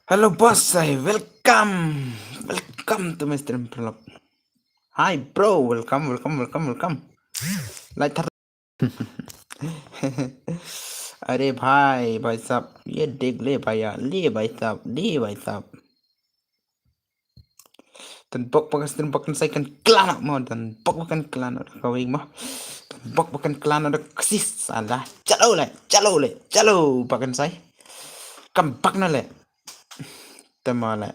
Hello, boss. Welcome to my stream vlog. Hi, bro. Welcome. Like अरे भाई साहब ये देख ले भैया ले भाई साहब dan bok saya kan kelana mau dan bok bukan kelana kau mau dan bok bukan kelana ada kesis salah calo bahkan saya kampak nale temale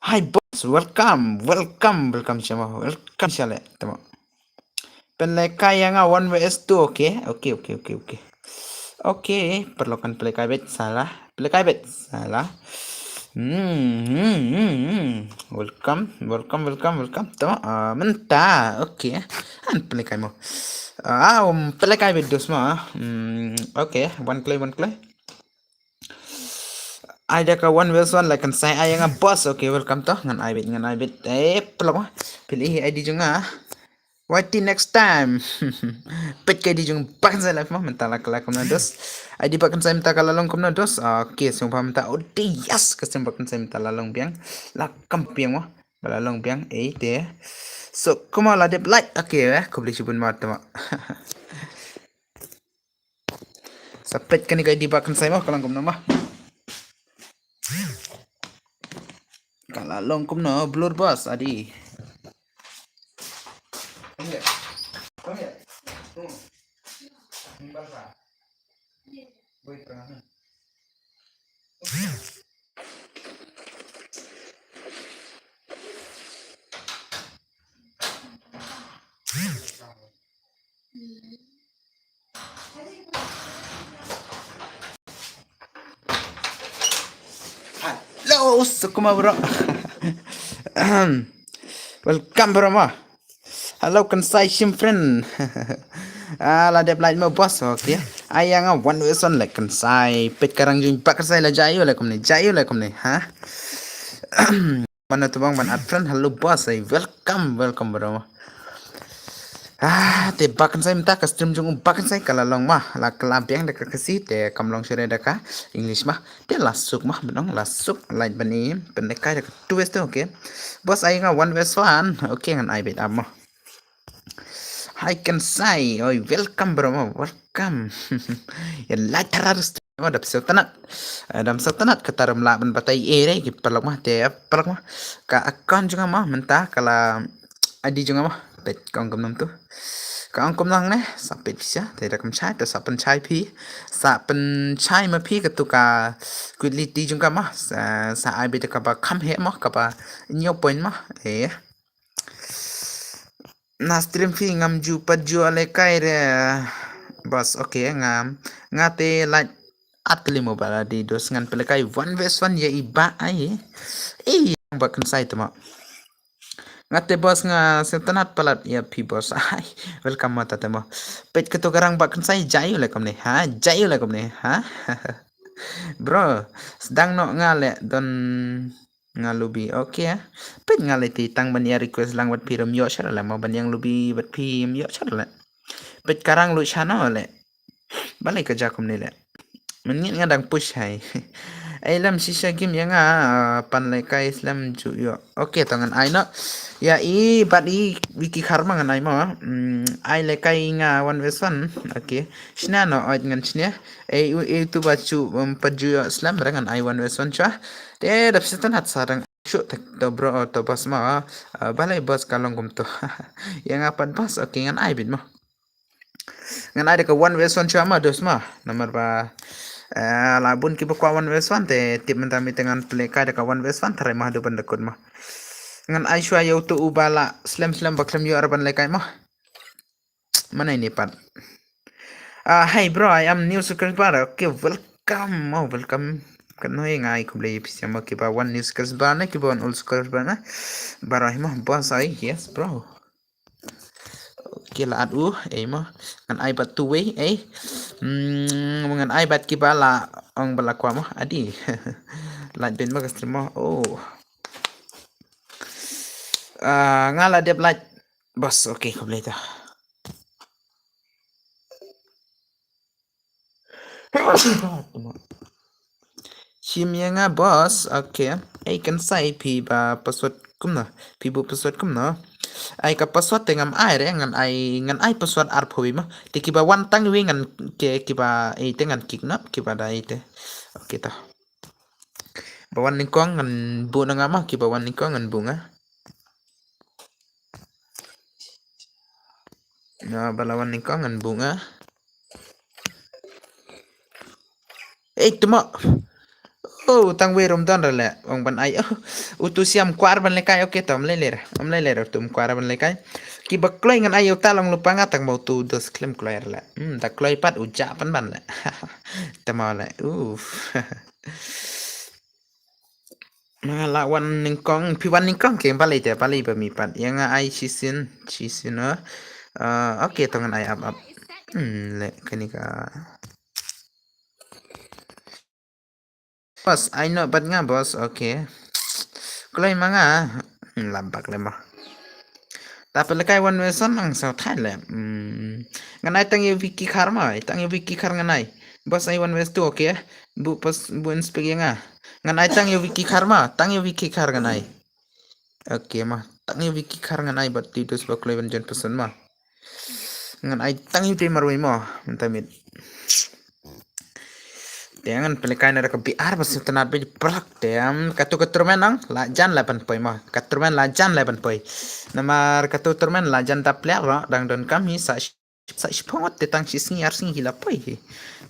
Hi boss, welcome Shale, tama. Pelekay nga 1vs2, okay. Okay, perlukan pelekay salah. Welcome. Tama, menta, okay. An pelekay mo. Pelekay bet dos mo, okay, one clay. Ada ka 1vs1 like kan saya ayang nga boss, okay, welcome to. Ngan ibit. Pelok mo. Pilih ID juga. What the next time? Pet kay di jung bakan sa life mo mentala kala kom na dos. Ay di bakan sa mta kala long kom na dos. Okay, so pa mta odi yes kasi bakan sa mta lalong biang. La kampiang mo. Balalong biang te. So kuma la dep like okay ko beli sibun mat mo. Sa pet kani kay di bakan sa mo kalang kom na mo. Kala long kom na blur boss adi. Come here. Wait, Hello, Sukuma bro. Welcome bro ma. Hello kansai sim friend. La dep light mo boss okay. Ayang one way son like kansai pet karang jung pak kansai la jayo la komne ha. Mana tu bang man friend hello boss welcome bro. Te bakan saya minta custom jung bakan saya kalalong mah la kelampiang deka kesi te kamlong sure deka English mah te lasuk mah benong lasuk light bani pendekai deka two west okay. Bos ayo nga one west one okay ngan ai bet amo. I can say, oh welcome bro, welcome. Ya latararus oh dam sultanat kataram la ban batai ere ki palak mah te palak mah ka akon juga mah mentah kala adi juga mah pet kong nom tu ka ong kom nang ne sapet bisa te rakam chai to sapen chai ma phi ka tu ka quality juga mah sa ai bet ka ba kham he mah ka ba nyo point mah na stream fi ngam ju paju ale kai re bas okay ngate like at kali mo bala di dos ngan pele kai 1vs1 ya iba ai bakan sai tama ngate bos nga setanat palat ya pi bos ai welcome mata tama pet keto garang bakan sai jayu le komne ha bro sedang no ngale don ngalubi okay pet ngale ti tang ban ya request lang wat piram yo shara la ma ban yang lubi wat pim yo shara la pet karang lu chana le balai ka jakum ni le menit ngadang push hai lam sisa game yang pan lai kai islam ju yo okay tangan ai no ya bat wiki karma ngan ai ma ai lai kai nga 1vs1 okay shna no oi ngan shne tu bacu paju yo islam rangan ai 1vs1 cha te dap sitan hat sarang shu tak to bro to bas ma balai bas kalong gum to yang apa bas okay ngan ai bit ma ngan ai ka 1vs1 cha ma dos ma nomor ba labun ki bakwa 1vs1 te tip mentami dengan play ka deka 1vs1 tare mah do bandakun mah ngan aiswa yo tu ubala slam baklam yo arban lekai mah mana ini pat hi bro I am new subscriber okay welcome kan no ngai ko play pisa ma ki ba one new subscriber na ki ba one old subscriber na barah mah bos ai yes bro kila adu mah ngan ai bat tu we ngan ai bat ki bala ong bala kwa mah adi light ben bagas terima ngala dep light bos okay ko play ta Chim nga boss, okay. Ay kan sai pi ba password kum na. Pi bu password kum na. Ai ka password tengam ai re ngan ai password ar phobi ma. Te kiba wan tang wi ngan ke kiba ai tengan kik na kiba da ite. Okay ta. Bawan ningkong ngan bu na nga ma kiba wan ningkong ngan bunga. Na balawan ningkong ngan bunga. Eh tuma. Oh, tang we rom don rale. Ong ban ai. Utu siam kwar ban lekai okay tom le ler. Am le ler tum kwar ban lekai. Ki ba kloy ngan ayo talong lupa nga tang mau tu dos klem kloy la. Ta kloy pat uja pan ban la. Tama la. Mga lawan ningkong piwan ningkong ke balai te balai ba mi pat. Yang ai chisin no. Okay tongan ai up. Le kanika. Boss, I know but nga boss, okay. Kloy mga lambak lemah. Tapi lekai wan weson ang sa Thailand. Nganai tang yu wiki karma, tang yu wiki kar nganai. Boss ai wan wes tu okay. Bu pas bu inspek nga. Nganai tang yu wiki karma, tang yu wiki kar nganai. Okay mah, tang yu wiki kar nganai bat titus ba kloy wan jen pesan mah. Nganai tang yu timar wi mah, mentamit. Dengan pelikai nara biar basi tenar bi pelak dem katu keturmen ang lajan 8 poi mah keturmen lajan 11 poi namar katu turmen lajan ta plek ro dang don kami sa pongot tetang sisngi arsingi hila poi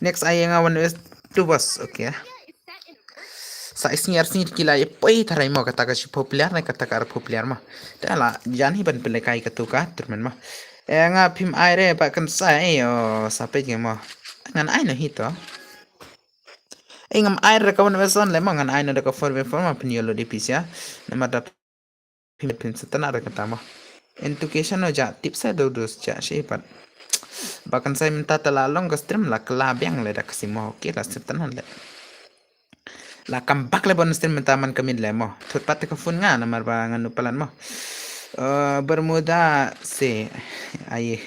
next ayang awan es tu bos okay sa isngi arsingi kila ye poi tarai mo kata ka si popular na kata ka popular mah dala jan hi ban pelikai katu ka turmen mah nga pim aire pa kan sai o sape mo ngan ai no hito Ingam air rekawan weson lemang an aina reka for forma peniolo di pisia nama da pin setana reka tama education aja tips saya dos ja shepat bahkan saya minta telalong ke stream lah kelabang le dak simo oke lah setana le lah kambak le bon stream minta man kami le mo thut pat ke fun nga namar ba nganu palan mo bermuda se ai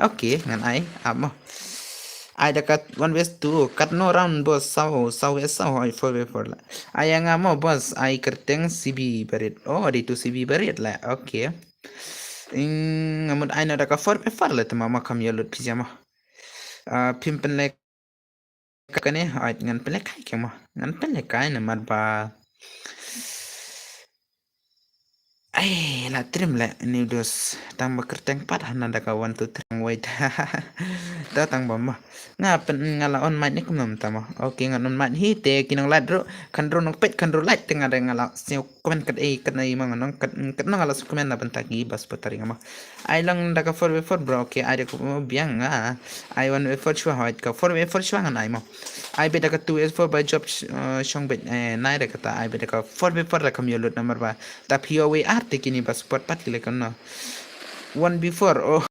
oke ngan ai amo ai dekat one west tu kat no round bos sau west sau ai for la ai nga mo bos ai kerteng cb berit oh di tu cb berit la okay ngamut ai na dekat for la tema makam yalut pijama pimpen le kane ai ngan pelek kai kema ngan pelek kai na marba ai la trim la ni dos tang kerteng pat hananda kawan tu terang wait datang bama nga pen ngala on mic ni kumam tama okay ngan on mic hi te kinang lat ro kan ro nong pet kan ro lat tengah ada ngala sio komen kat ai mang nong kat nong ngala su komen na bantagi bas patari ngama ai lang da ka for bro okay ai ko biang nga ai wan for chwa hait ka for chwa ngan ai mo ai be da ka 2 for by job shong bet nai da kata ai be da ka for la kam yolut number ba ta POW arte kini bas pot pat kile kan no one before oh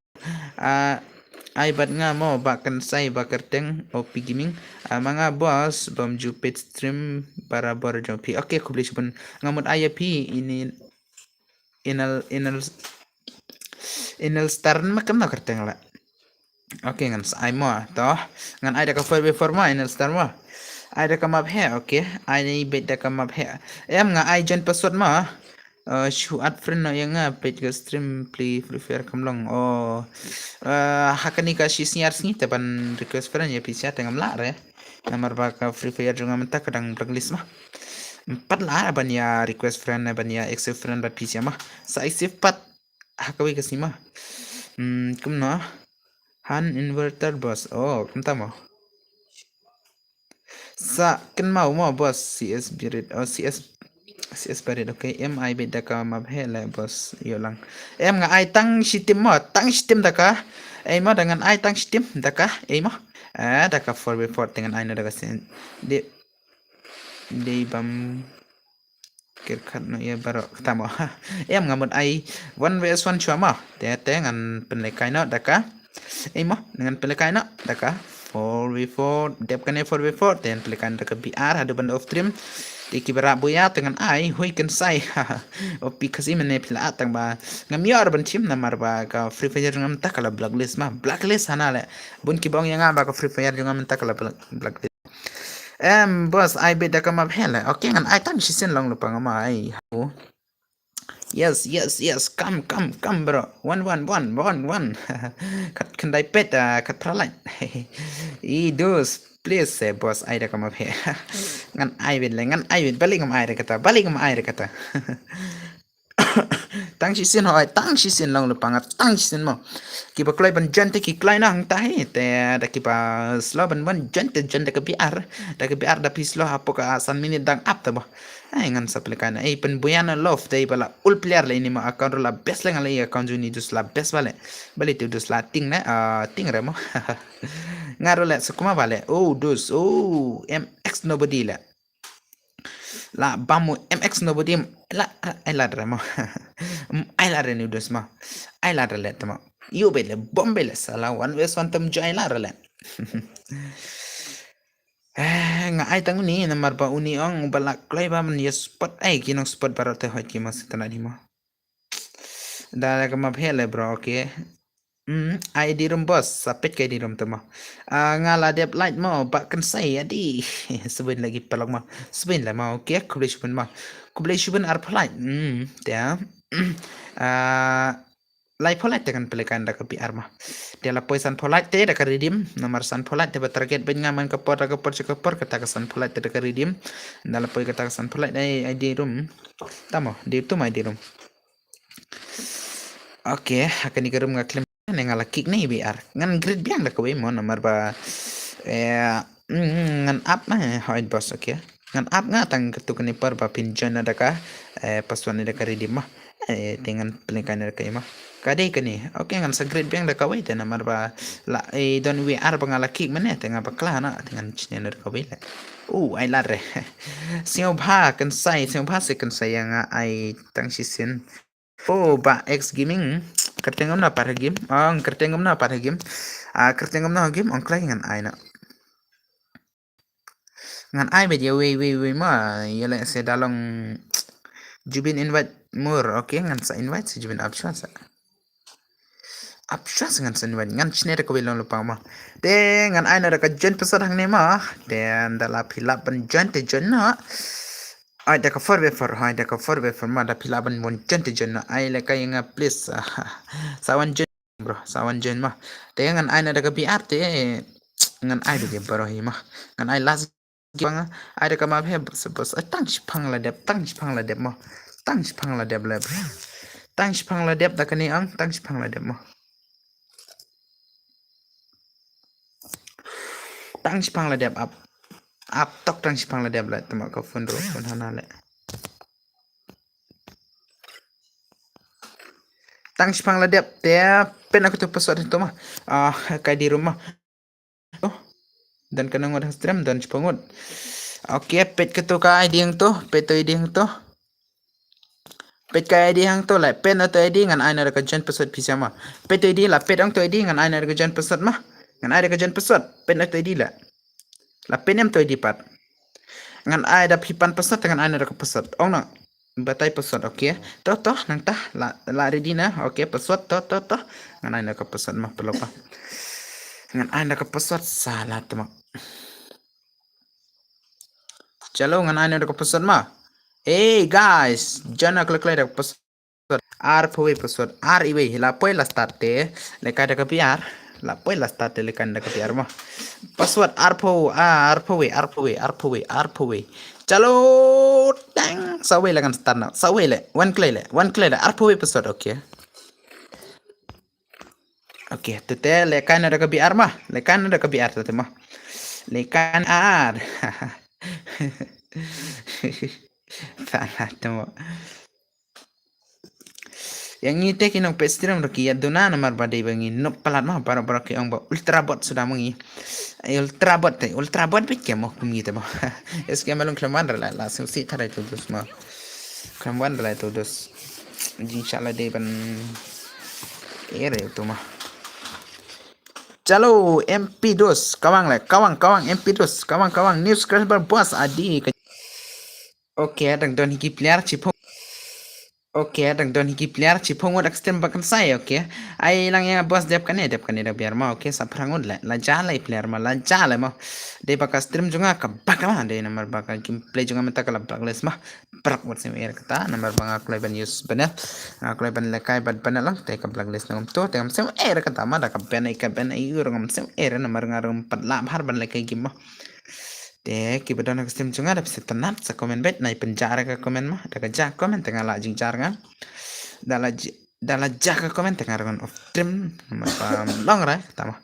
ai bat nga mo bakan sai bakerteng opi gaming mga boss bom jupit stream para bor jopi okay kublish pun ngamut ip ini inal star makam na kerteng la okay ngan sai mo to ngan ai da ka for before mo inal star mo ai da ka map he okay ai bet da ka map he em nga ai jen password mo show at friend na yang page ke stream play free fire kamlong oh hakani ka si siar singi taban request friend ya pisah tengam la re nomor baka free fire juga mentak kadang blacklist mah 4 la ban ya request friend ban ya accept friend bat pisah mah sa accept pat hakawi ke sima kumno han inverter boss oh kumta mo sa ken mau mo boss cs birit oh cs barit okay mi beda ka mabhela bos yolang nga ai tang sistem mo tang sistem daka mo dengan ai tang sistem daka mo daka 4v4 dengan ai daka sen de bam kirkat no ya baro tamo ngamut ai 1vs1 chuma te ngan penlekai no daka mo dengan penlekai no daka 4v4 dep kan 4v4 dan pelikan daka BR ada band of stream Tiki berabuya dengan ai hui kan sai opi kasi mene pila atang ba ngamior ban chim namar ba ka free fire ngam takala blacklist ma blacklist hanale bun ki bong yang ba ka free fire ngam takala blacklist Bos, I beda ka mabhela. Okay, ngan I tang shisen long lupa ngama ai. Yes. Come, bro. One. Kat kendai pet, kat pralat. Idus, please, bos, I dah come up here. Ngan I win, balik ngam air kata. Tang shisin hoi, tang shisin long lupang, tang shisin mo. Kiba klai ban jante ki klai na hang tahi, te da kiba slow ban jante ka biar, da pi slow hapo ka san minit dang up ta bo. Ay ngan sa pelekana, pen buyana love te bala ul player la ini ma account la best lang la account juni dus la best vale. Bali tu dus la ting na, ting remo. Ngaro la sukuma vale. Oh dus, MX nobody la. La bamu MX nobody la ay la remo. Ay la renu dus ma. Ay la relet ma. Yo bele bombele sala one way swantam joy la relet. Nga ay tang ni namar ba uni ong balak klay ba man yes spot ay kinong spot para te hoit ki mas tanadi mo. Dala ka mabhele bro okay. Ay di rum bos sapit kay di rum tama. Ngala dep light mo bakkan say adi. Sebin lagi palak mo. Sebin la mo okay kublish pun mo. Kublish pun ar polite. Dia. Lai polite tekan pelikan da kapi arma. Dia la poisan polite te da ka redeem nomor san polite te target ben ngaman ka por kata ka san polite te da ka redeem. Da la poi kata ka san polite ai di room. Tamo di tu mai di room. Oke, akan di room nga claim ngala kick nei biar. Ngan grid biang da ka we mo nomor ba ngan up na hoid boss okay. Ngan up nga tang ketuk ni par ba pinjan da ka pasuan da ka redeem mah. Dengan pelikan da ka ima. Kadai kani okay ngan sa grade biang da kawai ta namar ba la don we ar bangala kick mane tengah bakla na dengan chine da kawai la ai lare siau bha kan sai yang ai tang sisin ba X gaming kertengam na para game kertengam na game on klai ngan ai na ngan ai be we ma yele se dalong Jubin invite more okay ngan sa invite si Jubin abshan sa abshas ngan sanwan ngan chine ko belong lupa ma de ngan aina da ka jen pesar hang ne ma den dala phila ban jen te jen na ai da ka forbe for ma da phila ban mon jen te jen na ai le ka nga please sawan jen bro sawan jen ma de ngan aina da ka bi arte ngan ai de bro hi ma ngan ai las bang ai da ka ma he bos tang chpang la dep ma tang chpang la dep le tang chpang la dep da ka ni ang tang chpang la dep ma tang sipang la deb up tok tang sipang la deb la tama ka phone ro phone hana le tang sipang la deb te pen aku tu password itu mah kai di rumah dan kana ngod stream dan sipangod okay pet ketu ka ID yang tu pet tu ID yang tu pet ka ID yang tu la pen atau ID ngan aina ka jen password pisama pet tu ID la pet ang tu ID ngan aina ka jen password mah ngan ada ka jen password pen atau ID la penem tu ID pat ngan ai da pipan password ngan aina ka password ong na batai password okay toh nang tah la ready na okay password toh ngan aina ka password mah perlu pa ngan aina ka password salah tu mah chalo ngan aina ka password mah hey guys jana klik da password r poi password r iwe la poi la start te le ka da ka piar la poi la start le kan da ka piar mah password r poi chalo tang sawe la kan start na sawe le one clay le r poi password okay tete le kan da ka piar mah le kan da ka piar tete mah le kan r salah tu yang ini teh kinong pestiram roki ya dona nomor badai bangi no pelat mah para ki ang ultra bot sudah mengi ultra bot bit mo kumi te mo es que malung klaman la susi thara itu dus ma klaman la itu dus insyaallah deh ban ere itu mah chalo MP dos kawang MP dos kawang news subscriber bos adi okay dang don hiki player chipo Oke, dang don hiki player chipong wad extreme bakan saya oke. Ai lang yang bos dep kane da biar mau oke saprangud la jala player ma la jala mo. De baka stream junga ka baka ma de nomor baka game play junga meta kala bagles mah. Prak wad sim air kata nomor banga klay ban use banal. Klay ban la kai ban banal lang te ka bagles ngam to te ngam sim air kata ma da ka ben ai ur ngam sim air nomor ngarum pat la har ban la kai game mo. Dek, kita dah nak stream cunga dapat setenat sa komen bet naik penjara ke komen mah, dah kerja komen tengah lah jingcar kan, dah lah jaga komen tengah dengan off stream, macam long rai, tama.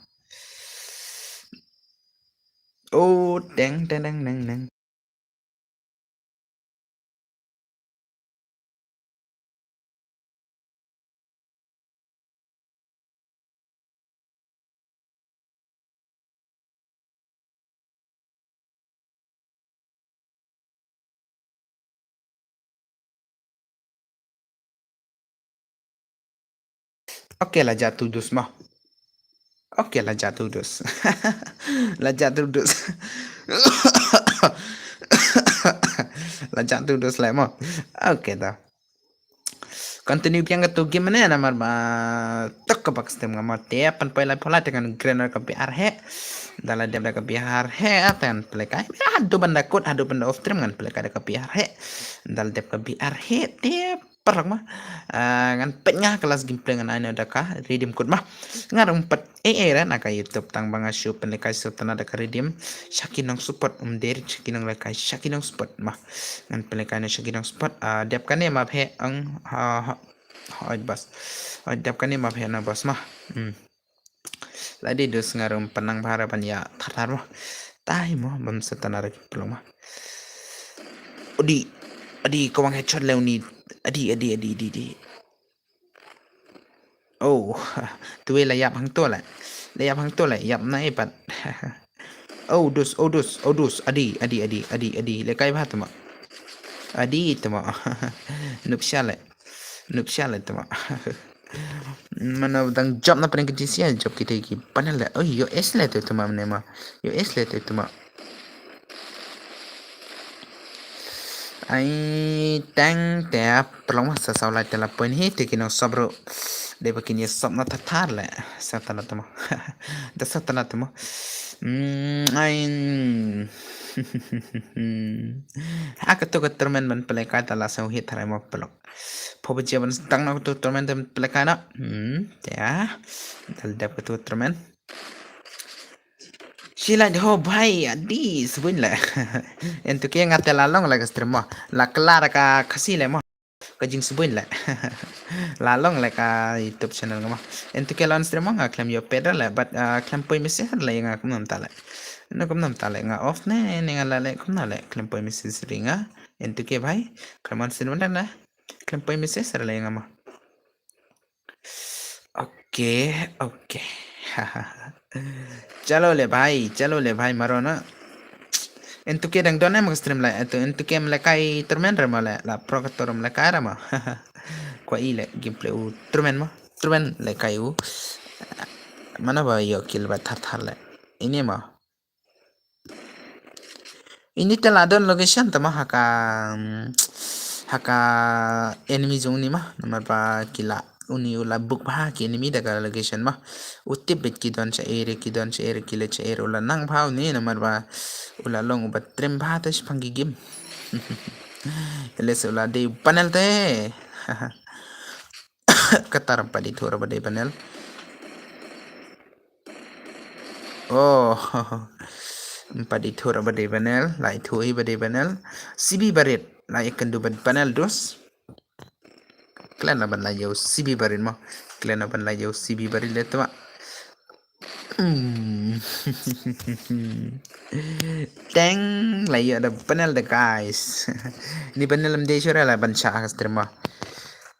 Oh, deng deng deng deng deng. Oke lah jatuh dus mah. Oke lah jatuh dus. Lah jatuh dus. Lah jatuh dus lah mah. Oke dah. Continue yang tu game mana namar ma tok ke stem ngamar te pan pala pala dengan grainer ke biar he dalam dia ke biar he aten plekai adu benda kut adu benda off stream kan plekai ke biar he dalam dia ke biar he te perang mah ngan petnya kelas gameplay ngan ane daka redeem code mah ngarung pet ran aka YouTube tang banga show plekai sultan ada ke redeem shakinong support der shakinong lekai shakinong support mah ngan plekai ne shakinong support dep kan map he ang bas dep kan map he na bas mah ladi dus ngarum penang harapan ya tar mah tahi mah bam setana rek pelong mah adi kau ang headshot leuni adi oh tuwe la yap hang to la yap na epat oh dus adi le kai bhat ma adi tama nupsyale tama mana dang job na paling kecil sih job kita ki panel la oh yo es le tu tama nema yo es le tu tama ai tang te pelong sa sa la te la poin he te kino sabro de bakin ye sob na tatar la sa tana tama da sa tana tama ai Aku tu keturmen ban peleka tala sau hit harai mo pelok. Pobo jaban tang na tu turmen dan peleka na. Ya. Dal dap tu turmen. Sila ho bhai adi subin la. Entu ke ngate la long la gastremo. La clara ka khasi le mo. Kajing subin la. La long la ka YouTube channel mo. Entu ke lan stremo nga claim yo pedal la but claim poi mesi har la nga kum tala. No kum tala nga off ne nga la le kum na le claim poi mesi ringa. Entu ke bhai claim stremo na claim poi mesi har la nga mo. Okay चलो ले भाई मारो ना entu ke dang dona mag stream la entu ke mla kai turmen rama la prokator mla kai rama kwa ile gameplay u turmen le kai u mana ba yo kill ba thar le ini ma ini tela don location tama haka enemy zone ni mah nomor ba kila uni ula book bah ki enemy daga location mah utip bit ki don cha ere kile cha ere ula nang bhau ni nomor ba ula long ba trim bah tas panggi game ele ula de panel te katar pa di thora ba de panel oh empat itu raba de panel lai thui ba de panel CB barit lai kendu ban panel dos klan ban lai yo CB barit mo klan ban lai yo CB barit le tama teng lai yo da panel de guys ni panel am de shura la ban cha kastrema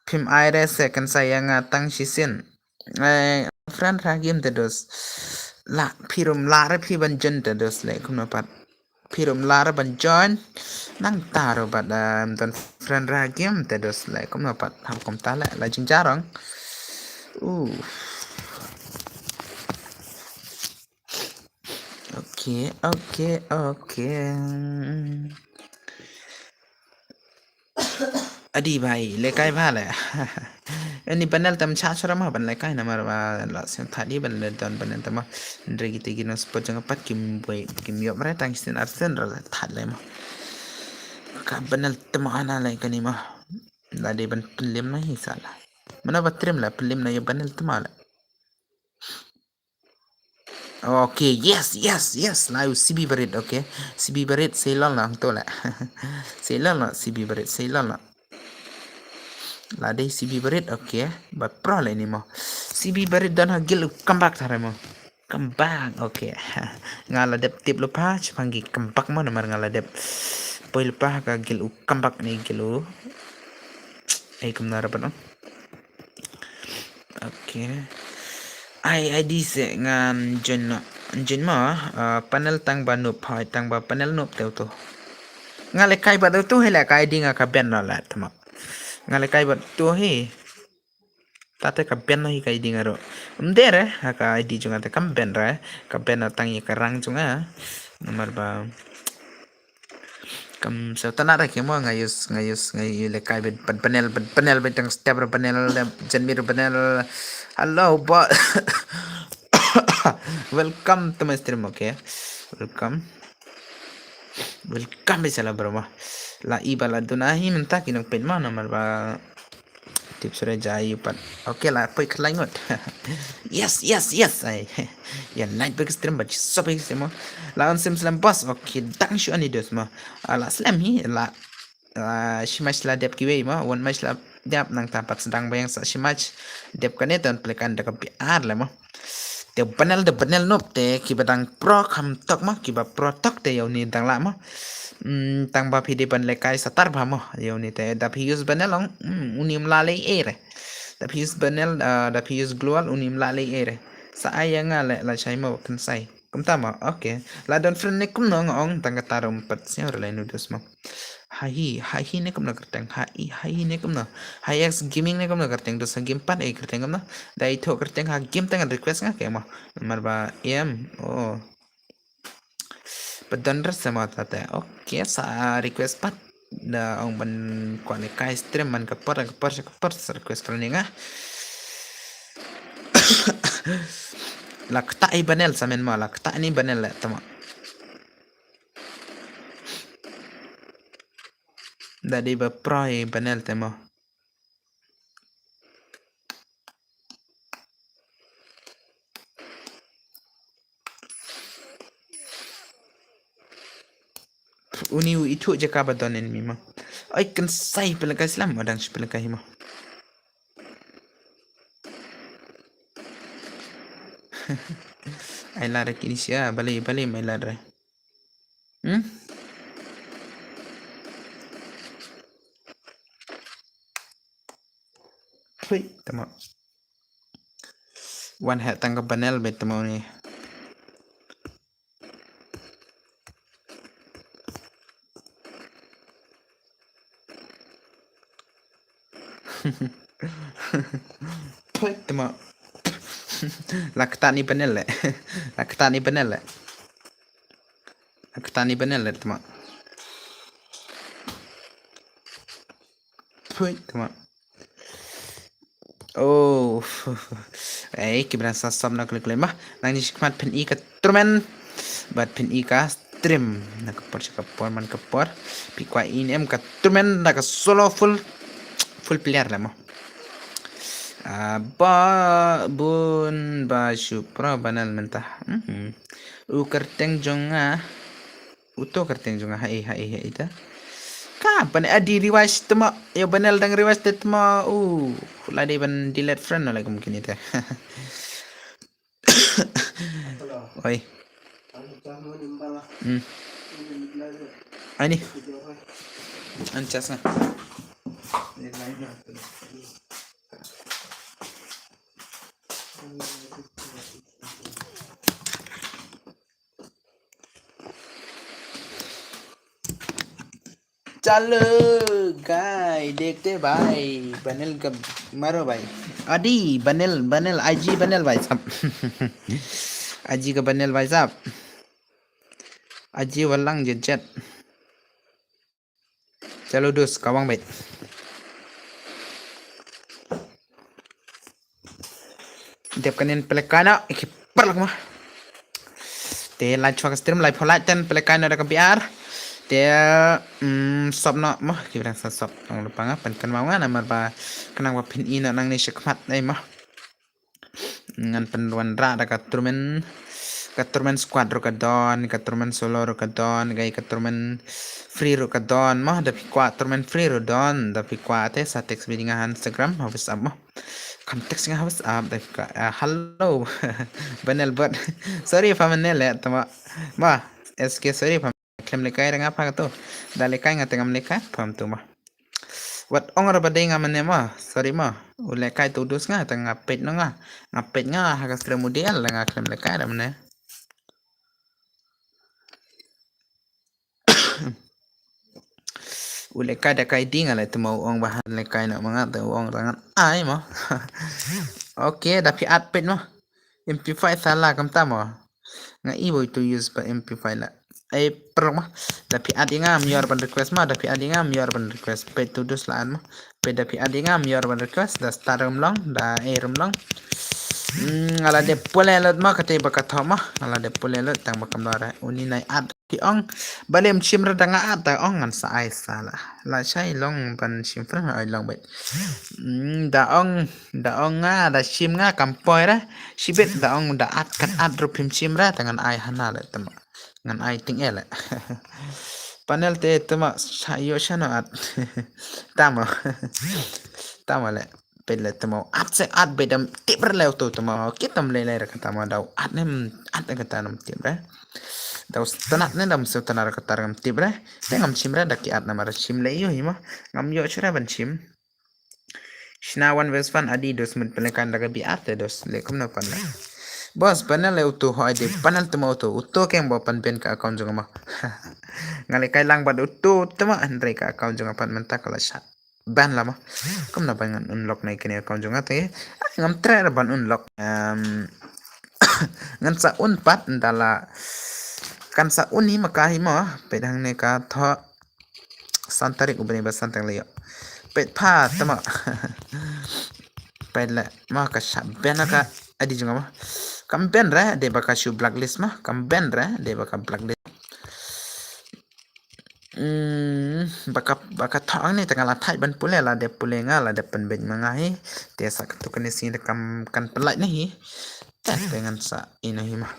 pim aire second saya ngatang sisin friend ragim te dos la pirum lara pi ban jen te dos le kuma pat pirum lara ban jon nang taro bat dan friend ragim te dos le kuma pat ham kom ta la jing jarang oke Adi भाई लेकाय भाले ini panel tam cha chora ma ban lekai na marwa la sem thadi ban le don ban tam ndregi te gino spot jang pat kim boy kim yo mare tang sin arsen ra thad le ma ka banal tam ana le kani ma la de ban pelim na hi sala mana batrim la pelim na yo banal tam ala okay yes live CB barit okay CB barit selal lang to la selal la CB barit selal la Lade CB barit okay but pro le ni mo CB barit dan hagil come back thare mo come back okay ngala dep tip lupa pangi come back mo namar ngala dep poi lupa ka gil come back ni gilu ay kumnara pa no okay ai di se ngan jen ma panel tang ba nup hai tang ba panel nup teu to ngale kai ba tu hela kai dinga ka ben na la tama ngale kai ba tu he tate ka ben hi kai dinga ro mdere ka ID junga te kam ben ra ka ben na tangi ka rang junga nomor ba kam sa tanah ra kemo ngayus le kai ben panel betang step ra panel janmir panel hello bo welcome to my stream okay welcome bisa bro ma la ibala dunahi minta kinong pen ma nomor ba tips sudah jai pan oke lah poi kelangot yes ay ya night back stream baca sopai semua lawan sim slam boss oke dang shu ani dos ma ala slam hi la shimash la dep kiwe ma one match la dep nang tampak sedang bayang sa shimash dep kane ton plekan da kapi ar la ma de panel nop te kibadang pro kam tok ma kiba pro tok te yaw ni dang la ma tang ba pidi ban lekai satar ba mo yaw ni te da pius banelong unim la le ere da pius banel da pius glual unim la le ere sa ayang la la chai mo kan sai kum tama okay la don friend ne kum no ngong tang ka tarom pat sia la nu dos mo hai ne kum na kerteng hai ne kum na hai ex gaming ne kum na kerteng dos game pat e kerteng kum na dai tho kerteng ha game tang request nga ke mo marba em oh Bedan sama tata oke sa request pat da ong ban kwale kai stream man ka par request kali nga lakta i banel samen ma lakta ni banel la tama da di ba pro i banel tama uni itu je ka badon en mi ma ai kan sai pela ka islam adang pela ka hima ai la re kini sia bale mai la re Hui, tama one hat tangga banel bet tama ni tama lakta ni banel lakta ni banel tama tama oh kibran sasam nak klik lemah nang nikmat pen i ka trumen bat pen i ka stream nak kapor man kapor pi kwa in ka trumen nak solo full player lemah ba bun ba supra banal mentah u kerteng jonga uto kerteng jonga hai ita kapan adi rewind tema ya banal dang rewind tema la de ban delete friend lagi mungkin itu oi ini ancasnya चलो गाय देखते भाई बनल कब मारो भाई अडी बनल आजी बनल भाई साहब आजी का बनल भाई साहब aji walang jejet चलो दोस्त कवांग भाई tiap kanin pelekana ikipar lah mah te light chua stream light pola ten pelekana ada kebiar te sop no mah kira sa sop ang lupa nga pan kan mau nga namar ba kanang wa pin ina nang ni syakmat ay mah ngan penduan ra da katurmen squad ro kadon katurmen solo ro kadon gai katurmen free ro kadon mah da pikwa turmen free ro don da pikwa te sa text bidinga Instagram habis ab mah konteks nga habis ab da pikwa hello banel but sorry fa manel ya tama ma SK sorry fa klem lekai nga pa to da lekai nga tengam lekai pam tu mah wat ong ra badai nga mane mah sorry mah ule kai tu dus nga tang ngapet no nga ngapet nga hagas kemudian la nga klem lekai ra mane ule kai da kai ding ala temo ong bahan le kai na mga te ong rangan ai mo okay da pi at pet mo MP5 sala kam ta mo nga ibo to use pa MP5 la ai per mo da pi at nga mior ban request ma da pi at nga mior ban request pet to dus la mo pet da pi at nga mior ban request da start long da rum long ala de pole lot ma kate bakat ma ala de pole lot tang bakam dara uni nai at ki ong balem chim ra danga at ta ong an sa ai sala la chai long ban chim fra ai long bet da ong nga da chim nga kampoi ra sibet da ong da at kat at ru pim chim ra tangan ai hana le tama ngan ai ting ele panel te tama sayo shano at tama tama le pele tamo at se at bedam tiper leo to tamo kitam le le kata ma dau at nem at kata nam tibre dau tanat ne dam se tanar kata ram tibre tengam chimra daki at namar chim le yo hima ngam yo chura ban chim shna one verse fan adi dos mit pele kan daga bi at dos le kum na pan bos panel le uto ho ide panel tamo to uto kem bo pan pen ka account jonga ma ngale kai lang bad uto tama andre ka account jonga pan menta kala shat ban lama kom na bangan unlock na ikini account jonga te ngam tra ban unlock ngan sa unpat ndala kan sa uni makahi mo pedang ne ka tho santarik ubani ba santang leyo pet pha tama pedla ma ka shaben ka adi jonga ma kam ben ra de baka shu blacklist ma kam ben ra de baka blacklist baka thang ni tengah latai ban pule la de pule nga la de pen ben manga hi te sak tu kan si de kam kan pelai ni hi dengan sa ina hi ma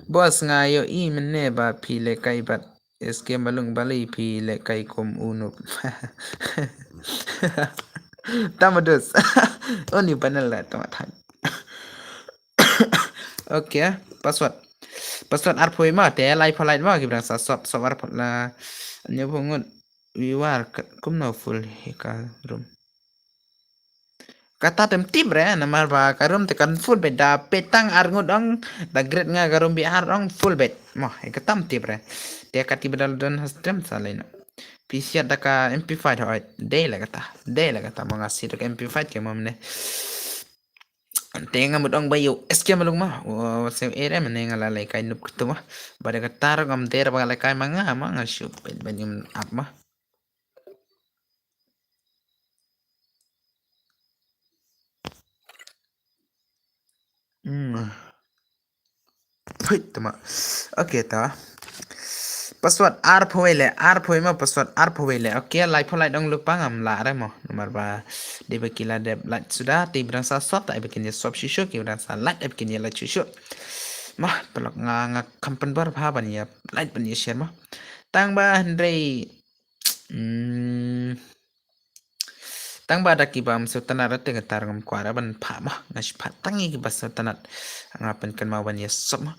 bos nga yo I mene ba phile kai bat SK malung balai phile kai kom unup tamadus oni panel la tamat okay password arpoi ma te lai phalai ma gibrang sa sop arpot la nyo bungun wiwar kum no full hika room kata tem tibre namar ba karum te kan full bed da petang arngut ong da grade nga garum bi ong full bed mo ikatam tibre te kati bedal don hastem salena PC da ka MP5 hoy de la kata mo ngasi da MP5 ke mo ne tenga mudong bayu eske malung mah se ere mene ngala lai kai nup kutu mah bada katar ngam ter ba lai kai manga manga shup banyum ap mah Pui tama okay ta password r phoi ma password r phoi le okay lai pholai dong lupa ngam la re mo nomor ba de bakila de lat sudah ti brang sa sop ta bikin ya sop shisho ki brang sa lat bikin ya lat shisho mah pelok nga kampen bar pha ban ya lat ban ya share mah tang ba andre tang ba da ki bam so tanara te ga tar ngam kwara ban pha mah ngash pha tangi ki bas tanat ngapen kan ma ban ya sop mah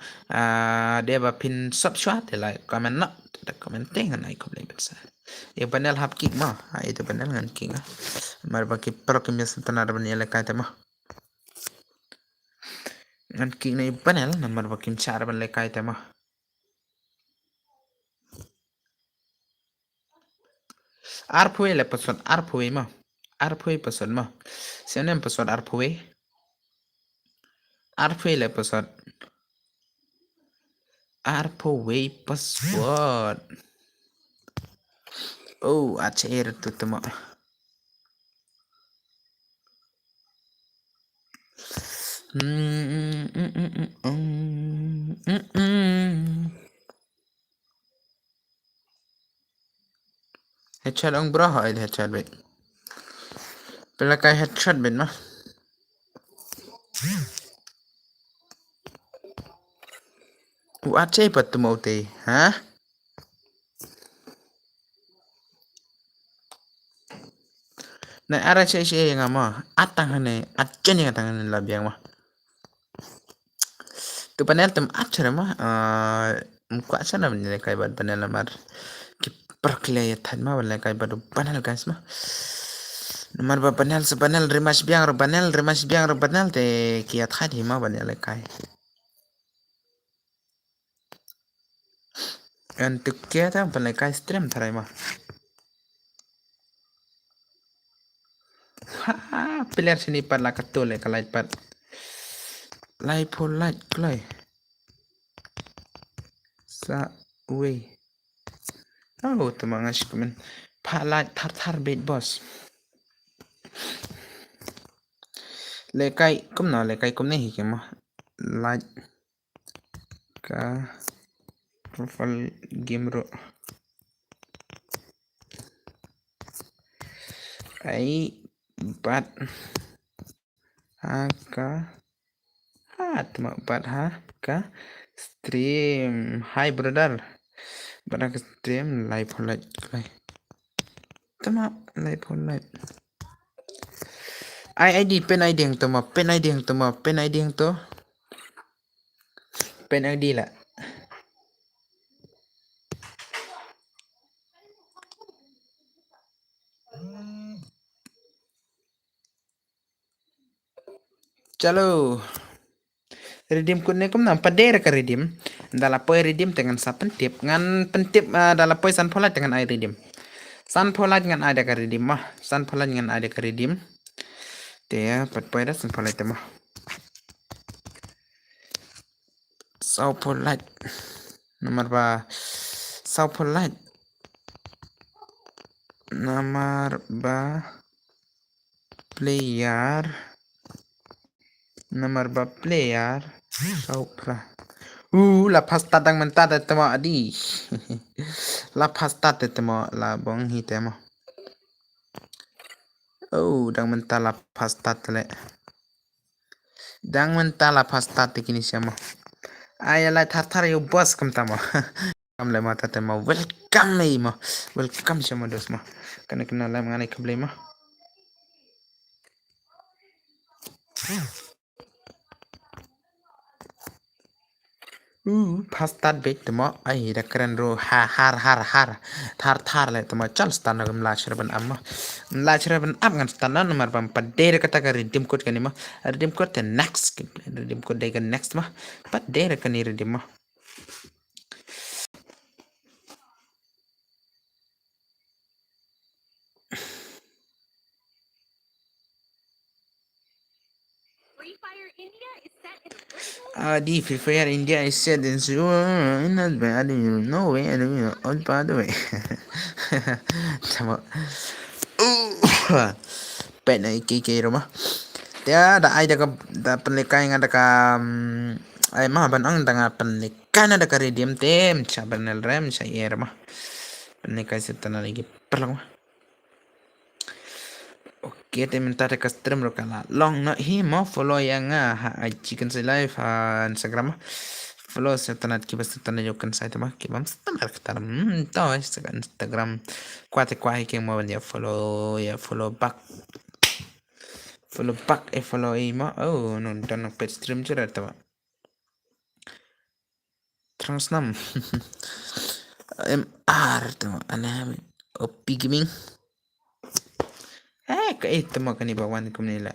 de ba pin sop shwa te la comment na da comment te ngan ai kom le basa e panel hap ki mah ai to panel ngan ki nga mar ba ki pro ki mes tanara ban ya la ka te mah ngan ki nei panel number ba kim char ban le ka te mah ar phue le pasot ar phue mah ar phue pasot mah senem pasot ar phue le pasot ar phue password oh acher tu tama Headshot ang bro ha headshot bet. Pela kai headshot bet mah. Aceh pat tu mau te, ha? Na ara cai yang ama, atang hane, acen yang atang hane labiang mah. Tu panel tem acer mah, muka sana benile kai bad panel mar. Ki perklaya tan mah benile kai bad panel guys mah. Nomor ba panel se panel remas biang ro panel te kiat khadi mah benile kai. Untuk kiat benile kai stream tharai mah. Ha, player sini pat la katul kalai pat. Lai pun lai klai. Sa we. Oh, teman ngasih komen. Pak lai tar bait boss. Lekai kum na lekai kum nahi ke mah. Like ka profile game ro. Ai bat ha ka ha tama bat ha ka stream. Hi brother. Barak stream live live live. Tama live live. ID pen ID yang tama pen ID yang tama pen ID yang to. Pen ID lah. Chalo. Redeem code ni kum nam pader ka redeem. Dala poi redeem dengan sa pentip ngan pentip dala poi san pola dengan ai redeem. San pola dengan ada ka redeem mah. San pola dengan ada ka redeem. Te pat poi da san pola te mah. Sau pola. Nomor ba sau pola. Nomor ba player. Nomor ba player. Sau pola. La pasta dang mentada tema adi. La pasta te tema la bong hi tema. Oh, dang menta la pasta tele. Dang menta la pasta te kini siama. Ay la tartar yo bos kam tama. Kam le mata tema welcome me ma. Welcome siama dos ma. Kana kena la mengenai kable ma. Pasta bet tema ai da keren ro har tar le tema chal stan gam la shraban amma la shraban am gan stan na nomor bam padere kata ka redeem code kani ma redeem code te next redeem code de next ma padere kani redeem ma di Free Fire India is set in not bad no way I don't know all by the way sama pen ai kiki rumah dia ada ai da penlikai yang ada ka ai mah ban ang tanga penlikai ada ka redeem tem chabanel rem saya rumah penlikai setana lagi perlang mah oke temen tadi custom lo kala long na hi mo follow yang chicken say live Instagram follow setanat kibas setanat jokan saya mah kibam setanat kataram to Instagram kuate kuai ke mo ya follow back follow ima oh nonton page stream cerita tawa trans nam MR tawa aneh opi gaming kayak temo kani bawan kum nila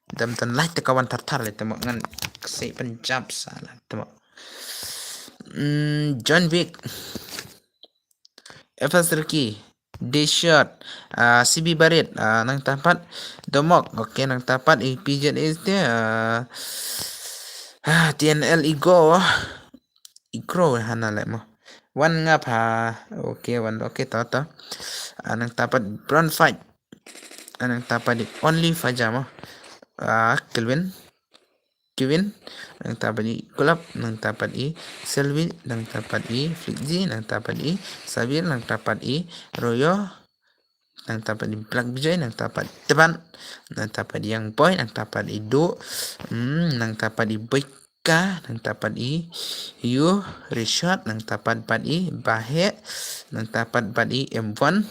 dam tan light kawan tartar le temo ngan sei penjab salah temo John Wick FS Ricky D-Shot CB Barit nang tapat Domok oke nang tapat PJ is dia TNL Igro hana le mo wan ngap oke wan oke to nang tapat Brown Fight anang tapat di only faja mo Kelvin Kevin nang tapat i Kulap nang tapat i Selvi nang tapat i Flitji nang tapat i Sabir nang tapat i Royo nang tapat i Black Vijay nang tapat Teban nang tapat i Yang Boy nang tapat i Do nang tapat i Boyka nang tapat i Yu Rishad nang tapat pat i Bahe nang tapat pat i M1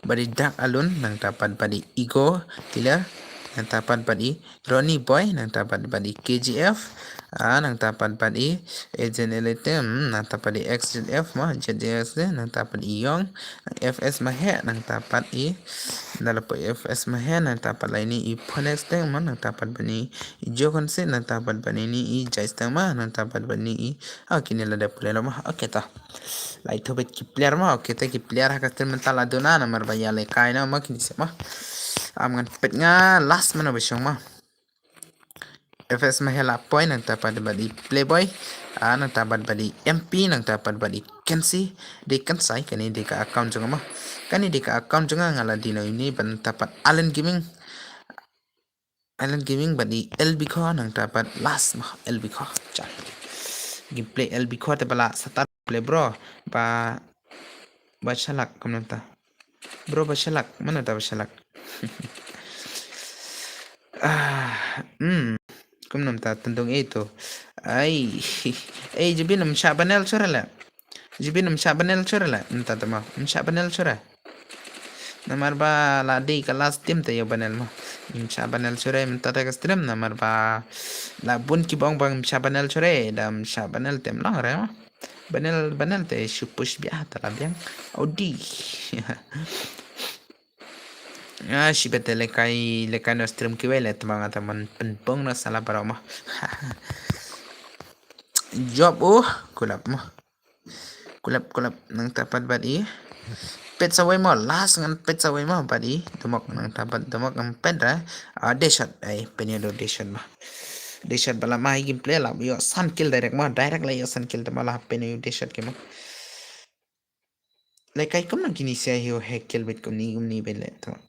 badi Dark Alun nang tapat pat i Ego Killer nang tapat pat i Ronnie Boy nang tapat pat i KGF nang tapat pat i Agent Elite nang tapat i XZF mah JDX nang tapat i Young nang FS Mahe nang tapat i dalapo FS Mahe nang tapat lain i Phonex teng mah nang tapat bani i Jokonse nang tapat bani ni i Jais teng mah nang tapat bani i kini lada player mah oke ta lai thobet ki player mah oke ta ki player hakaten mental aduna namar bayale kaina mah kini se mah ngan pet nga last mana besyong mah FS Mahela point nang tapat badi Playboy nang tapat badi MP nang tapat badi Kensi di Kensai kani di ka account jonga mah kani di ka account jonga ngala dino ini ban tapat Allen Gaming badi LB Kho nang tapat last mah LB Kho chan gameplay LB Kho te bala satar play bro ba shalak komnanta bro ba shalak mana ta ba shalak kum nam ta tandong itu ai jibinam shabanel chorala nta tama shabanel chora namar ba la di kelas tim te yo banel mah shabanel chore nta ta stream namar ba la bun ki bong bang shabanel chore dam shabanel tem lang re mah banel te shupush biah ta la biang audi si bete lekai no stream ki wele teman penpong na salah barang mah job kulap nang tapat badi pet sawai mah last ngan pet sawai mah badi demok nang tapat demok nang pet deshat penyedo deshat mah deshat bala mah gameplay lah yo sun kill direct lah yo sun kill malah penyedo deshat ke mah lekai kum nang kini sia yo hack kill bit kum ni bele teman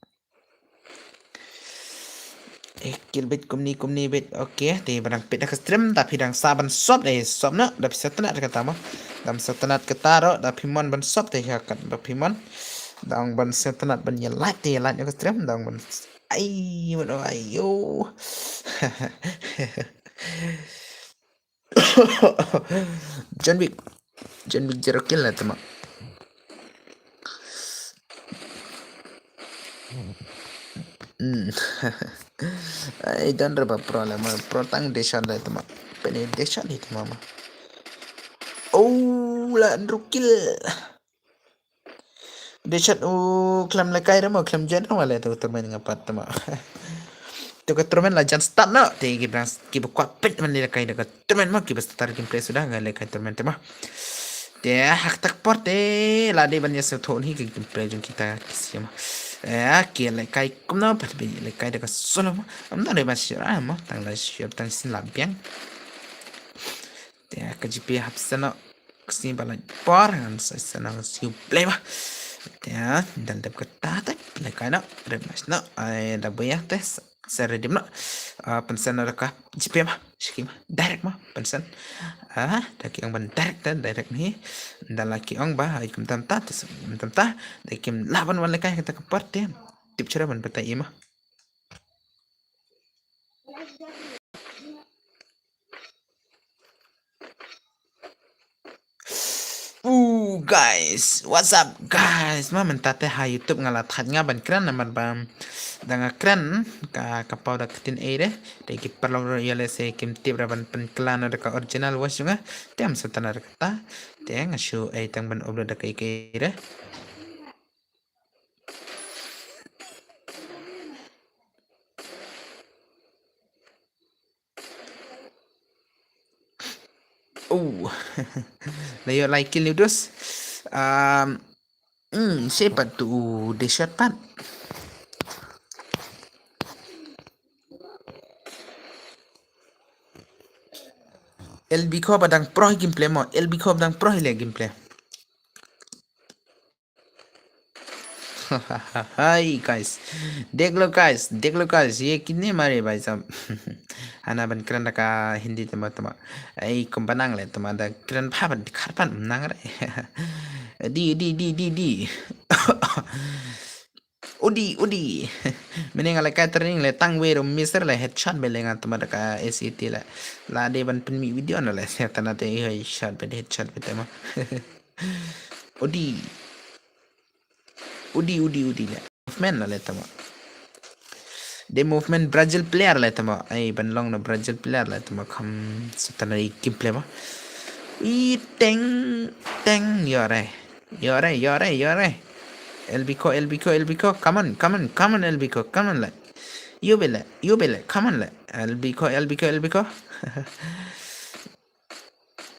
kilbit kumni bit oke di barang pit nak stream tapi dang saban sop sop na dapat setenat kata mah dam setenat ketaro tapi mon ban sop teh hakat tapi mon dang ban setenat ban yelat nak stream dang ban ayo John Wick zero kill lah teman I don't have a problem. Protang deshan lah itu mah. Pengen deshan itu mama. La rukil. Deshan klam lekai ramah klam jen ramah lah itu termain ngapat mah. Tu kat termain lah jangan start nak. Tegi berang kibu kuat pet man lekai dekat termain mah kibu start gameplay sudah nggak lekai termain tu mah. Dia hak tak port lah dia banyak setuh ni gameplay jom kita kisah mah. Kia lekai kumna pat bi lekai dekat solo amna de masih mah tang la siap tang sin labiang dia KGP hapsana kesini bala par ngan sana siu play mah dia dan dap kata lekai nak remas nak da bayar tes seredim nak pensan reka GP mah skim direct mah pensan daki ang ban direct ni dan laki ang ba ikum tamta dakim laban wan lekai kata kapart dia tip cara ban betai mah guys, what's up guys? Mah mentate ha YouTube ngala that nga ban kran naman bam danga kran ka kapau da kitin ere de ki perlo yale se kim tibra ban pen klana da ka original was nga tem satana da kata te nga show ay tang ban oblo da kai kere layo like kill dos siapa tu deshat pat LB Kho badang pro gameplay mo LB Kho badang pro hile gameplay hi guys, देख लो गाइस, ये कितने मारे भाई साहब। Hana ban kran ka hindi tama tama ai kumbanang le tama da kran pa ban karpan nang re. Di. Udi. Mening ala ka training le tang we ro mister le headshot be le ngat tama da ka ACT le. La de ban pen mi video na le tana te headshot be headshot be tama. Udi. Udi le. Movement la le tama. De movement Brazil player la tama ai ban long na Brazil player la tama kham satana kim play ma I teng yore Elbico come on Elbico come on la you be come on la Elbico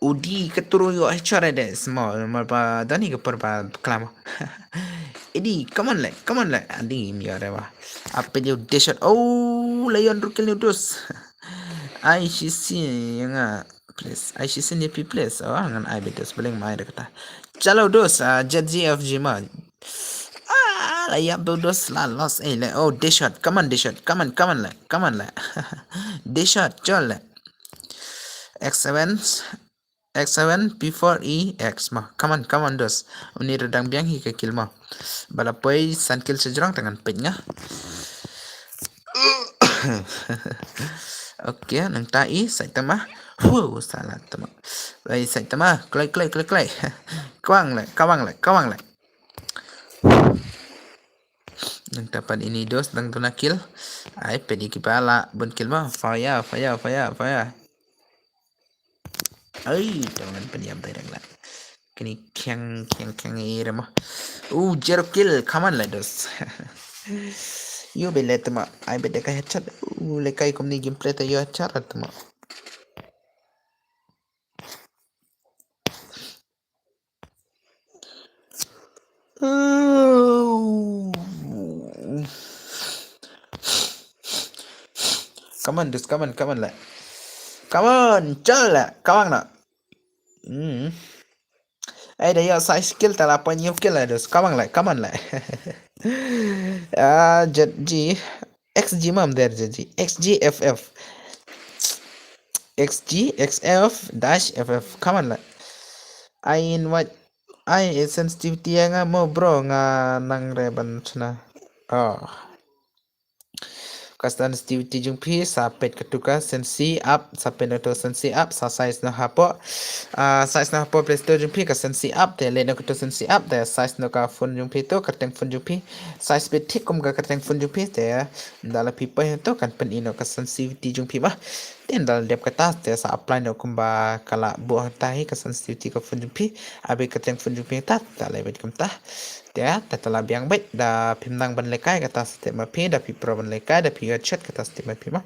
Udi keturu yo chore de small marba dani ke perba klamo Edi come on le adi mi ore wa apa dia shot oh layon rukil ni dus ai sisi yang please ai sisi ni please oh ngan ai betus beleng mai kata chalo dos jet gfg ma layap dos la lost le oh shot come on le shot chol le x7 X7 P4 EX ma come on dos uni redang biang hi ke kill ma bala poi san kill sejrong tangan penya okay nang tai saitama salah tama bai saitama klai kawang le nang tapan ini dos nang tuna kill ai pedi kipala bun kill ma fire ay jangan pendiam terang lah kini kyang ira mah zero kill come on lah dos yo belet ma ai bede ka headshot lekai komni gameplay ta yo headshot ma come on dos come on lah come on chal lah kawang lah ai dah yo size skill ta la panyo kill lah dos kawang lah come on lah jet g xg mam der jet g xgff xgxf dash ff come on lah I invite I sensitivity nga mo bro nga nang reban chuna oh kastan sensitivity jung pi sapet ketuka sensi up sapet to sensi up sa size na hapo play store jung pi ka sensi up te le no to sensi up te size no ka phone jung pi to kateng phone jung pi size bit thik kum ka kateng phone jung pi te dala pi pa to kan pen ino ka sensitivity jung pi ba ten dal dep kata te sa apply no kumba kala bu tahi ka sensitivity ka phone jung pi abe kateng phone jung pi ta le bet kum ta ya tatala biang baik da pimnang ban lekai kata step mapi da pi pro ban lekai da pi chat kata step mapi ma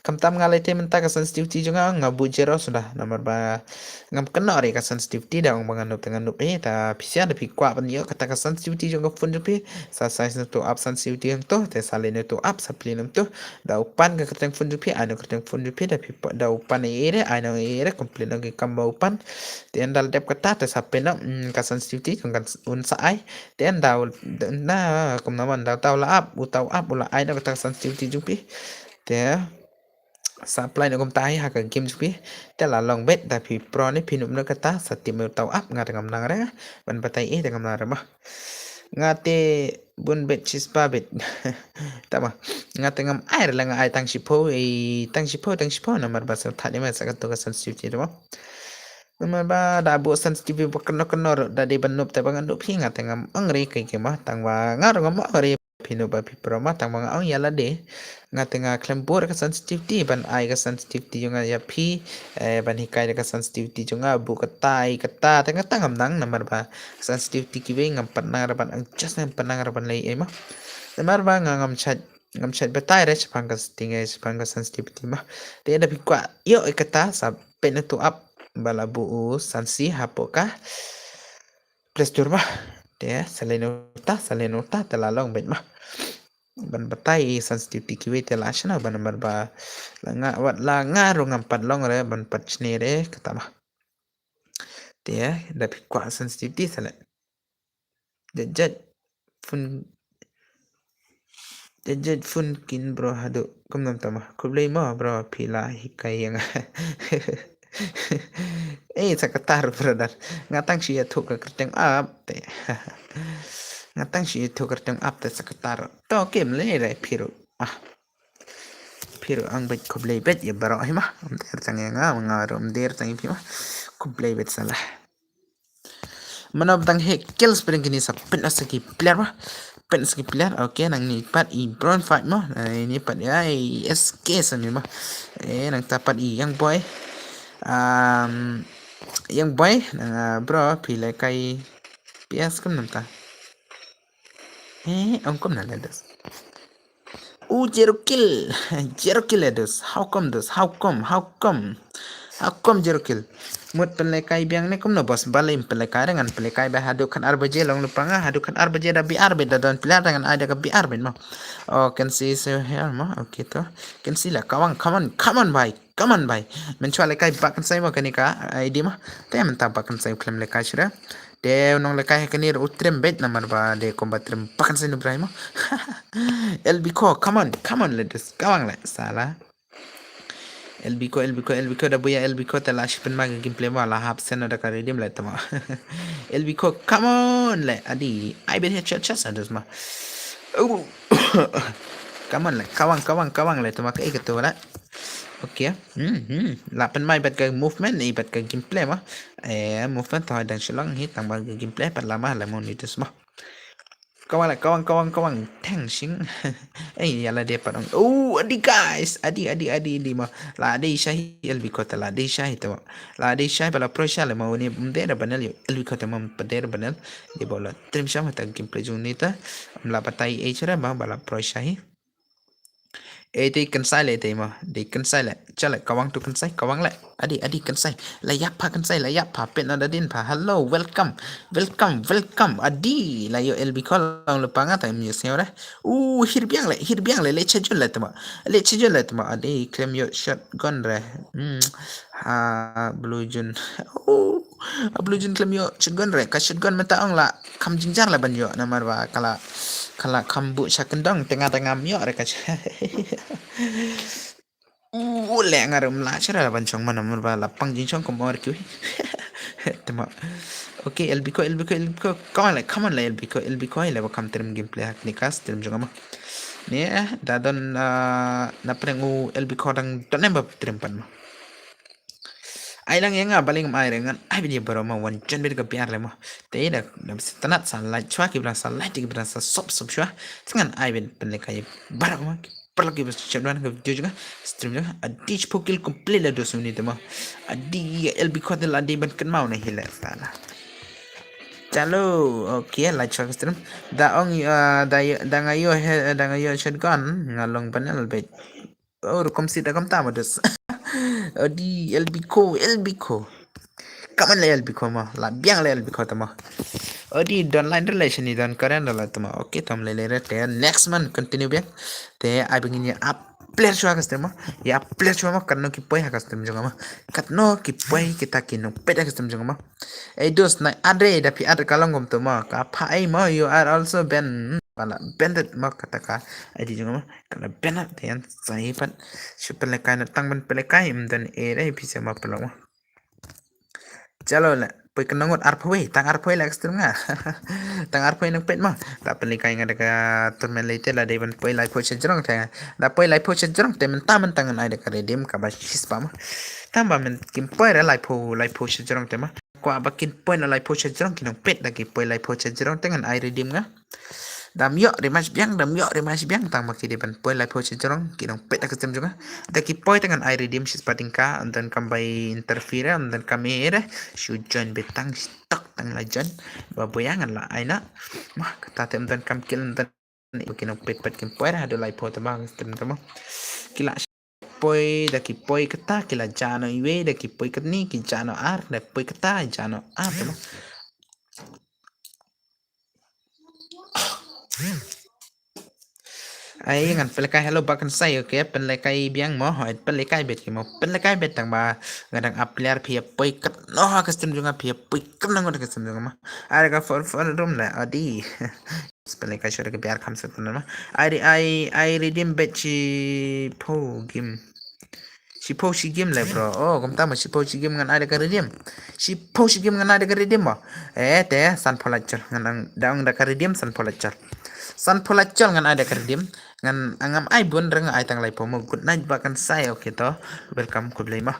kam tam ngalai te menta ka sensitivity juga ngabu jero sudah nomor ba ngam kena re ka sensitivity da ong bangan dengan nup ta pisia da pi kwa ban yo kata ka sensitivity juga phone pi sa size to up sensitivity yang to te sale to up supplement to da upan ka kateng phone pi ano kateng phone pi da pi da upan ere ano ere komplain ngi kamba upan te andal dep kata te sapena ka sensitivity kan un sa ai then daw na kum naman daw taw la up utaw up ula ay na kata sensitivity jupi te supply na kum tahi ha ka game jupi te la long bet da pi pro ni pinum na kata sa tim utaw up nga ngam nang re ban patay e ngam na re ma ngate bun bet chispa bet tama ngate ngam air la nga ay tang sipo na marbasa thani ma sa ka to ka sensitivity do Naman ba dabo sensitive ba kano da di banup ta bangan dup hinga tangam angri kay kima tangwa ngaro nga maari pino ba pipro ma tang mga ang yala de nga tinga klembor ka sensitivity ban ay ka sensitivity yung nga ya pi ban hikay ka sensitivity yung nga bu katay kata tanga tangam nang namar ba sensitivity kiwe ngam panangarapan ang just ng panangarapan lay ma namar ba nga ngam chat batay re sa pangkas tingay sa pangkas sensitivity ma de da pikwa yo ikata sa penetu up bala buo sansi hapoka prestur mah dia salenota talalong bet mah ban batai sensitivity kiwe tela shana ban marba langa wat la ngaro ngam padlong re ban pachne re kata mah dia da pikwa sensitivity sale de jet fun Jajet fun kin bro hadu kumnam tama kublay mo bro pila hikay yang sakatar brother ngatang siya to ka kerteng up te ngatang siya to kerteng up te sakatar to kem le re Pero ang bet kublay bet ya baro ay mah der tang nga mga rom der tang ipi mah kublay bet salah manab tang he kills pering kini sa pen asaki player mah pen asaki player oke nang ni pat i brown fight mah ini pat ya SK sami mah nang tapat i yang boy nang bro pila kai PS kum nam ta ang kum na ledas zero kill. Zero kill Edus. How come this? How come? How come? How come zero kill? Mut pelekai biang ne kum no bos balim pelekai dengan pelekai bah hadukan arbaje long lupanga hadukan arbaje da biar beda dan pilar dengan ada ke biar ben mah. Oh can see so here mah. Okay to. Can see lah kawan come on bhai. Come on bhai. Mencuali lekai bakan saya mah kanika ID mah. Teh mentah bakan saya klaim lekai sudah. De nong lekai kanir utrem bet namar ba de combat trem bakan saya nubrahima. LBK, come on, let us kawang le salah. LBK da buya LBK tala shipen mag gameplay wala hap sen da ka redeem le tama. LBK, come on le adi. I bet headshot chest ados ma. Oh. Come on le kawang le tama kai ketu la. Okay. Lapan mai bat ka movement ni bat ka gameplay ma. Movement to dan shalong hit tang bag gameplay pat lama la monitor ma. Kawang tang sing yala dia parang adi guys adi mah la adi shahi elbi kota la adi shahi to la adi shahi bala pro shale mau ni mdera banal yo elbi kota mam pader banal di bola trim shama ta gameplay junita mla patai chara ba bala pro shahi di kensai le mah di kensai le chala kawang tu kensai kawang le adi kensai la yapa kensai la yapa pet nada din pa hello welcome adi la yo LB call lang lupa nga tayo music ora hirbiang le leche jol le tama adi claim yo shotgun re blue jun blue jun claim yo shotgun re ka shotgun meta ong la kam jinjar la ban yo namar ba kala kambu sakendong tengah-tengah myo reka le ngarum la chara ban chong mana mur ba lapang jin chong komor ki tema okay LB ko come on la LB ko le ba kam term gameplay hak nikas term jong ma ne da don na prengu LB ko dang don ba term pan ma ai lang yang baling mai rengan ai bini baro ma wan chen bit ka piar le ma te da tanat san la chwa ki bra san la ti bra sa sop chwa tangan ai ben pen le kai baro ma perlagi bas chadwan ka video juga stream juga adi pokil complete la dos unit ma adi LB ko de la di ban kan mau na hila sala chalo okay la chwa stream da ong da ngayo shotgun ngalong panel bet or kom si da kam ta dos di LBK kaman la LBK ma la biang la LBK tama di online relation ni dan karen la tama okay tam le te next month continue biang te ai bingin ya up player chua customer ya player chua ma kanno ki poi ha customer jonga ma katno ki poi kita kino peda customer jonga ma dos na adre da pi adre kalong gom to ma ka pa ai ma you are also ben bala bended ma kataka adi jonga ma kana benat yan sai pan super le kana tang ban pele kai dan ere pisa ma pelo ma chalo la poi kenangot arpoi tang arpoi la extreme nga tang arpoi nang pet ma la pele kai nga daga turmen late la devan poi lai poi chejrong ta la poi lai poi chejrong te men taman tangan ai daga redim ka ba shispa ma tamba men kim poi ra lai po chejrong te ma ko abakin poi na lai po chejrong kinong pet lagi poi lai po chejrong tengan ai redim nga dam yo remas biang tang maki depan poi lai po chejrong kinong pet ka sem juga daki poi tengan ai redim shis patingka dan kambai interfere dan kamera should join betang stok tang lajan baboyangan la aina mah kata tem dan kam kilan dan kinong pet kim poi ra do lai po tamang tem tamo kila poi daki poi kata kila jano iwe daki poi katni ki jano ar da poi kata jano ar tamo ai ngan pelekai hello bakan sai oke pelekai biang mo hoi pelekai bet ki mo pelekai bet tang ba ngadang apliar pia poi kat no ha custom junga pia poi kam nang ngot custom junga ma are ka for room la adi pelekai shore ke biar kham sa tan ma ai redeem bet chi po gim Sipo si game lah bro. Oh, kamu tahu sipo si game ngan ada redeem. Sipo si game ngan ada redeem mo. Teh san polacer ngan daung da redeem san polacer. San polacer ngan ada redeem ngan angam ai bun reng ai tang lai pomo good night bahkan saya oke to. Welcome ku beli mah.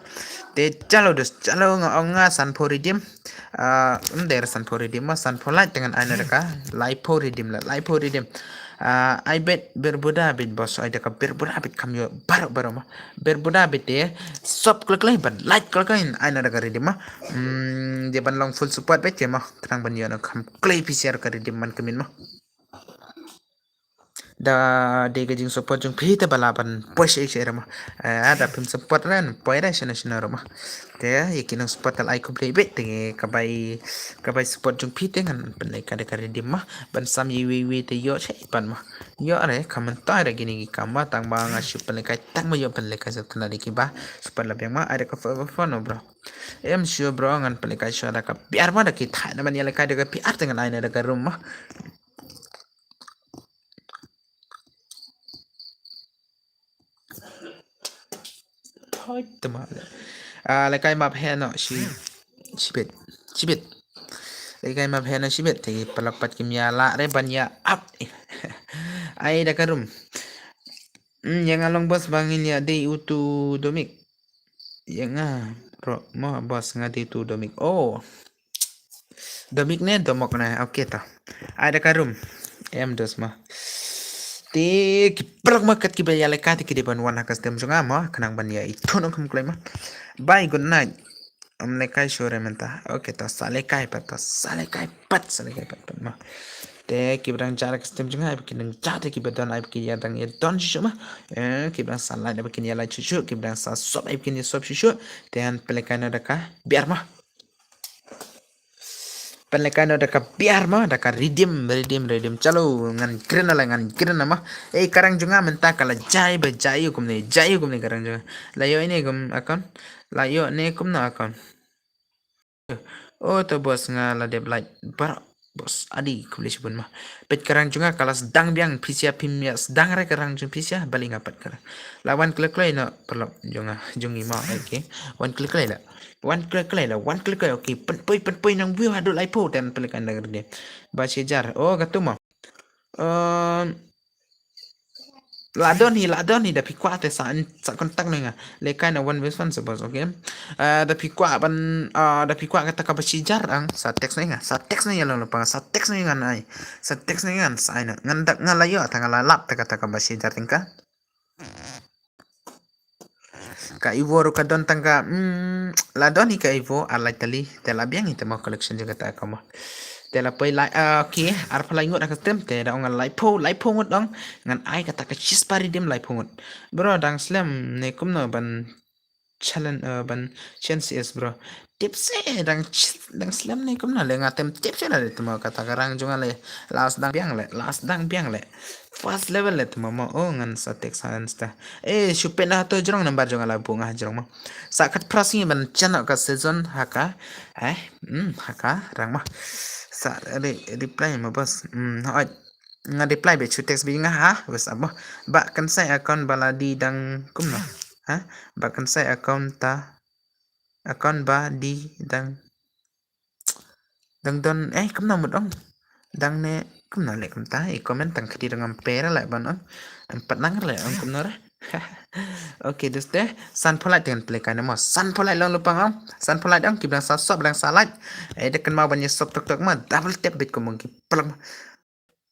Te chalo dus chalo nga san po redeem. Der san po redeem mah san polat dengan ai ka lai po redeem lah lai po redeem. I bet berbuda bit bos ai ka berbuda bit kam yo baru mah berbuda bit ya sop klik lain ban like klik lain ai na ka redeem mah dia ban long full support bet ya mah terang ban yo na kam klay PCR ka redeem man kemin mah da de gajing support jung phita balaban poise share ma ada pim support ran poira shana shana roma te yakin support al ai complete bet te kabai support jung phita ngan pen lai kada kada dim ma ban sam yi wi te yo che pan ma yo are kaman ta ra gini kama tang ba nga shu pen lai kai tang ma yo pen lai kai sa tana ki ba support la ma ada ka fa no bro em sure bro ngan pen lai kai sha da ka biar ma da ki thai na man ya lai kai da ka pi ar tengan ai na da ka room ma thôi tụi mà lại cái map hè nó shibet lại cái map hè nó shibet thì pelapat kimia la re banya up ai dah karum yang along bos bangin ya de utu domik yang bro mo bos ngadi utu domik oh domik ne domok na okay ta ai dah karum em dos mah ti kiprok makat ki baya lekati ki depan wana kastem sunga ma kanang ban ya itu no kum klaima bye good night lekai sore menta oke to sale kai pat ma te ki brang jarak kastem sunga ai ki nang jate ki bedan ai ki ya dang ya don shu ma ki brang salai da ki ya la chu ki brang sa sop ai ki ni sop shu te an pelekai na daka biar ma penlekan ada ka biar mah ada ka redeem chalo ngan kren mah karang junga menta kala jai kumne karang junga layo ini kum akon layo ne kum na akon oh to bos nga la de like bar bos adi kumle sibun mah pet karang junga kala sedang biang pisia pimya sedang re karang jung pisia baling apat karang lawan klek no perlo jungi mah oke wan klek la one click oke pen nang view hadu lai po dan pelikan denger dia ba sejar oh gatu mah ladon hi da pikwa te sa kontak nenga le kana one verse one suppose okay da pikwa ban da pikwa kata ka sejar ang sa text nenga lang lupa sa text nenga nai sa text nenga sa ina ngandak ngalayo tangala lap ta kata ka sejar tingka ka Ivo ro kadon tangka ladon hi ka Ivo alai tali tela biang ite mau collection juga ta kama tela poi lai okay ar pala ngot ak tem te da ngal lai po ngot dong ngan ai kata ka chis pari dem lai po ngot bro dang slam ne kum no ban challenge ban chance is bro tips dang slam ne kum na le ngatem tips la le tuma kata karang junga le last dang biang le first level le tuma mo oh ngan sa tek science ta shupen na to jrong number junga la bunga jrong mo sakat prasing ban chana ka season haka haka rang ma sa reply mo bos hoi nga reply be chu text bi nga ha bos abo ba kan sai account baladi dang kum no ha ba kan sai account ba di dang don kum na mo dong dang ne kum na le kum ta comment tang khati dang pera la ban ang pat nang le ang kum na ra okay dus deh san polai dengan play kan mo san polai long lupa ngam san polai dong kiblang sa sop blang salat dekan mau banyak sop tok ma double tap bit ko mong ki pelang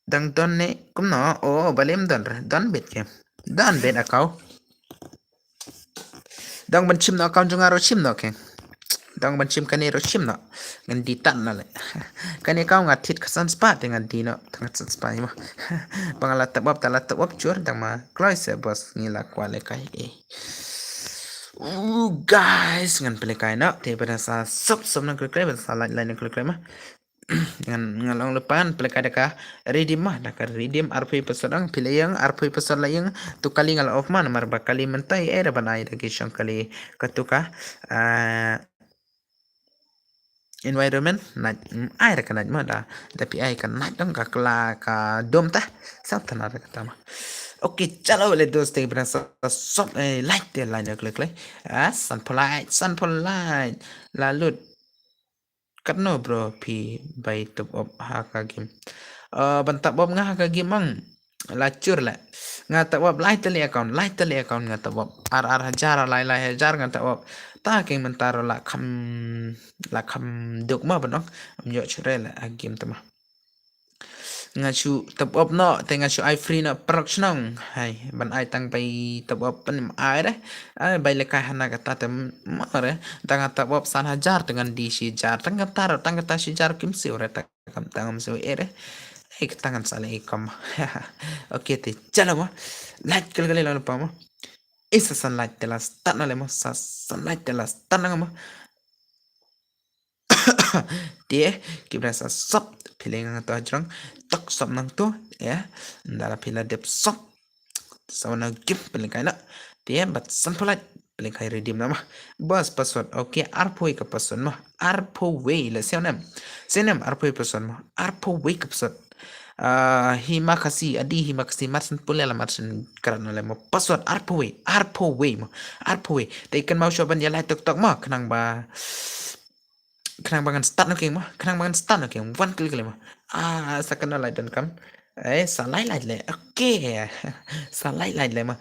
dang don ne kum no oh balem don bit ke don bit akau dang ban chim no akau jung aro chim no ke dang ban chim kane ro chim no ngan di tan na le kane kau ngatit kesan spa dengan di no tangat san spa ma pangala tabab cur dang ma kloi se bos ngila kwale kai guys ngan pele kai na te pada sa sop nang klik pada sa lain klik mah ngalong lepan pelaka daka redeem mah daka redeem arpui pasodang pilayang arpui pasod layang tu kali ngal off man mar bakali mentai era banai dagi syang kali katuka environment na ai ra kanat ma da tapi ai kanat dong ka kla ka dom ta sab thana ra kata ma okay चलो बोले दोस्त एक बार सब लाइट दे line click ले सन for light lalu Karno bro pi bai top op haka game. Bantak bob nga haka game mang lacur la. Nga tak bob light tali account nga tak bob ar hajar lai hajar nga tak bob ta keng mentaro la kham duk ma banok amyo chure la game tama. Nga chu tập op no te nga chu ai free na production hai ban ai tang bai tập op pan ai đấy ai bai le kai hana kata te mare tang tập op san hajar dengan di si jar tang kata si jar kim si ore tam tangam si ere ek tangan sale ikam oke te chala mo light kal kal la pa mo isa sunlight te las tan na le mo sa sunlight te las tan na mo dia kibra sa sop piling ang to jrong tok sop nang to ya ndala pila dep sop so na gip piling kai na dia bat san polat piling kai redeem nama bas password okay arpoi ka password ma arpo way la senam arpoi password ma arpo way ka password himakasi marsen pula la marsen karana le mo password arpo way te kan mau shoban ya lai tok tok ma kenang bangan start no keng one click le sakana lai dan kam salai lai le okay salai lai le ma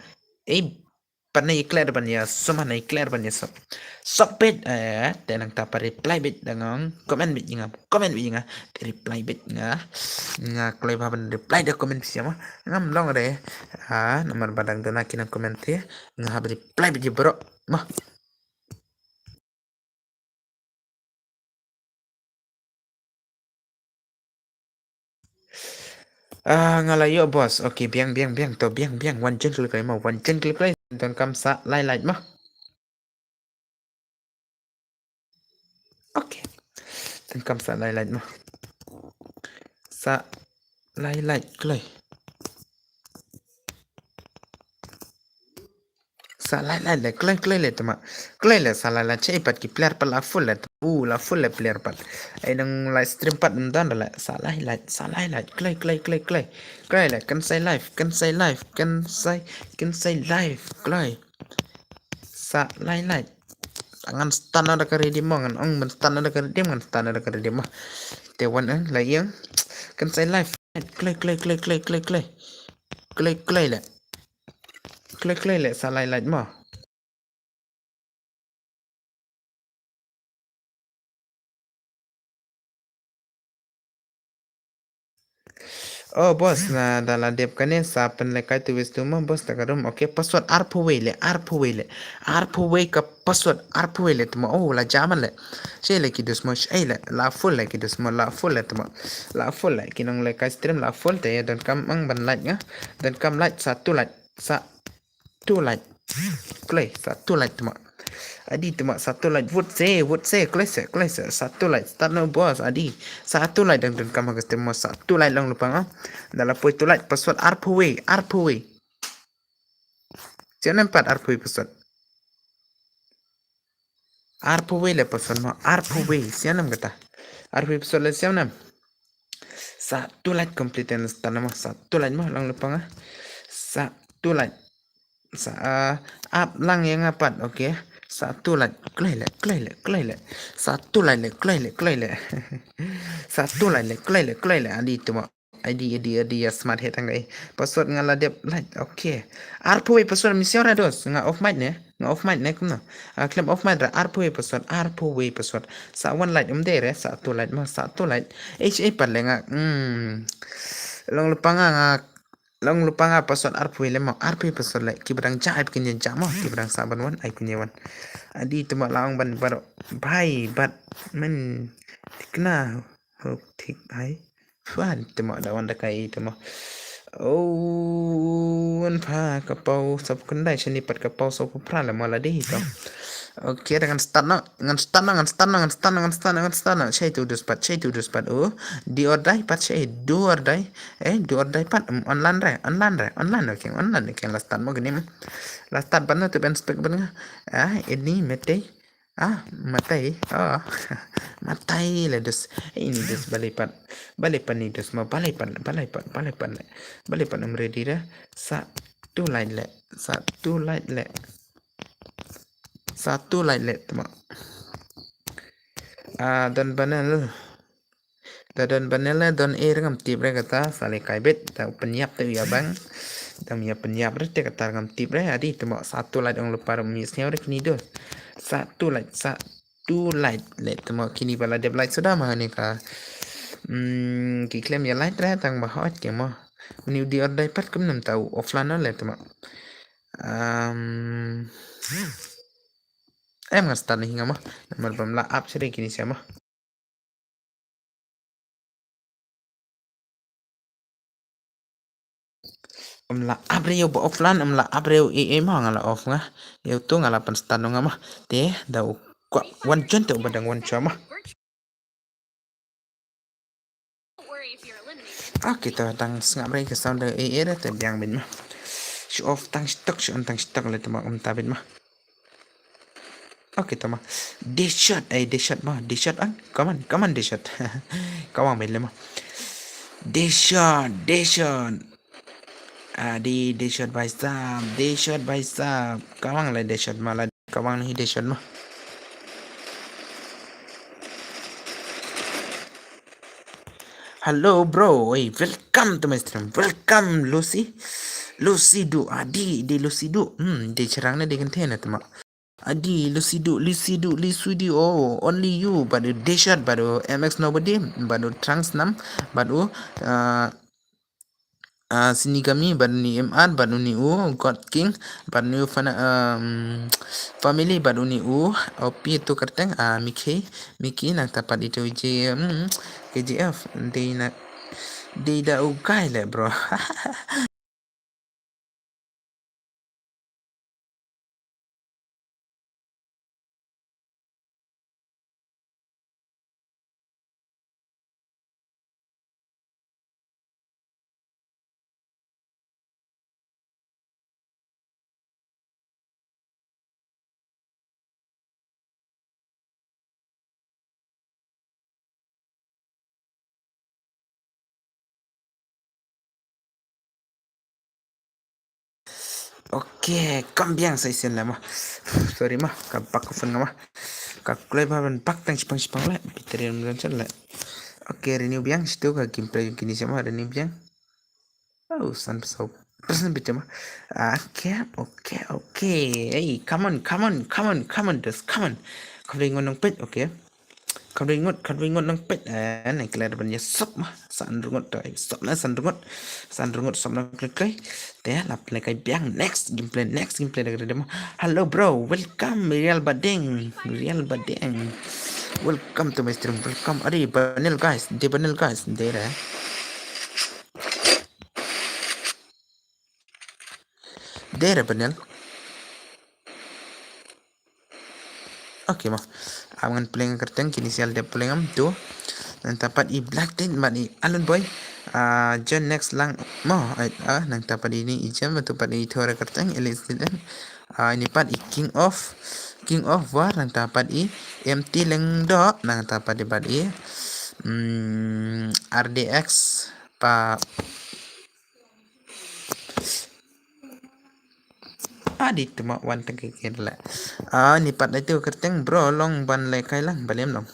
panai clear ban ya suma nai clear ban ya sok bet tenang ta reply bet dangong comment bet inga reply bet nga klay ba ban reply da comment siya ngam long re nomor badang dana kinang comment ya nga reply bet bro ma ngalayo bos okay biang to biang one chen klik ma one chen klik dan kam sa lai ma okay dan kam sa lai ma sa lai klik sa lai klik le tama klik le sa lai che pat ki player pa la full le player pat ai nang live stream pat dan la sa lai klik le kan say live klik sa lai tangan stand ada kari di mangan ong men stand ada kari di mangan stand ada kari di mah tewan la yang kan say live klik le sa lai mah oh bos na dala dep kane sa pen le kai tu wis tu ma bos ta karum okay password arpo way ka password arpo way le tu oh la jaman le she le ki dus mo she le la full le ki dus mo la full le tu la full le ki nong le kai stream la full te dan kam ang ban like nga dan kam like satu like satu like tu adi tu satu like vote say klase satu like start no boss adi satu like dan kam hagas temo satu like lang lupa dalam poin tu like password arpo way jangan empat arpo way password arpo way le password mo arpo way sianam kata arpo way password le sianam satu like complete dan start mo satu like mo lang lupa satu like up lang yang apat okay satu like klay le satu like klay le satu like klay le adi tu adi smart head anggai password ngala dep like okay arpo password misior dos nga off mic ne kumno claim off mic arpo password sa one like dere satu like ma satu like ha parlenga long lupa nga password arpo le mo arpo password like kibrang jaib kinya jamo kibrang saban wan ai kinya wan adi tu laong ban baro bhai bat men tikna ठीक भाई fan temo dawan da kai temo oh an pha kapau sab kan dai chani pat kapau so pran la mala dei to Okey, dengan start no, dengan start no, dengan start no, dengan start no, dengan start no, dengan start no. Saya tu dus pat, saya tu dus pat. Oh, di ordai pat saya do ordai. Do ordai pat online re, online re, online okey la start mo gini mah. La start pan tu ben spek ben. Ini mete. Matai. Matai le dus. Ini dus balik pat. Balik pan ni dus mo balik pan, balik pan, balik pan le. Balik pan ready re. Satu light le. Satu light le. Satu light le teman. Dan panel dan panel dan ngam tip re kata sale kaibet ta penyap tu ya bang. Tam ya penyap re te kata ngam tip re adi teman satu light ang lepar misnya re kini do. Satu light le teman kini bala de light sudah mah ni ka. Ki claim ya light re tang bahot ke mah. Ni di ordai pat kum nam tahu offline le teman. Em nggak start nih nggak mah. Nomor pemla up sih kini siapa? La abreu bo offline la abreu mah ngala off nga eu tu ngala pan start nga mah te da kwa wan jon te badang wan chama kita tang ngap re ke sound re te biang bin mah show off tang stock le tama tabit mah tama this shot mah this shot come on this shot kawang bin le mah this shot di deshot by sab kawang la deshot malah kawang ni deshot mah hello bro welcome to my stream welcome Lucy du adi di Lucy du di cerang na di kentena tama adi Lucy du oh only you but deshot baru MX nobody baru trans nam baru Sinigami baru ni MR baru ni God King baru ni family baru ni OP itu kerteng Miki nak dapat itu KGF dia dah ugai lah bro Okey, kambiang saya sian lah mah. Sorry mah, kapak kufan mah. Kakulai bahan pak tang sipang lah. Piteri yang melancar lah. Okey, renew biang situ ka gameplay kini sama renew biang. Oh, san pesau. Persen bicara mah. Okey. Hey, come on. Just come on. Kau ngonong pet, okey. Kau ingot nang pet naik kelar banyak sop mah sandrungot sop nang klik teh lap lekai biang next gameplay dari demo hello bro welcome real badeng welcome to my stream welcome adi panel guys there panel okey mah awan playing kerteng kini sial dia playing tu nang tapat i black tin mani alun boy John next lang mo nang tapat ini ijam tu pat i thora kerteng elizabeth ini pat i king of war nang tapat i empty leng do nang tapat di pat i RDX pa di tuma wan tang kekir la ni pat itu kerteng bro long ban lekai lang balem nong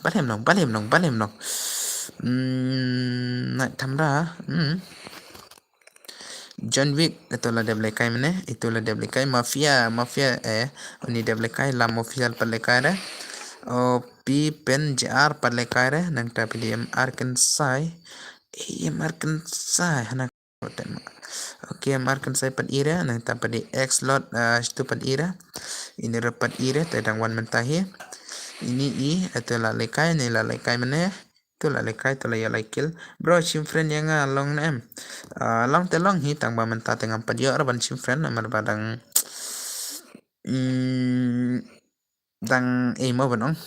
nak tamra John Wick itulah dia lekai mana itulah dia lekai mafia ni dia lekai la mafia par lekai re P pen jar par lekai re nang tapi dia Arkansas hana Okey, markan saya pat ira nang tanpa di X lot itu pat ira. Ini rapat ira tadang wan mentahi. Ini atau la lekai ni la lekai mana? Tu la lekai tu la ya lekil. Bro, sim friend yang long nam. Long te long hi tang ba mentah tengah pat ya ban sim friend namar badang dang mo banong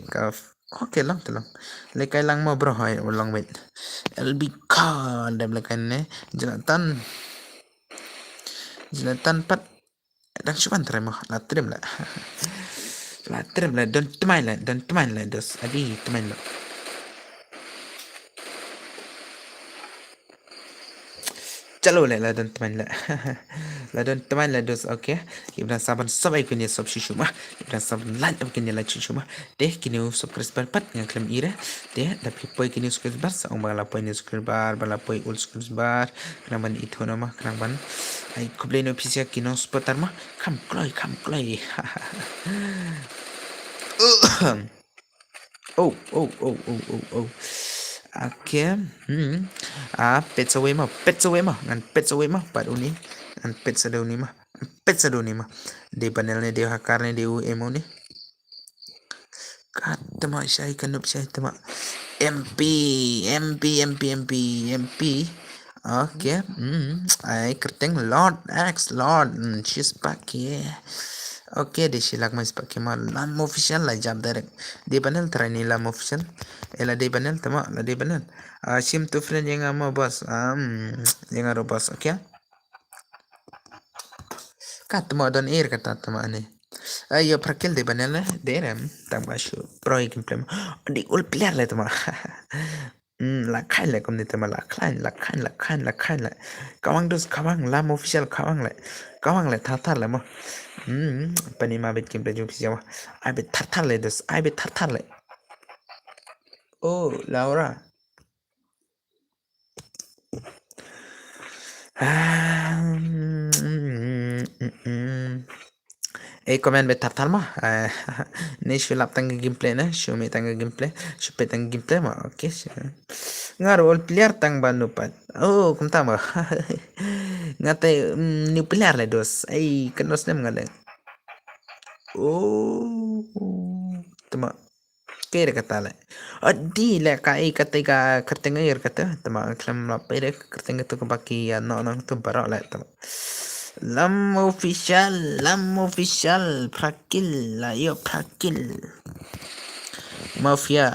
ka okay lang to lang lekay lang mo bro hoy ulang wait LB ka dam lekan ne Jonathan pat dang chupan tre mo la trem la don't mind la dos adi tmain la चलो ले la dan teman la la dan teman la dos okay ibran saban sabai kunya sob shishuma ibran saban lan am kunya la shishuma deh kini sob krisbar pat ngang klem ira deh da poi kini krisbar sa ong bala poi ni krisbar bala poi ul krisbar kraman itu nama kraman ai kubleno pisia kino spotar ma kam kloi oh Oke, pizza we mah, ngan pizza we mah, pat uni, ngan pizza do ni mah, de panel ne de hakar ne de u emo ni, kata mah syai kanup syai tama, MP, oke, ay kerteng Lord, she's back here. Oke, di silak mas pakai mah lam official lah jam direct. Di panel terani lam official. Ela di panel tama, la di panel. Sim tu friend yang ama bos. Yang aro bos, oke? Kat tama don air kata tama ni. Ayo prakil di panel lah, derem tambah show. Pro ikin play. Di ul player lah tama. Lakhain lah kom ni tama lakhain. Kawang lam official kawang lah tatar lah mah. Pani mabit kim play jump siya. Ay bet tatar lah dos. Oh, Laura. Komen bet tartar mah. Ni sulap tangga gameplay na. Show tangga gameplay. Supaya tangga gameplay mah. Oke. Ngaruh all player tang banu pat. Oh, kum tama. Ngate new player le dos. Ay, kanos nem ngale. Oh. Tama. Kira kata le. Adi le kai kata kertenga ir kata. Tama klam la pere kertenga tu kebaki ya no tu barak le tama. Lam official, prakil lah, yo prakil. Mafia.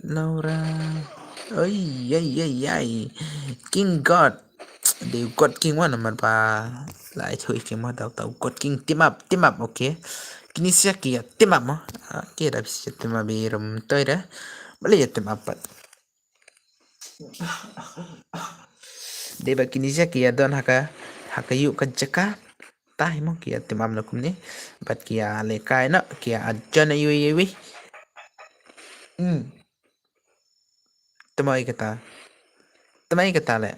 Laura. Ay. King God. The God King one nomor pa. Lại thôi cái mà tàu God King team up, okay. Kini siya kia team up mo. Kira bisa team up birum toy dah. Boleh ya team up. Deba kini siya kia don haka yuk ka jaka. Tahi mo kia team up nakum ni. Bat kia lekai no kia ajan yu. Temai kata le.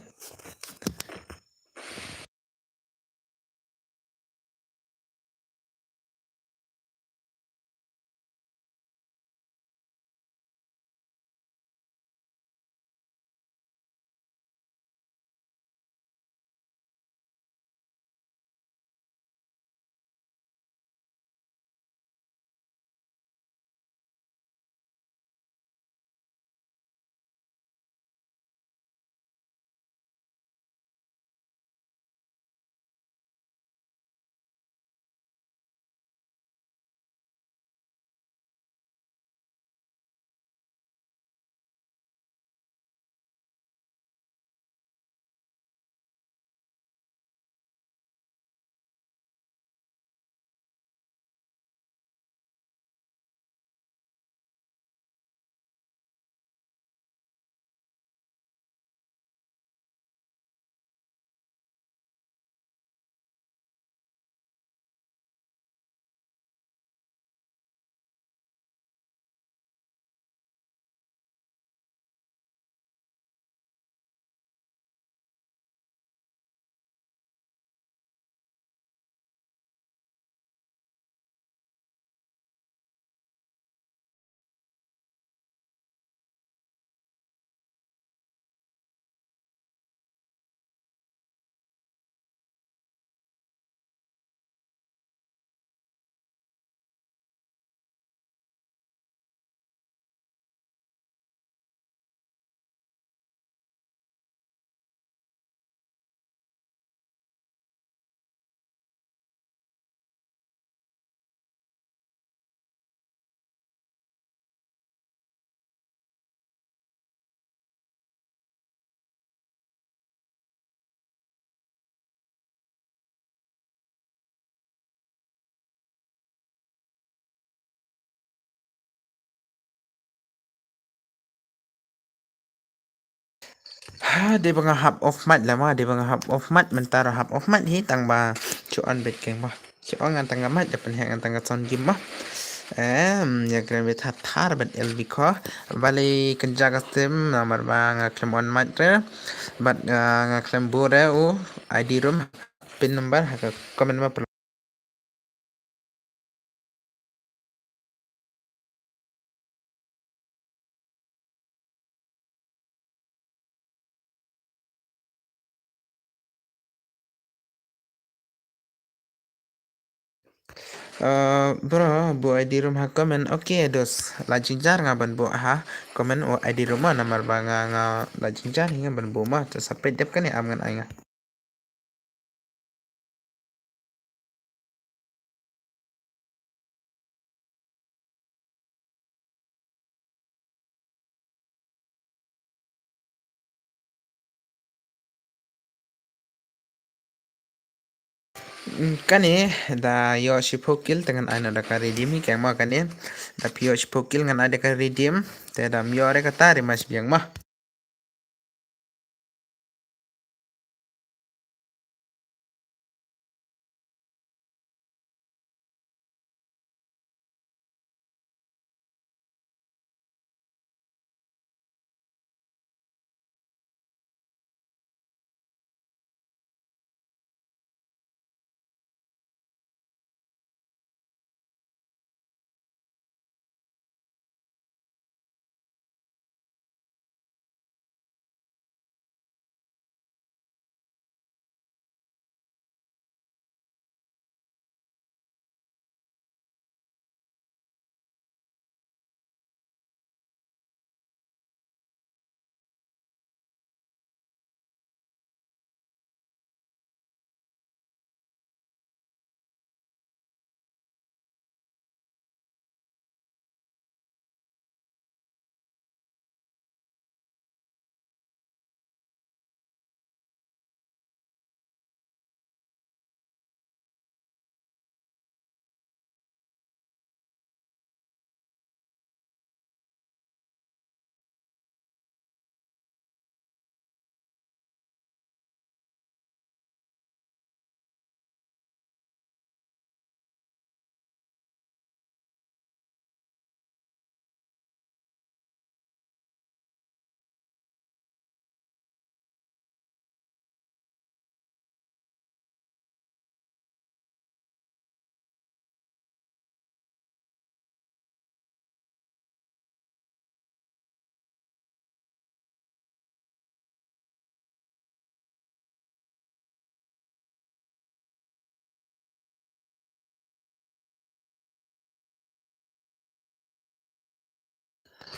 Ha, di ba nga half of mat lama, di ba nga half of mat mentara half of mat hi tang ba chuan bet keng ba. Chuan ngan tang mat depan hang ngan tang son gim ba. Ya kren bet thar bet LB kho. Bali kenjaga tem nomor ba nga klem on mat re. Bat nga klem bore u ID room pin number ha comment ma. Bro, bu ID room ha comment oke dos lajing jar ngaban bu ha comment o ID room ma nomor ba nga lajing jar hinga ban bu ma sampai dep kan ya amngan ainga. Kani da yo shipokil dengan aina da ka redeem hi kang ma kani da pio shipokil ngan ada ka redeem te da myo re ka tari mas biang ma.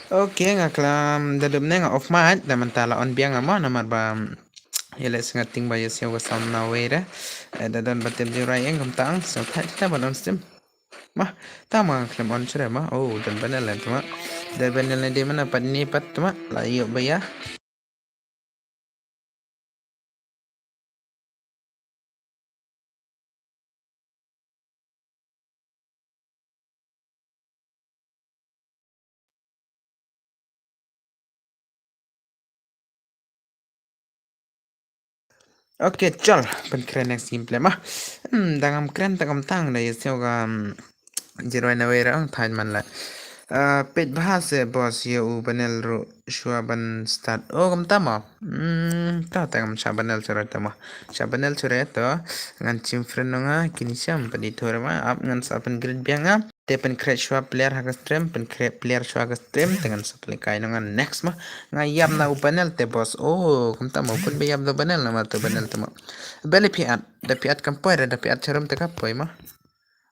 Oke ngaklam dadum ne nga off mat da mentala on biang ama nomor ba yele sengating ba yes yoga sam na wera da dan batem jirai eng kam tang so tha ta ba dam stem ma ta ma klem on chere ma oh dan banal lan tuma da banal de mana pat ni pat tuma la yo ba ya. Oke, chal, pen keren yang simple mah. Dangam keren tangam tang da yes yoga jero na wera ang thain man la. Pet bahasa bos ya u banel ro shua ban start. Oh, kam tama. Ta tangam shabanel sura tama. Shabanel sura to ngan chim friend nga kini syam padi thora ma ap ngan sa pen grid bianga. Te pen create shua player haga stream pen create player shua haga stream dengan supply kai ngan next mah ngayam na u banel te bos. Oh, kam tama pun be yam do banel na ma to banel tama. Beli piat, da piat kampoi da piat charum te kapoi mah.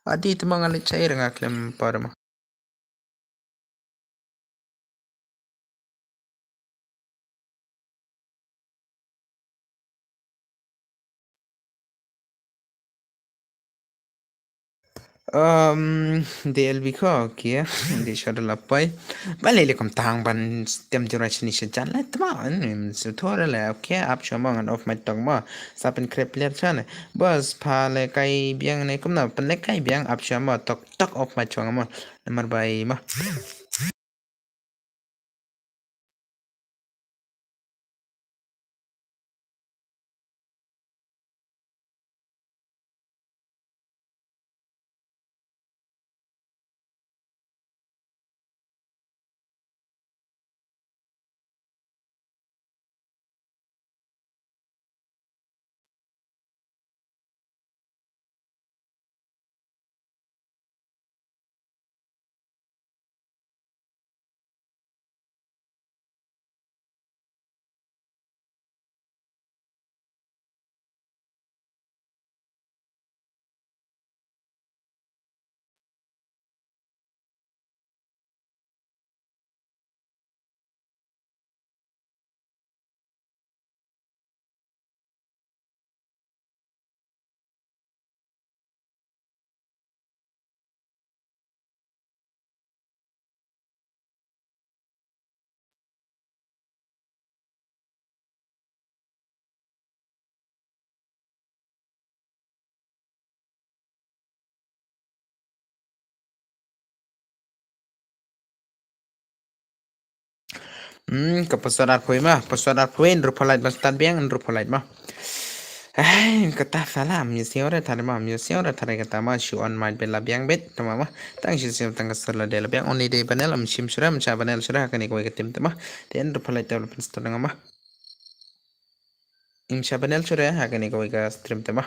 Adi itu mangalit cair ngaklem pada mah. DLB ko kia di shada lapai bale le kom tang ban tem duration ni shajan la tma so thora la okay ap shama ngan of my tong ma sapen krep ler chane bas pha le kai biang ne kom na pen le kai biang ap shama tok tok of my chong ma namar bai ma ke pesawat poin mah, pesawat poin rupalait bastan biang rupalait mah. Kata salah musiora thare mah musiora thare kata mah show on my bella biang bet tama mah tang shi sim tang sala de la biang only de panel am shim shura am cha panel shura kani ko ketim tama ten rupalait development stang mah im cha panel shura kani ko ga stream tama.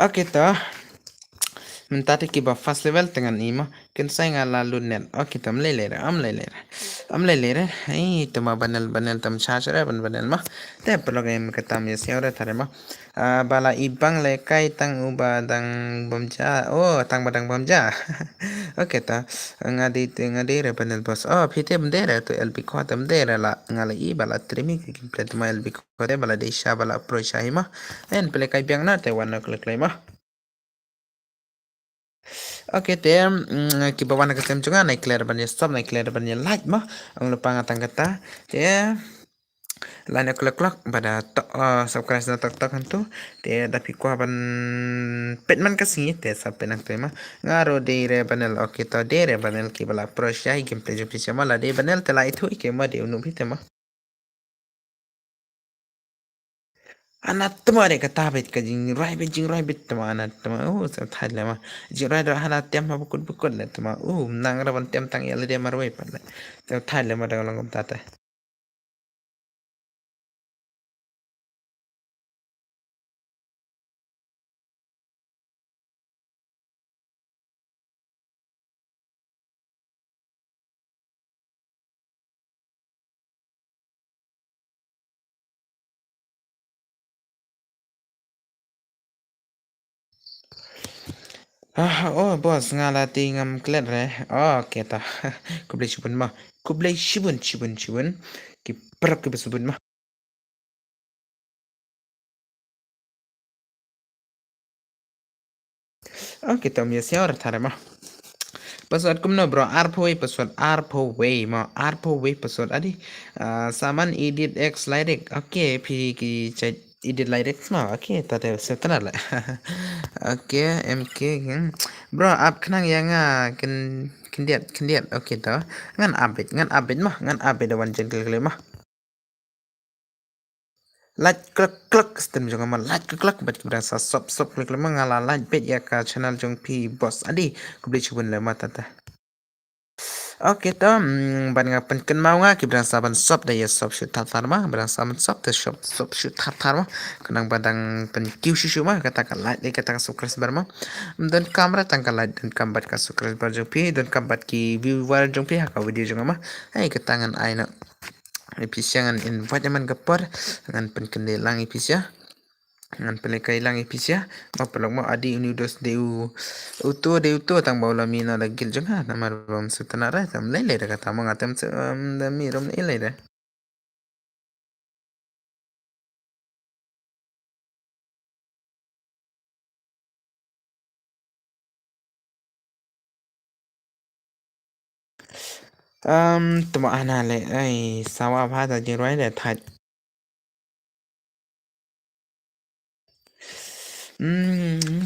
Oke toh mentari kiba fast level dengan ima ken saya ngala lunen oke tam lelera am lelera tama banal banal tam chachara banal mah te program katam ya siora thare mah bala ibang le kai tang uba dang bomja oh tang badang bomja oke ta ngadi re banal bos oh pite bendera tu lb khatam dera la ngala I bala trimi ki plet ma lb khode bala desha bala pro shahima en pele kai biang na te wana klik mah. Oke tem kibawan ke tem juga naik clear banyak stop naik clear banyak like mah ang lupa ngatang kata ya lain klek klek pada subscribe na tok tok hantu te dapat ko ban petman kasih te sampai nak tema ngaro de re banel oke to de re banel ki bala pro shai gameplay jo pisa mala de banel te la itu ke ma de unu bitema anak temare kata bet ka jing rai bet tema anak tema oh sa thad le ma jing rai do hala tem ma bukut bukut le tema nang ra ban tem tang yale de marwe pa le te thad le ma da long tata. Oh bos ngala tingam klet re. Oh kita kublai shibun mah. Kublai shibun. Ki perap ke besubun mah. Oh kita mia siar thare mah. Password kumno bro arpoi password arpoi ma arpoi password adi saman edit x lirik oke phi ki chat edit lirik ma oke tate setana la oke mk bro up khnang yang kendiat oke to ngan update mah ngan update wan jen kle mah like klek stem jong ma like klek bat berasa sop klik mah ngala like bet ya ka channel jong pi boss adi kubli chubun le mata ta. Oke toh, ban ken mau nga ki brang saban sop da ya sop shoot tar ma brang saban sop da sop shoot tar ma kenang badang pen kiu shu ma kata ka light kata ka subscribe bar ma dan kamera tang ka light dan kambat ka subscribe bar jong pi dan kambat ki viewer jong pi ka video jong ma ketangan aina episiangan invite man gapar ngan pen kende lang episia ngan pelekai lang ipisia ma pelok ma adi unidos deu tang baula mina la gil jong ha namar bam sutana ra tam lele ra kata ma ngatam da mi rom ile ra tuma ana le sawa bha da jing roi le that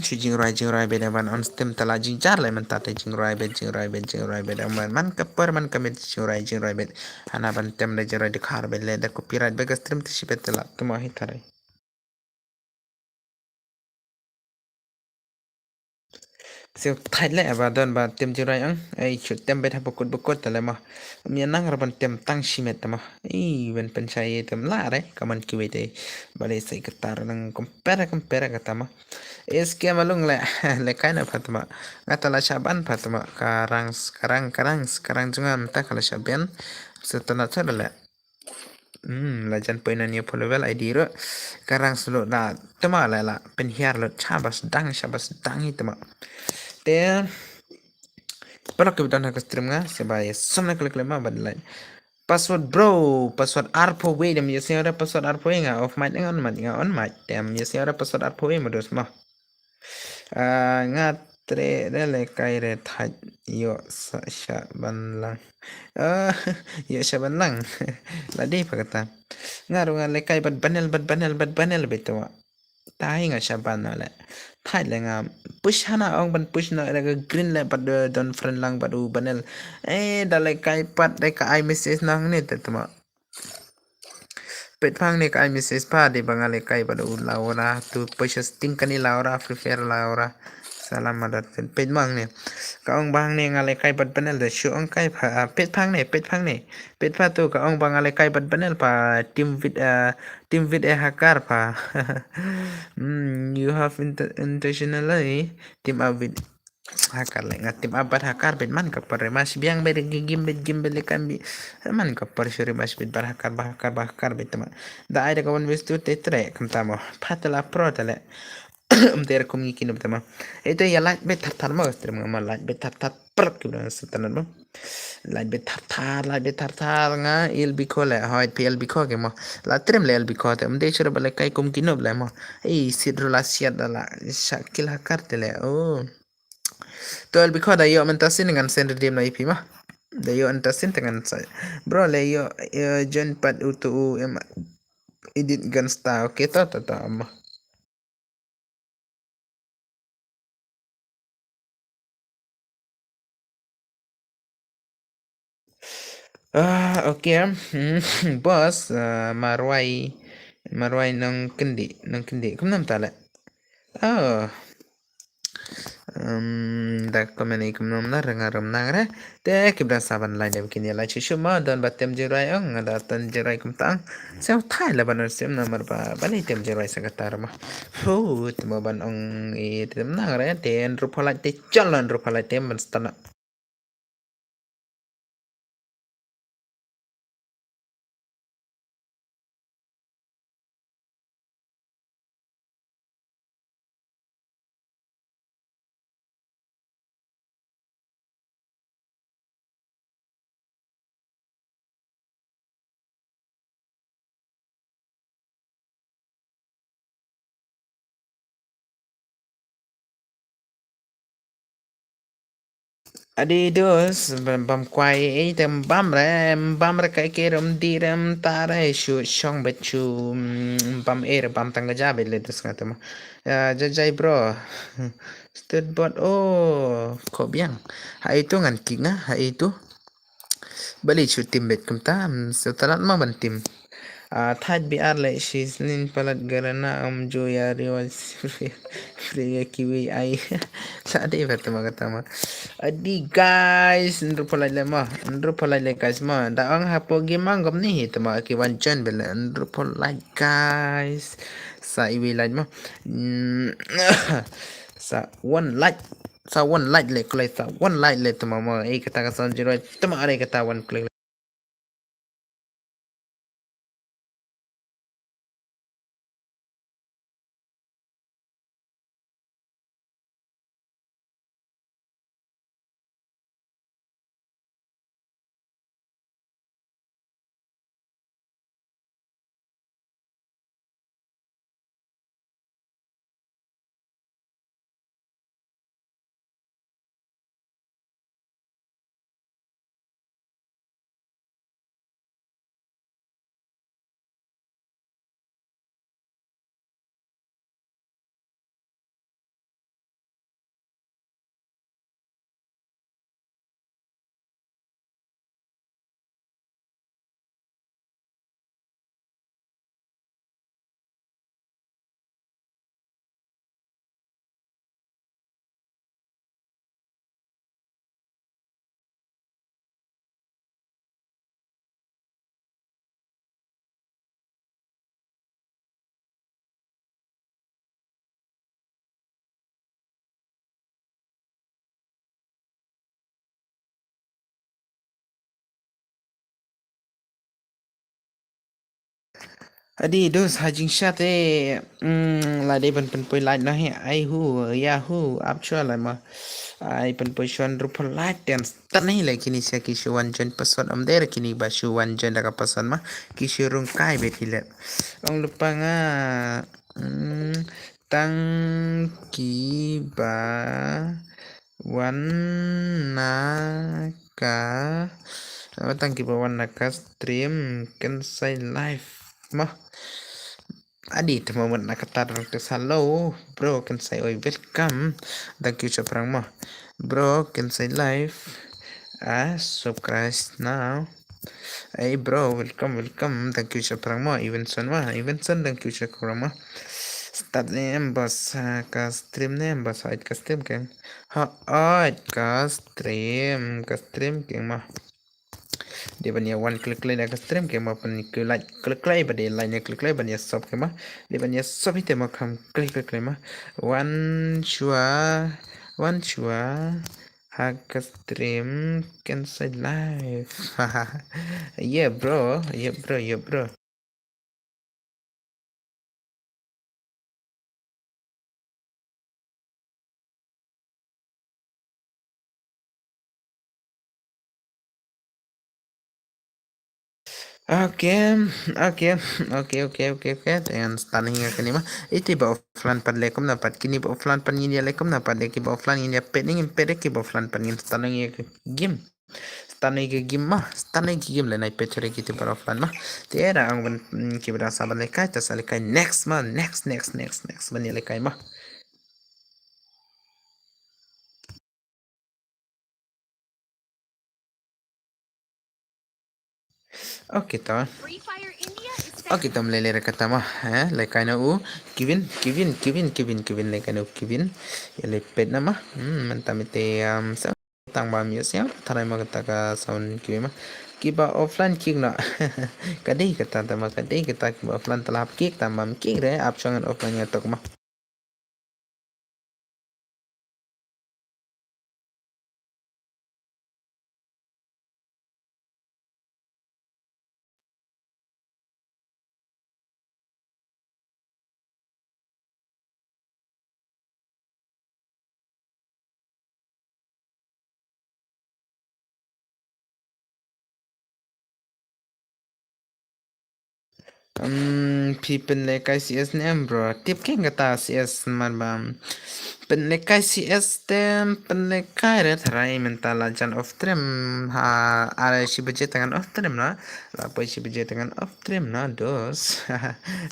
si jing roi be da ban on stem tala jing jar le man tate jing roi be da man kapar man kamet jing roi be ana ban tem le jing roi de khar be le da copyright be ga stream tishi be tala tuma hi thare. Siêu thay lẹ và đơn bà tiêm chưa anh ai chụp tem bên hấp bukutแต่ละมามีนั่งระบันเต็มตั้งชิเมตมาเป็นใช้เต็มล่าเลยก็มันคิดไว้ได้บริษัทก็ตาร์นังcompare กันตามา Eski malung le le kaina fatma ngatala shaban fatma sekarang juga mta kala shaban setelah le lajan poinannya level ID ro karang selo da tama la penhiar lo shabas dang itu ma te pero que butan hak stream nga sebaya somna klik lema badlan password bro password arpo we dem yesi ora password arpo nga off mic nga on mic dem yesi ora password arpo we modus ma nga tre dele kaire thaj yo sha banlang yo sha banlang ladi pakata ngaru nga le kai bad banel beto tahi nga siya ban na le thai le nga push hana ong ban push na le green le bad don friend lang badu banel dale kai pat le ka I message nang ne te tama pet phang ne ka I message pa de bangale kai badu laura tu push sting kani laura prefer laura salam adat pet mang ne ka ong bang ne ngale kai bad banel de shu ong kai pha pet pha tu ka ong bangale kai bad banel pa team with a hacker pa you have intentionally team up with hacker le nga team up hacker bet man ka pare mas biang bet game bet le kan bi man ka pare sure mas bet bar hacker bet ma da ai da kawan wis tu te tre kam tamo patala pro tale ter komunikin tama itu ya like bet tar ma ter ma like bet tar per ku dan setanan ma like bet tar nga il bi ko le hoit pl bi ko ke ma la trem le il bi ko te mde sure bale kai komunikin le ma sidro la siat la shakil hacker tele oh to el bi ko da yo mentasin dengan sender dia na ip mah da yo entasin dengan saya bro le yo jen pat utu em edit gansta oke to amma oke bos marwai nang kendi kum nam tala oh da komen ikum nom na rengaram nangre te kibra saban lai dem kini lai chishu ma dan batem jirai ong ada tan jirai kum tang seu thai la banar sem na mar ba bani tem jirai sagatar ma hu tma ban ong i tem nangre te rupalai te chalan rupalai tem ban stana Adidos, bam kwai tem bam re kai keram diram tara shu shong bechu bam bam tangga jabe le dus ngata ma jajai bro stud bot oh kok biang ha itu ngan kinga ha itu bali chu tim bet kum tam setelah ma ban tim thad bi ar le shislin palat garana jo yari was free kiwi ai sade bertemu kata ma adi guys ndro polai le guys ma da ang hapo gimang gam ni tama ki wan chen bele ndro polai guys sa iwi like ma sa one like le kulai sa one like le tama ma kata ka san jiro tama are kata one click Adi dos hajing shate la de ban pen poi light na he ai hu ya hu ap chua la ma ai pen poi shon ru pon light dan tan nahi le kini sia ki shu wan jen pason am der kini ba shu wan jen da ka pason ma ki shu rung kai be ti le ong lupa nga tang ki ba wan na ka tang ki ba wan na ka stream kan sai live mah Adit moment nakatar terus hello bro can say oi welcome thank you sa perang mo bro can say live subscribe now hey bro welcome thank you sa perang mo Evenson thank you sa perang mo start name bos ka stream name bos ait ka stream kan ait ka stream kan mah dia banyak one klik lain akan stream ke mah pen ke like klik lain pada lainnya klik lain banyak stop ke mah dia banyak stop itu mah kam klik lain mah one shua hak stream cancel live yeah bro Oke, oke, oke. Dengan stunning ya kini mah. Itu ba offline pan lekom dapat kini ba offline pan ini lekom dapat deki ba offline ini pending impede ki ba offline pan ini stunning ya game. Stunning ke game mah, stunning ke game lenai pecere gitu ba offline mah. Tiada ang ban ki berasa ban lekai tas lekai next mah, next ban lekai mah. Oke toh. Oke tom lele kata mah, lekai na u Kevin lekai na Kevin. Ya lepet nama, mentam ite tang ba mi sia tarai ma kata ka sound ki ma ki ba offline ki na kadai kata ta ma kadai kata ki ba offline talap ki ta ma ki re ap changan offline ya tok ma people like ICS name bro tip king kata CS man ba penlekai CS tem penlekai re tharai mentala jan of trim ha are si budget tangan of trim na la poi si budget tangan of trim na dos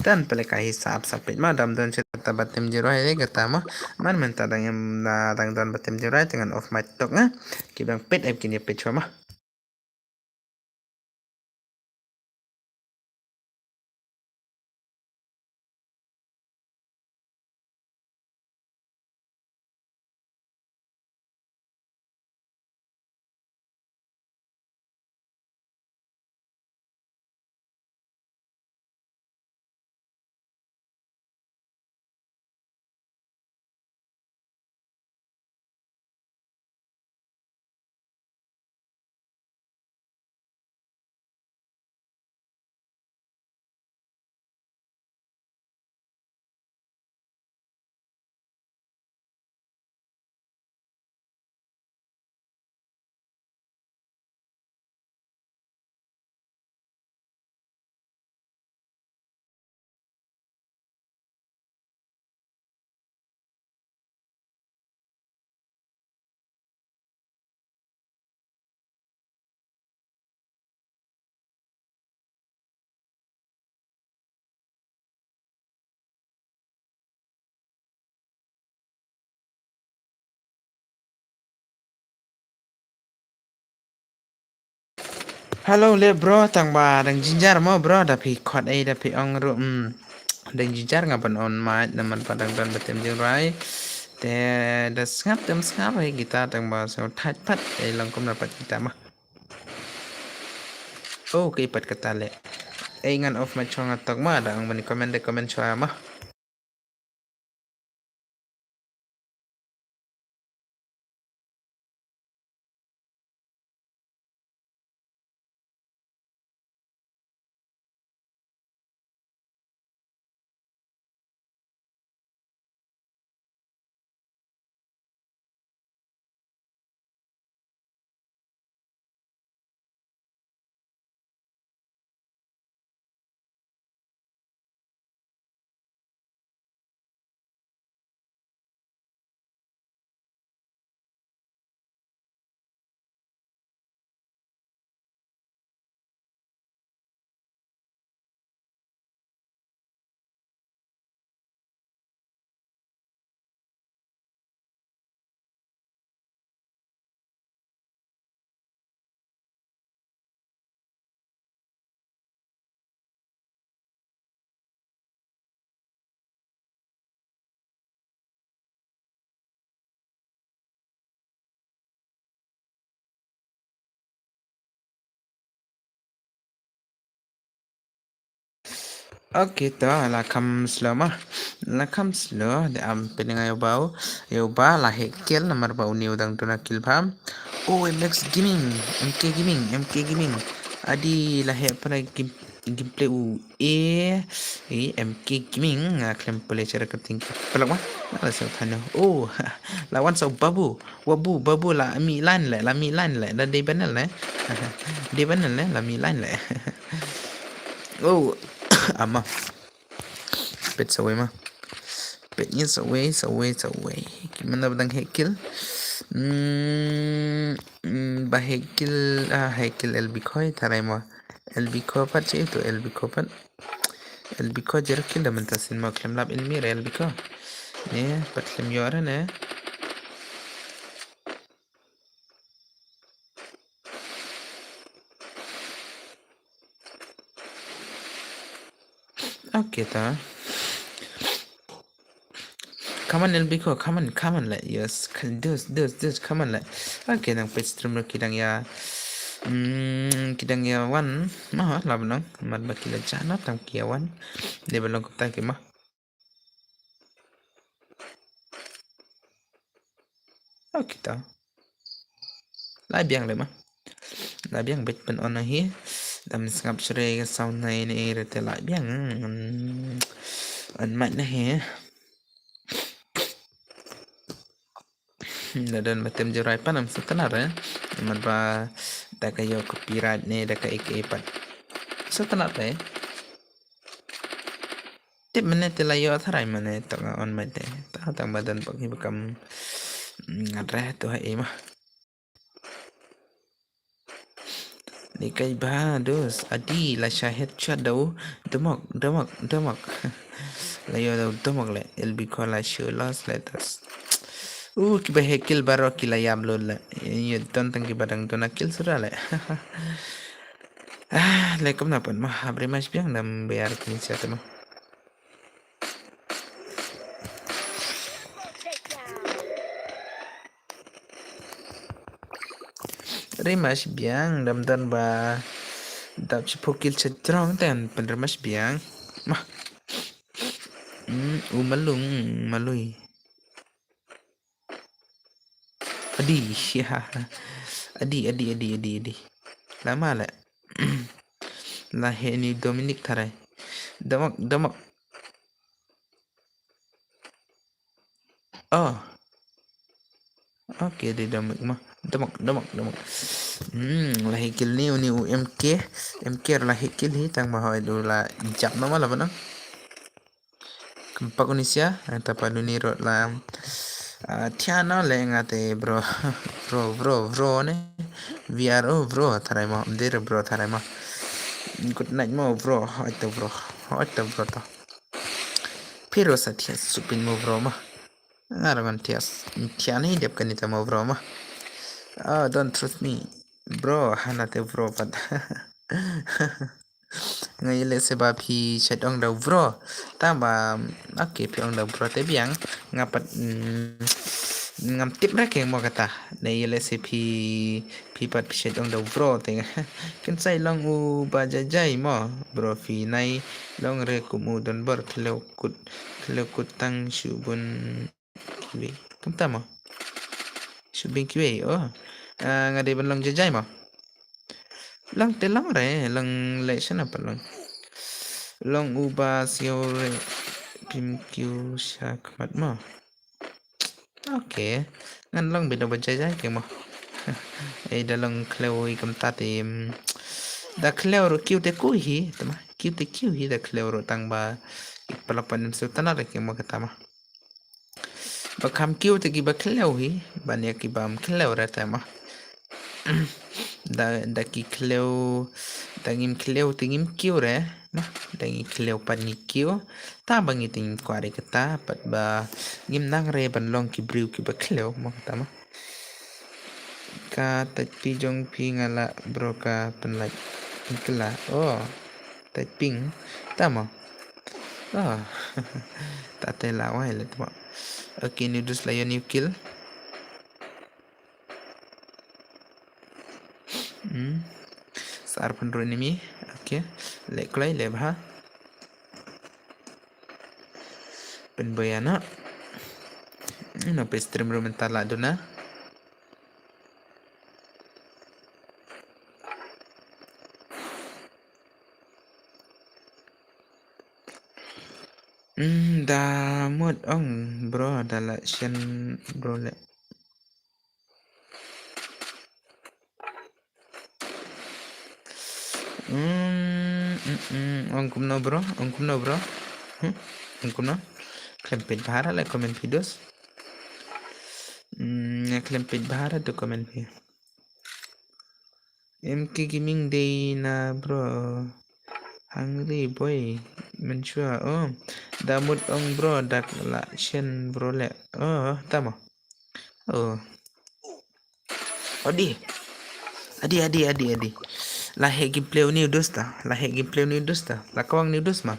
dan penlekai hisap sapit ma dam don cerita batem jero hai kata ma man menta dang yang dang don batem jero tangan of my tok na kibang pet app kini pet cuma Halo le bro tang ba dang jinjar mo bro tapi khot ai tapi ong ru dang jinjar ngapan on ma naman padang don batem jeng rai te da skap tem skap ai kita tang ba so that pat ai lang kom dapat kita mah oh ke pat kata le ai ngan off ma chong atok ma dang mani comment de comment chwa mah Oke toh lakam slow mah lakam slow de am pendengar yo bau lah hekel nomor bau ni udang tuna kilpam oh MX MK Gaming adi lah he pada gameplay MK Gaming klem play cara keting pelak mah ala sa thano oh lawan sa babu la mi lan la da de banal la de banal la mi lan la oh ama pet saway mah petnya saway gimana badang hekil bahekil hekil elbikoy taray mo elbiko pat itu elbiko pat elbiko jerkil dah mentasin mo klem lab ilmir elbiko ne pat klem yora ne oke ta come on elbiko come on lah yes dos come on lah oke nang pet stream kidang ya kidang ya wan mah lah benang mat bakila jana tam kiawan de belong kota ke mah oke ta lai biang le mah lai biang bet pen on hi dam ngap sre cái sau này này rồi te lại biang an mạnh he dan matem jerai panam setenar man ba da kayo copyright ne da ka ek setenar tip mene te layo tharai mane tanga on mate ta tang badan pagi bekam ngadre to hai mah Nikai ba dos adi la syahid shadow demak layo daw demak le elbi kola shulas letas kiba hekil baro kila yamlo le ye tantang ki badang to nakil sura le le kom napan mah abre mas biang dam bayar kini siata mah Rimas biang dam dan ba dap chipokil cetrong ten pendermas biang mah malui adi ya adi lama la lah ini Dominic tarai damak oh oke di damak mah damak lah hikil ni uni MK lah hikil hi tang mahoi du la jap nama la bana kempak Indonesia tapa duni rot la tiana le ngate bro ne VRO bro tarai mah der bro tarai mah good night mo bro hoi to bro to pero sa tias supin mo bro mah ngarangan tiana hidup kan ita mo bro mah don't trust me bro hanate bro pat ngayle se ba phi chatong da bro ta ba oke phi ong da bro te biang ngapat ngam tip ra ke mo kata ngayle se phi pat phi chatong da bro te ken sai long u ba jai mo bro phi nai long re kumu don bar khlo kut tang shubun kiwi tum ta mo shubin kiwi ngade ban long jai mo lang te lang re lang le sana pa long uba siyo re pim kyu sak mat mo okay ngan long bida ba jai ke mo da long kleo I kam ta te da kleo ro kyu te ku hi tama kyu hi da kleo ro tang ba palapan so tanar ke mo kata ma ba kam kyu te ki ba kleo hi ba ne ki bam kleo ra ta ma da ki kleo tangim kleo tingim kyu re nah dangi kleo pan ni kyu ta bangi ting kware kata pat ba ngim nang re ban long ki briu ki ba kleo mo kata ma ka tat pi jong pi ngala bro ka pen like kala tat ping ta mo ta te la wa le to okay ni dus la you kill sar pen ro enemy okay le klai le ba penbayana no pe stream room mentala dona da mod ong bro dala shen bro le ong kumno bro ong kumno klempit bahara le komen videos klempit bahara tu komen vi MK Gaming Day na bro hungry boy mensure damut ong bro dak la shen bro le tama adi lahir gameplay ni udus ta la kawang ni udus ma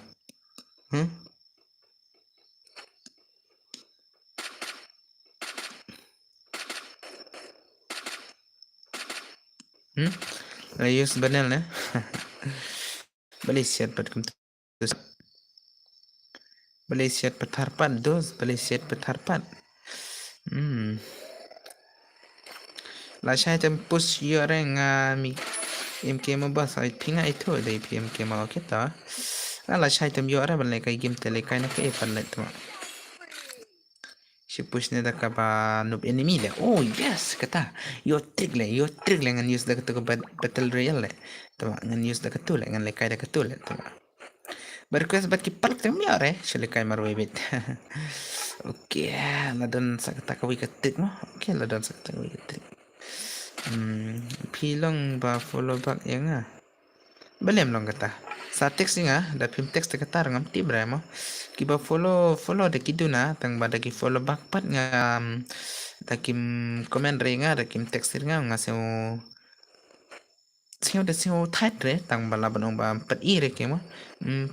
Ayos banal na balisiat pat kum balisiat patharpat dos balisiat patharpat la shai tem push yoreng mi MK mo bas ai pinga itu dai PMK ma kita la shai tem yora ban le kai game tele kai na ke pan le tama si push ne da ka ba noob enemy le yes kata yo trick le ngan use da ka battle royale le tama ngan use da ka tu le ngan le kai da ka tu le tama berkuas bat ki park tem yore shile kai marwe bit okay la don sakata ka wi ka trick mo okay la don sakata ka wi ka trick pilong ba follow back yang belem long kata sa text nga da pim text kata ngam ti bramo ki ba follow da kiduna tang ba da ki follow back pat nga da kim comment re nga da kim text nga seo da seo tight re tang ba la banong ba pat i re ke mo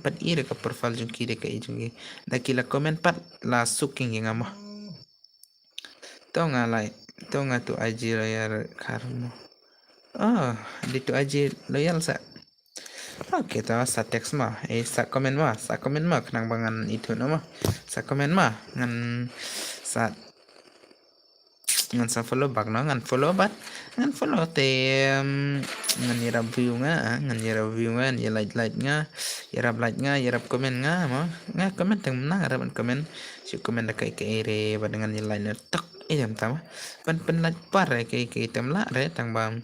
pat i re ka profile jung ki re ka i jung da ki la comment pat la suking nga mo to nga lai to nga tu aji royal karmo di tu aji loyal sa okay ta sa text ma sa comment ma kenang bangan itu no ma sa comment ma ngan sa follow back no ngan follow te ngan ni review nga ni like nga ya rap comment nga ma nga comment tang na raban comment si comment da kai re ba dengan ni line tok jam tama pen like par kai tem la re tang bam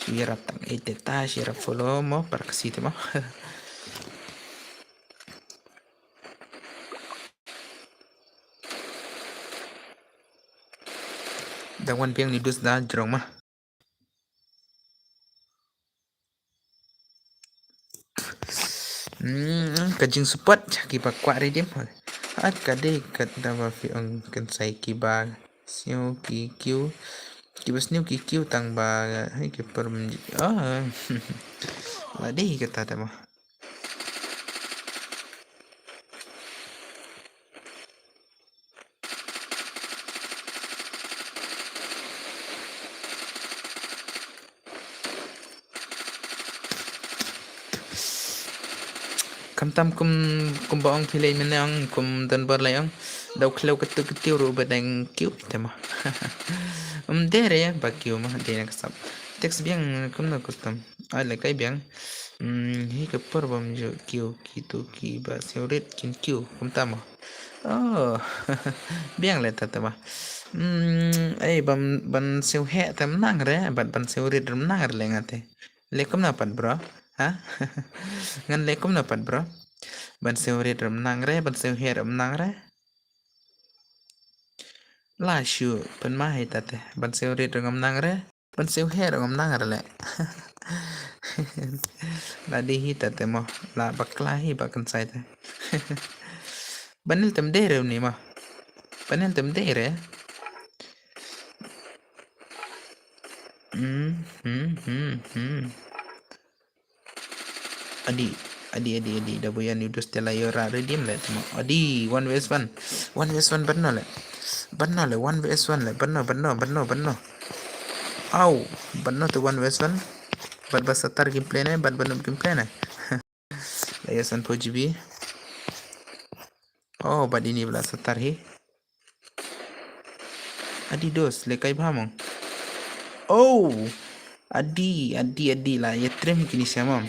si rap tang ta si rap follow mo par kasi mo dawan piang ni dus da jerong mah kajing support ki ba kwa re dim at kade kat da ba fi ong kan sai ki ba siu ki kyu ki bas niu ki kyu tang ba hai ki per la dei kata ta ma kam tam kum baong thilei menang kum dan bar layang dau khlau ka tu tiu ru badang kiu tema dere ba kiu ma de nak sap text biang kum na kustam ai la kai biang hi ka par bam jo kiu ki tu ki ba seuret kin kiu kum tam biang le ta tema ai ban seu he tam nang re ban seu rit ram nang le ngate le kum na pat bro ngan le kum na pat bro ban seu rit ram nang re ban seu he ram nang re la shu pen ma hai ta te ban seu rit ram nang re ban seu he ram nang re le la di hi ta te mo la bakla hi bakan sai te banil tem de re ni ma banil tem de re adi da boyan ni dus tela yora redim le tama adi 1 vs 1 banno le 1 vs 1 le banno au banno to 1 vs 1 bad basatar gameplay ne bad banum gameplay ne layasan po GB Oh, bad ini belas setar he. Adi dos, lekai bhamong. Oh, adi lah. Ya trim kini siapa?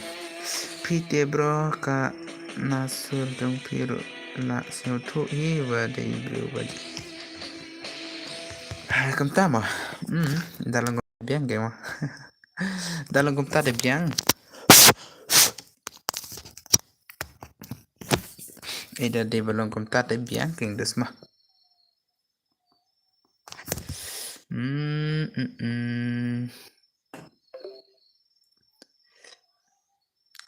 Pite bro ka nasur dong piru la siutu hi badai bro badi. Kam tama. Dalam biang ke mah. Dalam kum tade biang. Ida de belum kum tade biang king des mah.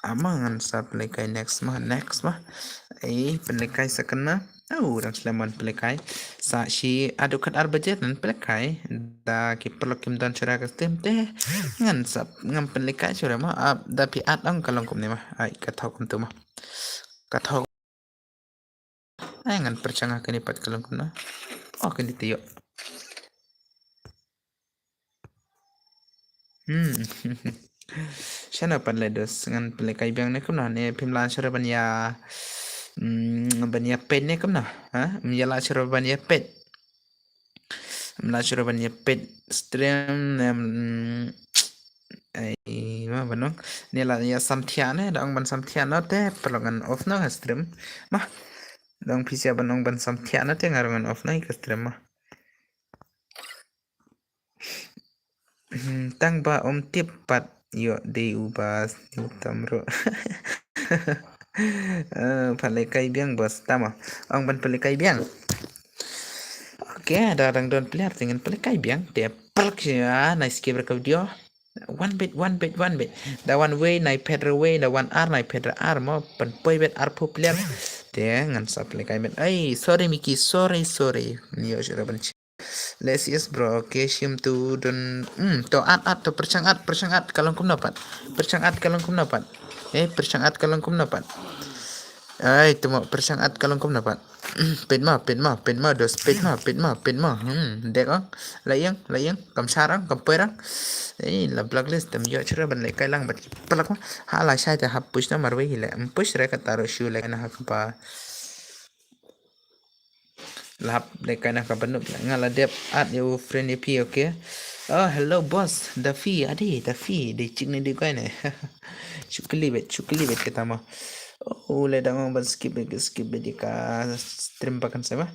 Amangan sa pelekai next mah pelekai sakena orang selaman pelekai sa si adukat arbajat nan pelekai da ki perlu kim dan cara kastem teh ngan sap ngam pelekai cara mah da pi at ang kalong kum ni mah ai kathau kum tu mah kathau ai ngan percangah kini pat kalong kum na oh kini tiyo Sana panledos ngan pelekai biang ne kum na ne pimlan cara banya banya pet ne kum na ha menjala cara banya pet Melayu banyak pet stream ai mah banong ni lah ya samtian dong ban samtian te perlongan off na stream mah dong pisia banong ban samtian te ngarongan off na ke stream mah tang ba om tip pat yo de ubas tamro palekai biang bos tama ong ban palekai biang Oke, ada orang don player dengan pelekai biang dia pelak ya nice keeper kau dia one bit the one way nai pedra way the one r nai pedra r mo pen poi bet r player dia ngan sa pelekai bet sorry Miki sorry nio sura ban let's yes bro okay shim tu don to at to percangat kalau kum dapat percangat kalau kum dapat percangat kalau kum dapat itu mau persangat kalau kau dapat pin mah dos pin mah dek layang kam sarang kam perang la blacklist tam yo chera ban le kai lang bat pelak mah hala sai ta hap push na marwe hile push re ka taro shu le na hak pa lap le kai na ka banu ngala dep at you friend ep okay oh hello boss the fee de chikne de kai ne chukli bet kita mah le dang ban skip di ka stream pakan sama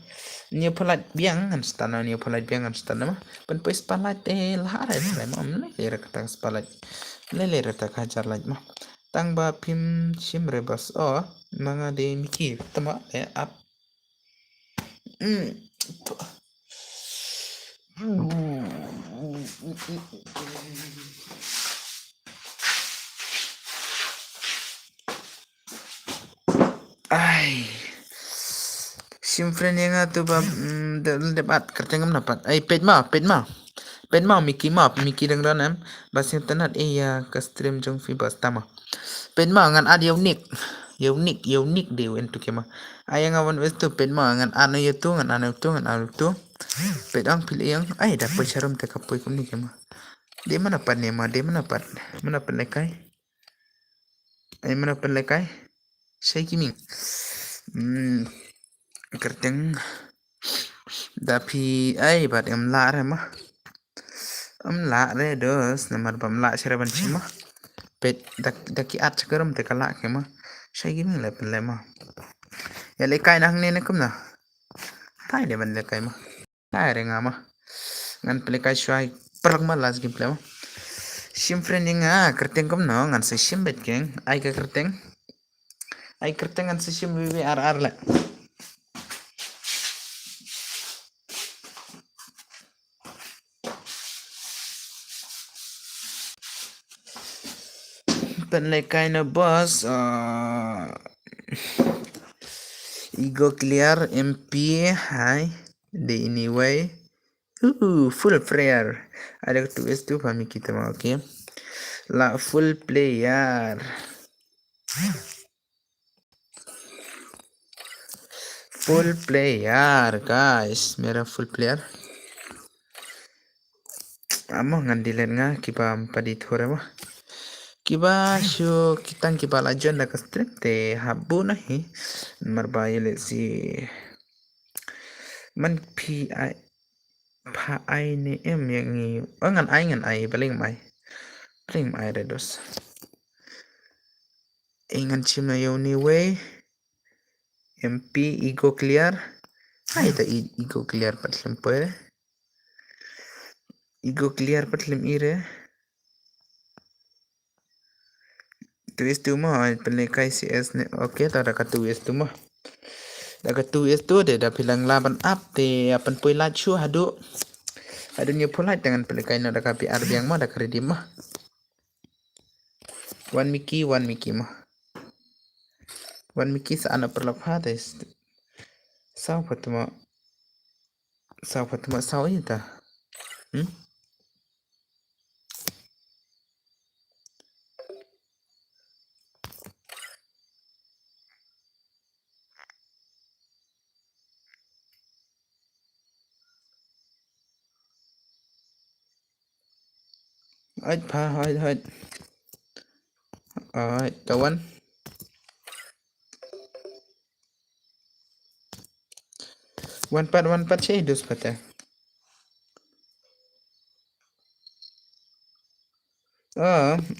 ni polat biang an stana mah pen pues palat lah ada mah le kata palat le ta kajar laj mah tang ba pim sim rebas manga de miki tama up ai sim friend yang tu ba debat kertengam dapat pet mah miki dang ranam basin tanat ya ka stream jong fi bas tama pet mah ngan ad unik de wen tu kema ayang awan wes tu pet mah ngan anu tu pet ang pilih yang dapat charum te kapoi kum ni kema de mana pat mana pat lekai mana pat lekai saya kiming kerteng dapi bat em la re mah dos nomor bam la chera ban chima pet daki at chakaram te kala ke mah saya kiming le pen le mah ya lekai nang ne kum na tai de ban lekai mah tai re ngama ngan pelekai shwai perang mah las game play mah sim friend yang kerteng kum no ngan se sim bet geng ai ka kerteng ngan se sim VVRR la pen lekai na boss ego clear MP hai de anyway full prayer ada tu es tu pami kita mah okay la full player guys mera full player amo ngan dilen nga kipa padi thore mah Kiba syo kitang kiba lajon da kastrim te habu nahi marba yele si man pi ai pa ai ni em yang ni ngan ai paling mai redos ingan chima yo ni we MP ego clear ai ta ego clear patlim puede ego clear patlim ire tuis tu mo pele kai CS ne oke ta da ka tuis tu mo da ka tuis tu de da pilang laban up te apan pui la chu hadu adanya pulai dengan pele kai na da ka pi arbiang mo da kredi mo one Mickey mo one Mickey sa ana perlak hades sao fatma sao ita ai pa hai kawan one part ceh dus pate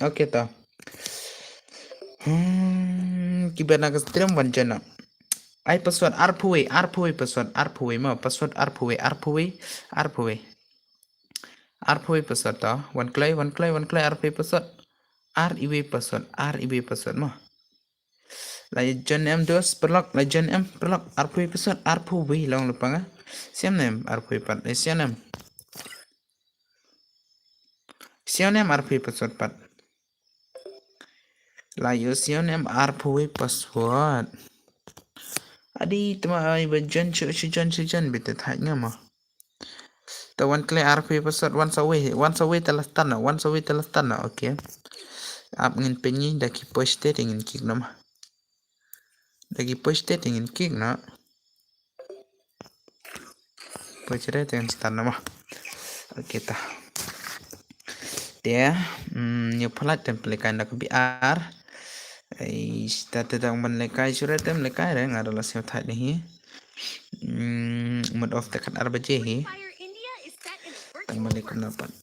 oke ta kibana ka stream wancana ai password arpuwe password arpuwe password ta one clay arpuwe password riwe password mo legend m dos perlok legend m perlok arpuwe password arpuwe long lupanga siam nem arpuwe pat siam nem arpuwe password pat layo siam nem arpuwe password adi tama ai bajan chujan bitet hanya mo the one clay RP password once away telastana okay ap ngin penyi daki poste ingin kick nama daki poste ingin kick na pochere dengan stan nama okay ta dia new plat template kan dak biar ai start tang ban lekai surat tem lekai reng adalah siot hat ni mode of tekan arbaje hi tang balik dapat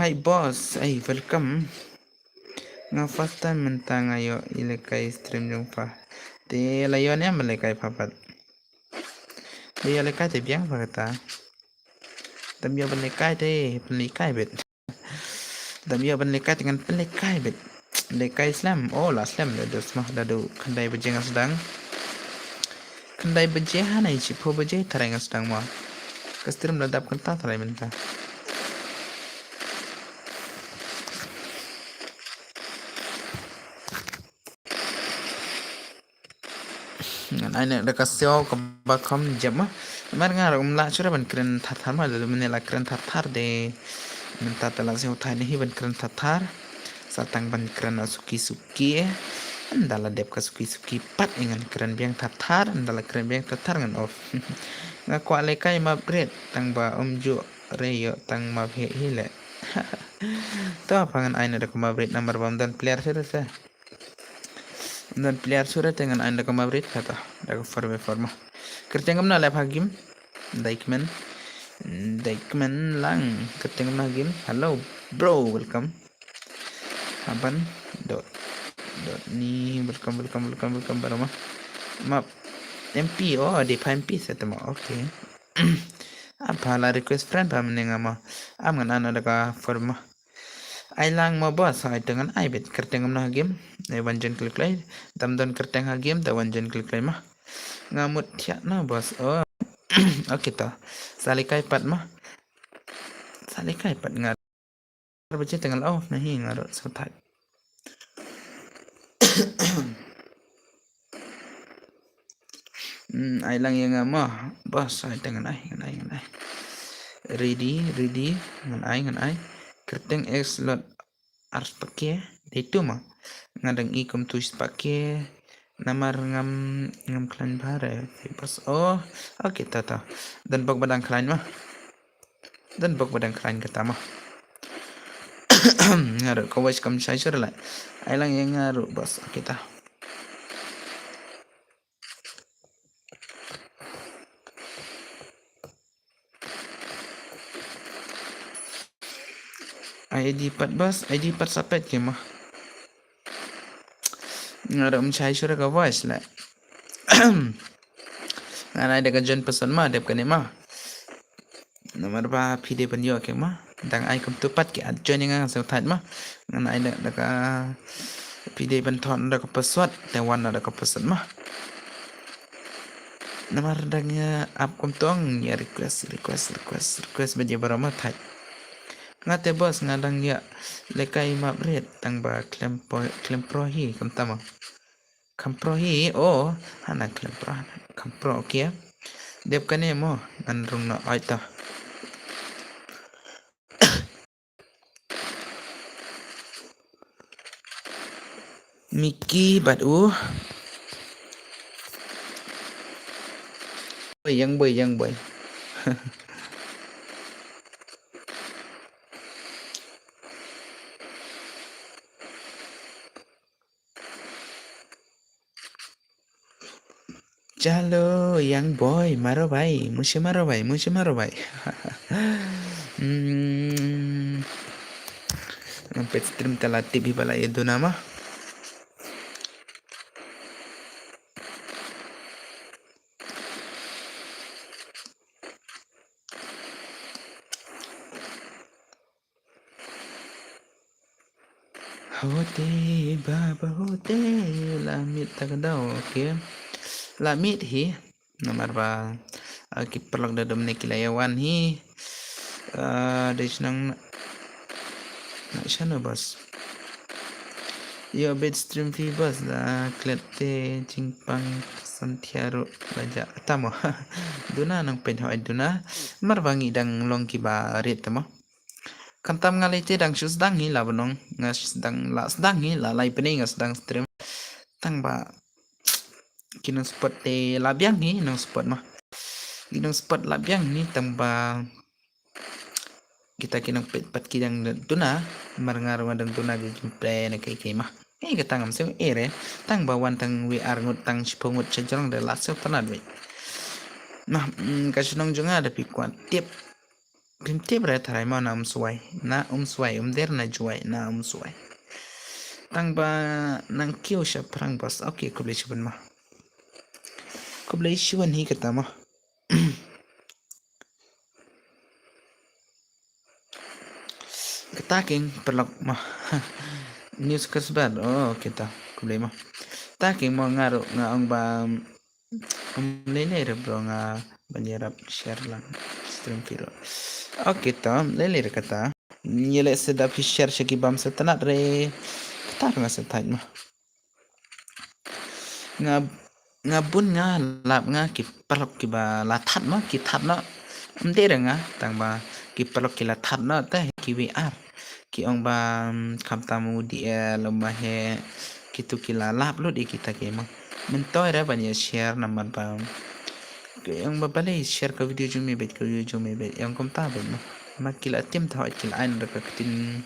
Hi boss, welcome. Nga first time mentang ayo ilekai stream jumpa. Te layon ya melekai papat. Dia lekai te biang pakata. Tamyo belekai te pelikai bet. Tamyo belekai dengan pelikai bet. Lekai Islam. Oh lah Islam dah dos mah dadu kendai bejeng sedang. Kendai bejehan ai cipo beje tareng sedang mah. Ke stream ladap kenta tarai mentah. Ana da kasio bakam jama mar ngar umla chura ban kren thathar ma lu menela kren thathar de minta tala se uthai ni ban kren thathar satang ban kren suki andala dep ka suki pat ingan kren biang thathar andala kren biang thathar ngan off nga kwa le kai ma bret tang ba umju reyo tang ma phe hile to pangan aina da kuma bret number bam dan player se dan player surat dengan anda ke Madrid kata dah forma kertengam na lab hagim daikman lang kertengam na hagim hello bro welcome aban dot ni welcome barama map MP di MP setama okay apa la request friend pa menenga ma am ngana na ka forma ai lang ma bos ai dengan ai bet kertengam na hagim wanjen klik lay damdan kerteng hagim da wanjen klik lay mah ngamut tiak na bos okay ta salikai pat ngar baca tengah off nahi ngarot sotai Ai lang yang mah bos ai dengan ai ready ngan ai kerteng slot ars pakai itu mah ngadang ikom tuis pakai namar ngam klan bare bos oh oke tata dan bok badang klan mah dan bok badang klan kata mah ngaruh kau wes kam sai sur lah ai lang yang ngaruh bos kita ID 4 bos ID 4 sapet ke mah ngaruh sai sur ka voice lah ngan ai daga jon pesan mah dep kane mah nomor ba pide ban yo ke mah dang ai kum tupat ke jon yang sa that mah ngan ai daga pide ban thon daga peswat te wan daga pesan mah nomor dangnya up kum tong ya request baje barama that ngate bos ngadang ya lekai mabret tang ba klem pro hi kum tama kam pro hi oh hana klem pro okay dep kane mo ngan rung na aita Miki batu yang boy Chalo yang boy maro bhai मुझे मारो भाई sampai stream telati bi bala itu nama hote baba hote lamit takdaw okay lamit hi nomor ba kiperlok da domne kilayawan hi desnang nak sana bos yo bed stream fi bos la klete jingpang santiaro baja tamo duna nang pen hoy duna marbangi dang longki ba ret tamo kantam ngalite dang shus dang hi labonong ngas dang las dang hi la lai pening ngas dang stream tang ba kinong spot te labyang ni nong spot mah kinong spot labyang ni tang ba kita kinong pat kidang tuna marangar wadang tuna di jumple na kay mah katang am sem ere tang ba wan tang we ar ngut tang sipongut sejong de lasel tanad we nah kasunong jonga ada pikuan tiap tiap ra tarai ma na suai na suai der na juai na suai tang ba nang kyo sya prang bos okay ko beli mah ko beli hi kata mah ketaking perlok mah news kasbar oh kita ko beli mah taking mo ngaro nga ang ba lele bro nga banyarap share lang stream piro okay to lele kata nyele sedap share syaki bam setanat re kata nga setan mah ngabun nga lap nga ki perlok ki ba lathat mah ki that na mde nga tang ba ki perlok ki lathat na ta ki VR ki ong ba kam tamu di lomba he kitu ki lalap lo di kita ke mah mentoy ra banyak share namar ba yang ba bale share ka video jume bet ka video jume bet yang kom ta bet mah makila tim tha kila ain ra ka tin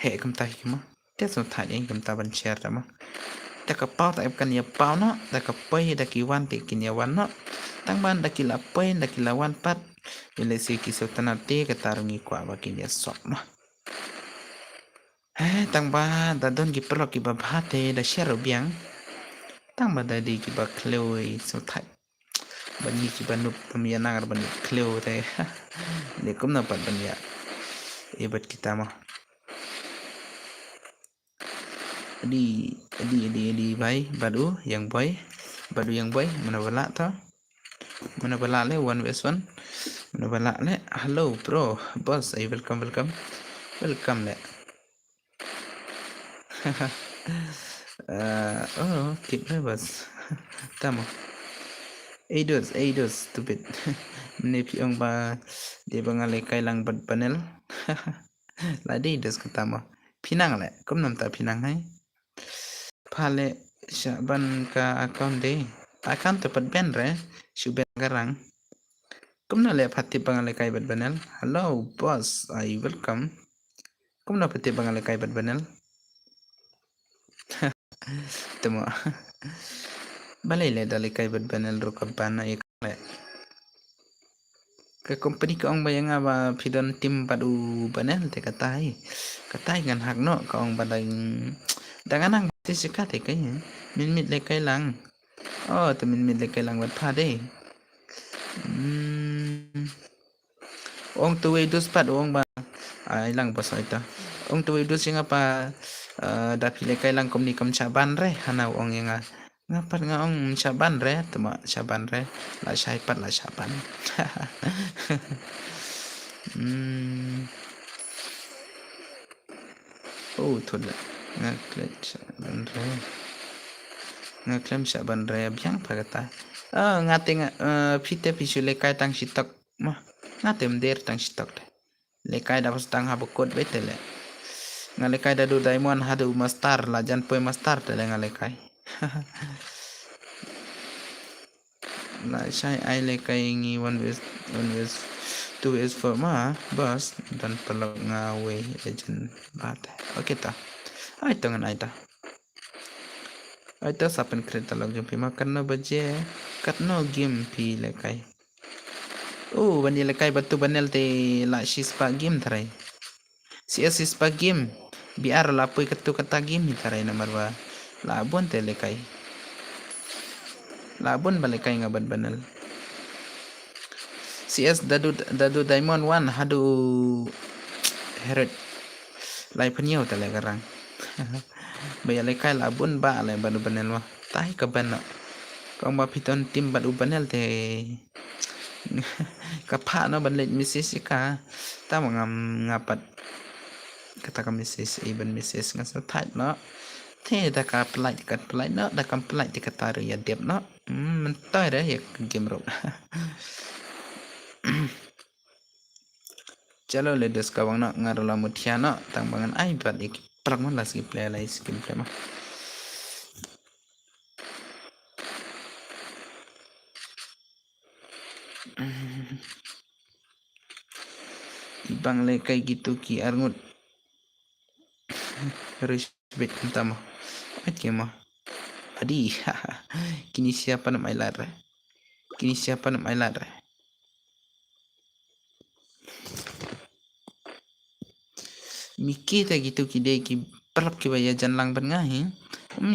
he kom ta ki mah te so tha yang kom ta ban share ta mah ta ka pau ta kan ya pau no ta ka pai da ki wan te kin ya wan no tang ban da ki la pai da ki la wan pat ile si ki so tanate ka tarungi kwa ba kin ya sok mah tang ba da don ki perlo ki ba bhate da share biang tang ba da di ki ba kloi so thai bani ki ba nup pamia nangar bani kleo te le kum na pat bani ya ebat kita mah di bhai badu yang boy mana bala le 1vs1 mana bala le hello bro boss ay welcome le oh tip le bos tamo Eidos stupid. Menepi ang ba di ba nga lekay lang bad panel. Ladi dos katama. Pinang le, kum nam ta pinang hai. Phale ban ka account de. Account to pat ben re. Shuben garang. Kum na le phati bang lekay bad panel. Hello boss, I welcome. Kum na phati bang lekay bad panel. Temo. Balay le dali kay bad panel ro kabana ikle. Ke company ka ong bayang ba pidon tim padu panel te katai kan hak no ka ong badang dangan ang sikat te kay min mit le kay lang oh to min mit le kay lang wat pha de ong tuwe dus pad ong ba ay lang ba sa ita ong tuwe dus nga pa dapi le kay lang komni kam chaban re hanaw ong nga ngapat nga ong chaban re tuma chaban re la syai pat la chaban oh thôi ngaklem chaban re byang pagata ngate nga pite pisu le kay tang sitok mah ngatem der tang sitok le kay dapat tang habukot betele ngale kay dadu diamond hadu mastar la jan poy mastar tele ngale kay la syai ai le kay ngi one is 2 is for ma bus dan pelok ngawe legend bat oke ta ai tangan ai ta sapen kereta log jumpi makan no baje kat no game pi le kai oh bani le kai batu banel te la shis pa game tarai si asis pa game biar la poi ketu kata game tarai nomor ba la bon te le kai la bon bale kai ngaban banel CS dadu diamond 1 hadu heret lai penyo tale garang baya le kai la bun ba le badu banel wa tai ka ban no kong ba piton tim badu banel te ka pha no ban le misis ka ta ngam ngapat kata ka misis even misis nga sa thai no thế ta ka plai no da kam plai ti kata ro ya dep no man tai ra ya game ro chalo le discover na ngarola mutiana tang bangan ai bat ik prang la ski play la ski play ma ibang le kay gitu ki arngut respect tama at kema adi kini siapa nama ilar Miki ta gitu kide ki perap ki baya jan lang ban ngahi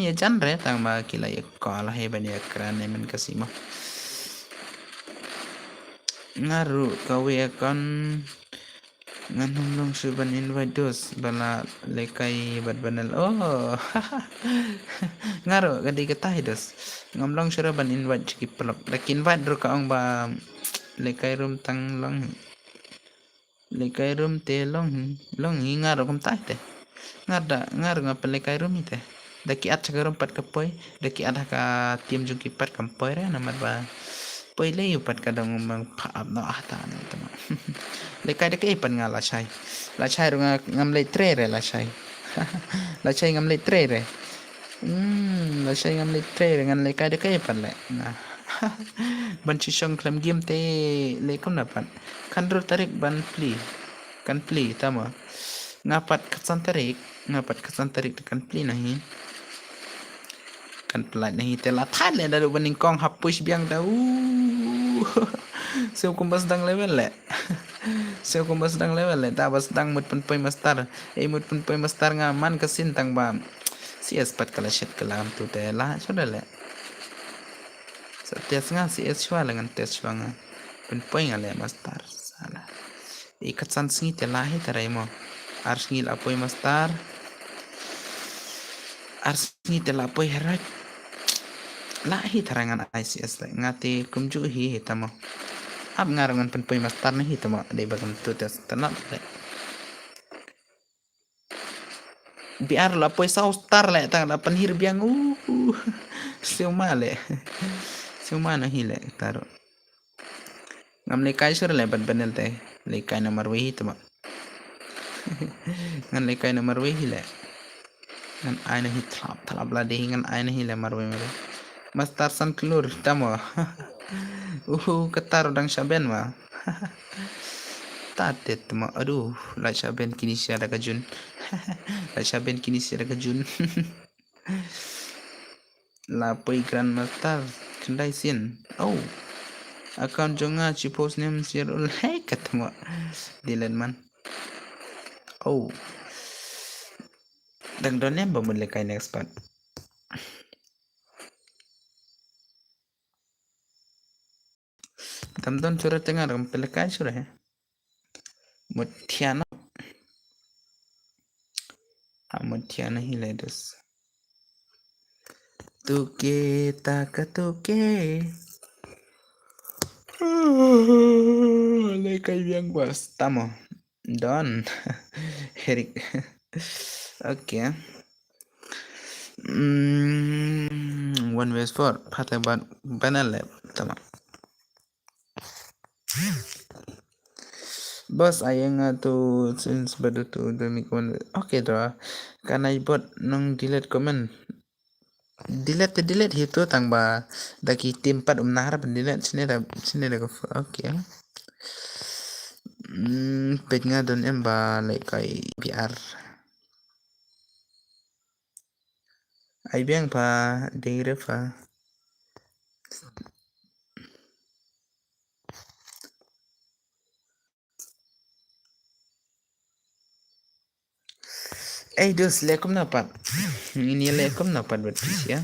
ya jan re tang ma kila ya kala he ban ya krane men kasimo ngaru kawe akan nganong long suban invite dos bala lekai bad banal oh ngaru gadi katai dos ngamlong suraban invite ki pelap lek invite ro ka ong ba lekai room tang long lekai room te long ngaru kom tai te ngaru ngapa lekai room ite daki at sagarum pat kapoy daki at ka tim jung ki pat kampoy re namar ba pहिले yu pat kadang mang phaap no ata no tama le kai de kai pan nga la chai ro ngam le tre re la chai ngam le tre re la chai ngam le tre re ngan le kai de kai pan le na ban chi shong klam game te le kom na pan kan ro tarik ban pli kan pli tama ngapat kasan tarik kan pli nahi kan pelat nahi tela than le dalu baning kong hapus biang tau seo kumbas dang level le ta bas dang mut pen poi mastar mut pen poi mastar nga man kasin tang ba CS pat kala shet kalam tu te la choda le sa tes nga CS chwa lengan tes chwa nga pen poi nga le mastar sala ikat san singi te la he tarai mo ars ngil apoi mastar ars ngi te la poi herat lahi tarangan ICS le ngati kumju hi hitamo ab ngarangan penpoi mastar ni hitamo de bagam tu tes tanat le biar la poi sau star le tang la penhir biang seu cuma na hile taro ngam lekai sur lebat benel teh lekai nomor wehi tama ngan lekai nomor wehi le ngan aina hi thalap la dehi ngan aina hi le marwe mere mastar san kelur tamo ketar dang saben ma tatet tama aduh la saben kini siada kajun la saben kini siada kajun la poi grandmaster kendai sin oh account jonga ci post name sirul hey ketemu dilen man oh dang donnya bamule kai next part tam don curah tengah ram pelekai surah ya mutiana mutiana hiledos tuke takatuke lekai biang bos tamo don Erik okay one ways for patle banal tama bos ayang tu since badu tu demi kon okay dra kan I bot nong delete comment delete itu tang ba daki tempat umnahar delete sini da okay page nga don emba like kai PR ai biang pa dere fa dos lekum napat ini lekum napat betis ya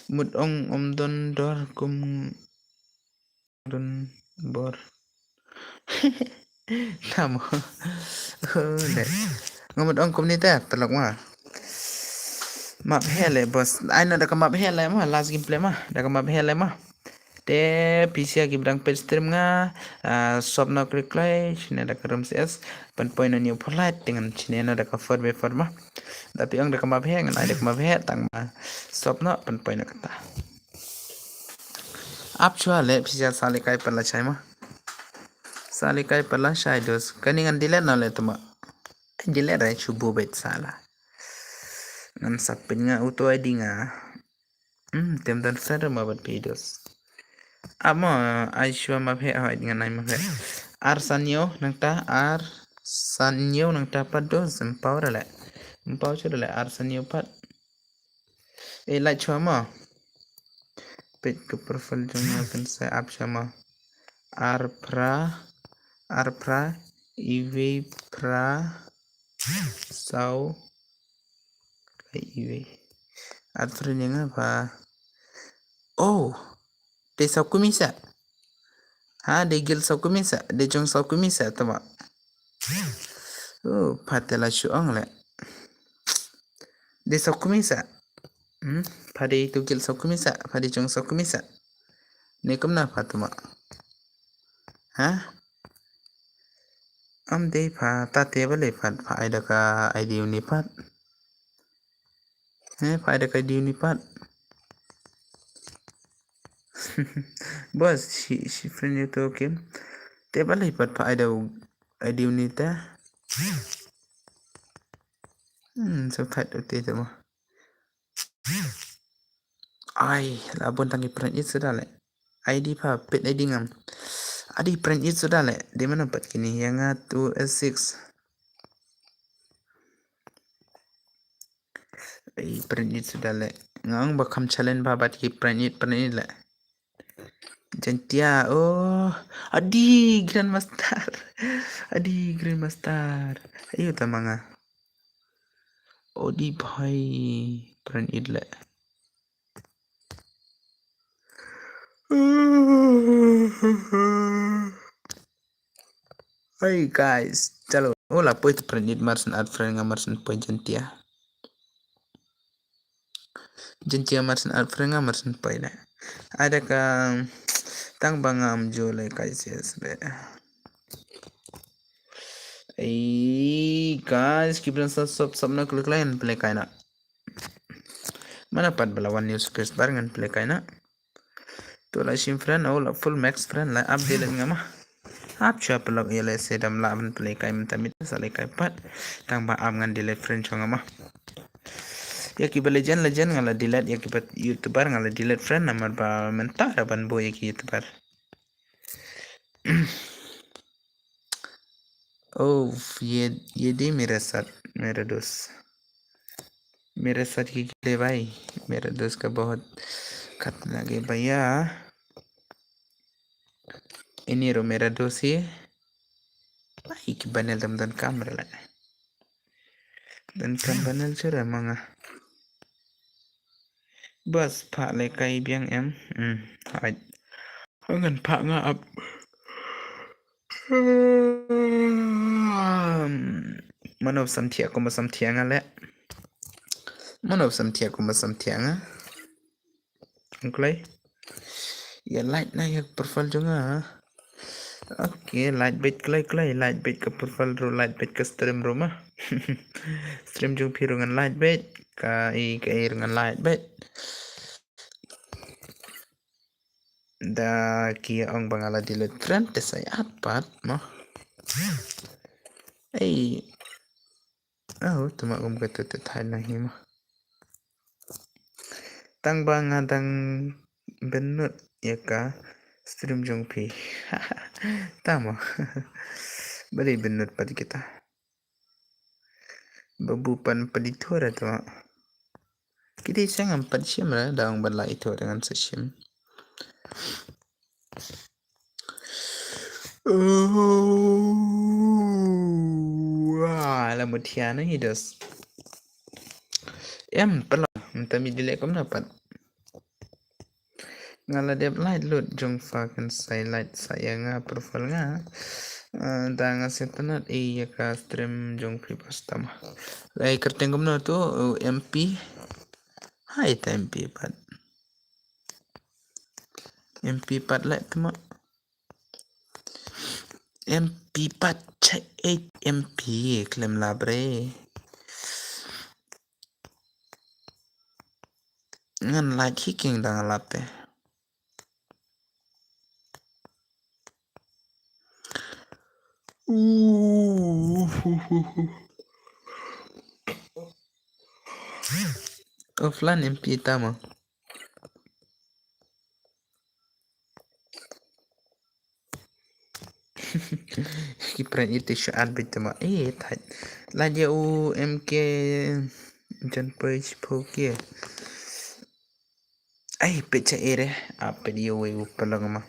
mud ong om don dor kum don bor tamo ngomot ong kum ni ta telok ma map hele bos aina da map hele ma last gameplay ma da map hele ma te pisia gibrang page stream nga sopna kriklai chine da karam cs pan point new polite dengan chine na da ka for be for ma tapi ang da map he ngan ai da map he tang ma sopna pan point na kata ap chua le pisia sale kai pala chai ma sale kai pala chai dos kaningan dile na le tuma dile ra chubu bet sala ngan sapin nga auto id nga tem dan friend ma bat videos amo ai shua ma phe ha dengan ai ma phe ar sanyo nangta ar sanyo nangta pado sempaur le empau chu le ar sanyo pat like chua ma page ke profile jong pen sa ap chama ar pra ive pra sau ive at friend nga pa oh de sau kumisa ha de gil sau kumisa de jong sau kumisa tama oh patela shuang le de sau kumisa pada itu gil sau kumisa pada jong sau kumisa ne kumna patuma ha am de pa ta tebale pat pa aida ka id unipat pa aida ka id unipat bos si friend itu okay tebale pat pa aida id unita so pat uti tama ai labon tangi print it sudah le id pa pet id ngam adi print it sudah le di mana pat kini yang 2s6 print it sudah le ngang bakam challenge babat ki print it le jantia oh adi grandmaster ayo tamanga odi bhai print it le hey guys chalo ola poit print it marsan ad friend nga marsan point jantia marsan ad friend nga marsan point ada ka tang bangam jole kaises be guys kibran sub na klik lain play kaina mana pat balawan news case barengan play kaina tu la sim friend au la full max friend la update ngama ap cha pelok yele sedam la ban play kai mentamit sale kai pat tang ba am ngan delete friend chong ngama ya ki legend ngala delete ya ki pat youtuber ngala delete friend namar ba mentar ban boy ya ki youtuber oh ये दे मेरा दोस्त मेरे साथ की ले भाई मेरा दोस्त का बहुत खतरनाक है भैया ini ro मेरा दोस्त ये भाई की बनल दम दन kamera la dan kan banal cura manga bas pak le kai biang em hai ngan pak nga ap manov samthia ko ma samthia nga le manov samthia ko ma samthia nga angklai ya light na ya profile jonga oke light bait klai light bait ka profile ro light bait ka stream ro ma stream jong phiru ngan light bait ka i ngan light bait da kia ong bangala delete friend te saya apat mo oh tuma kum ka tu thai na hi mo tang banga dang benut ya ka stream jong phi tama bali benut pati kita babu pan paditora tu kita sangat padsyam lah daang bala itu dengan sesyam wah lamut hiana hidos em pala mentami dile kom dapat ngala dep light load jong fakan sai light saya nga profile nga danga setanat iya ka stream jong phi pastama lai kerteng kom na tu mp hai ta mp pat le tuma mp pat check 8 mp klem labre ngan light hiking dang lape offline mp tama kipran itu syad bitama thaj la dia u mk jan page phoke pecha ere apa dia we pelangama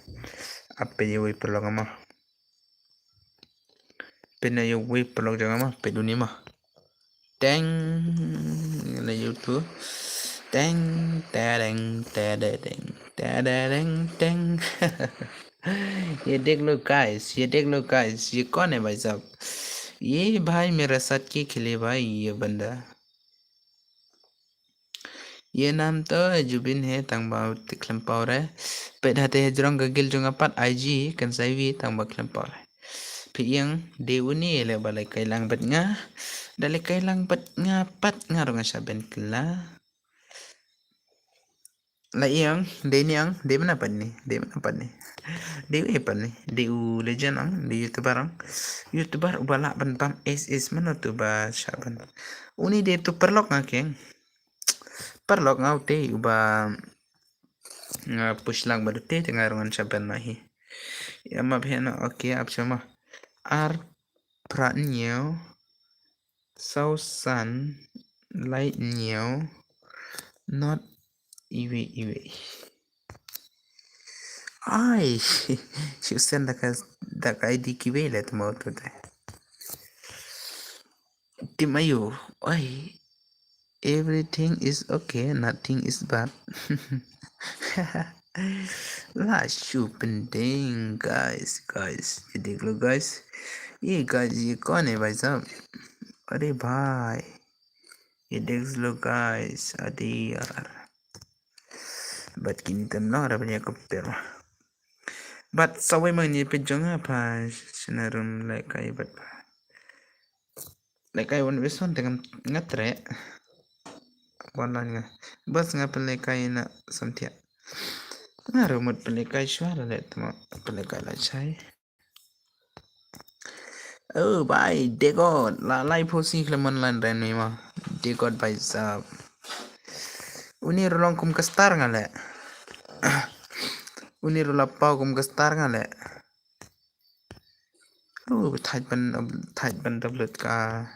apa dia we pelangama pena yo we pelang jangama peduni mah teng la youtube teng tadeng tadeng tadeng teng ये देख लो गाइस ये कौन है भाई साहब ये भाई मेरा साथ की खिले भाई ये बंदा ये नाम तो जुबिन है तंगबा तिखलम पावर है पेड़ाते है जरंग गगिल जोंगा pat IG kan saiwi tangba klem pawer piyang deuni le balai kailang bat nga dale kailang bat nga pat nga ronga saben kala la yang de mana pat ni de apa ni de u legend ang de youtuber ubala ban pam ss mana tu ba saban uni de tu perlok ngakeng perlok ngau te uba push lang ba te tengah rongan saban mahi ya ma bhena okay ab sama ar prat nhiều sau sun light nhiều not iwi ai si usen da ka ID kiwele tu mau tu deh timayu ai everything is okay nothing is bad lah shu penting guys ये देख लो guys ये कौन है भाई साहब अरे भाई ये देख लो guys अरे यार bat kini temno ada banyak kopter bat sawai mani pejong apa senarum lekai bat lekai wan beson dengan ngatre wala nga bas nga lekai na samtia remote pelikai suara le temo pelikai la chai. Oh bhai dekho lai phosi khlaman lan ren mi ma dekho bhai sahab uni rolong kum kastar ngale uni rola pau kum kastar ngale oh thait ban tablet ka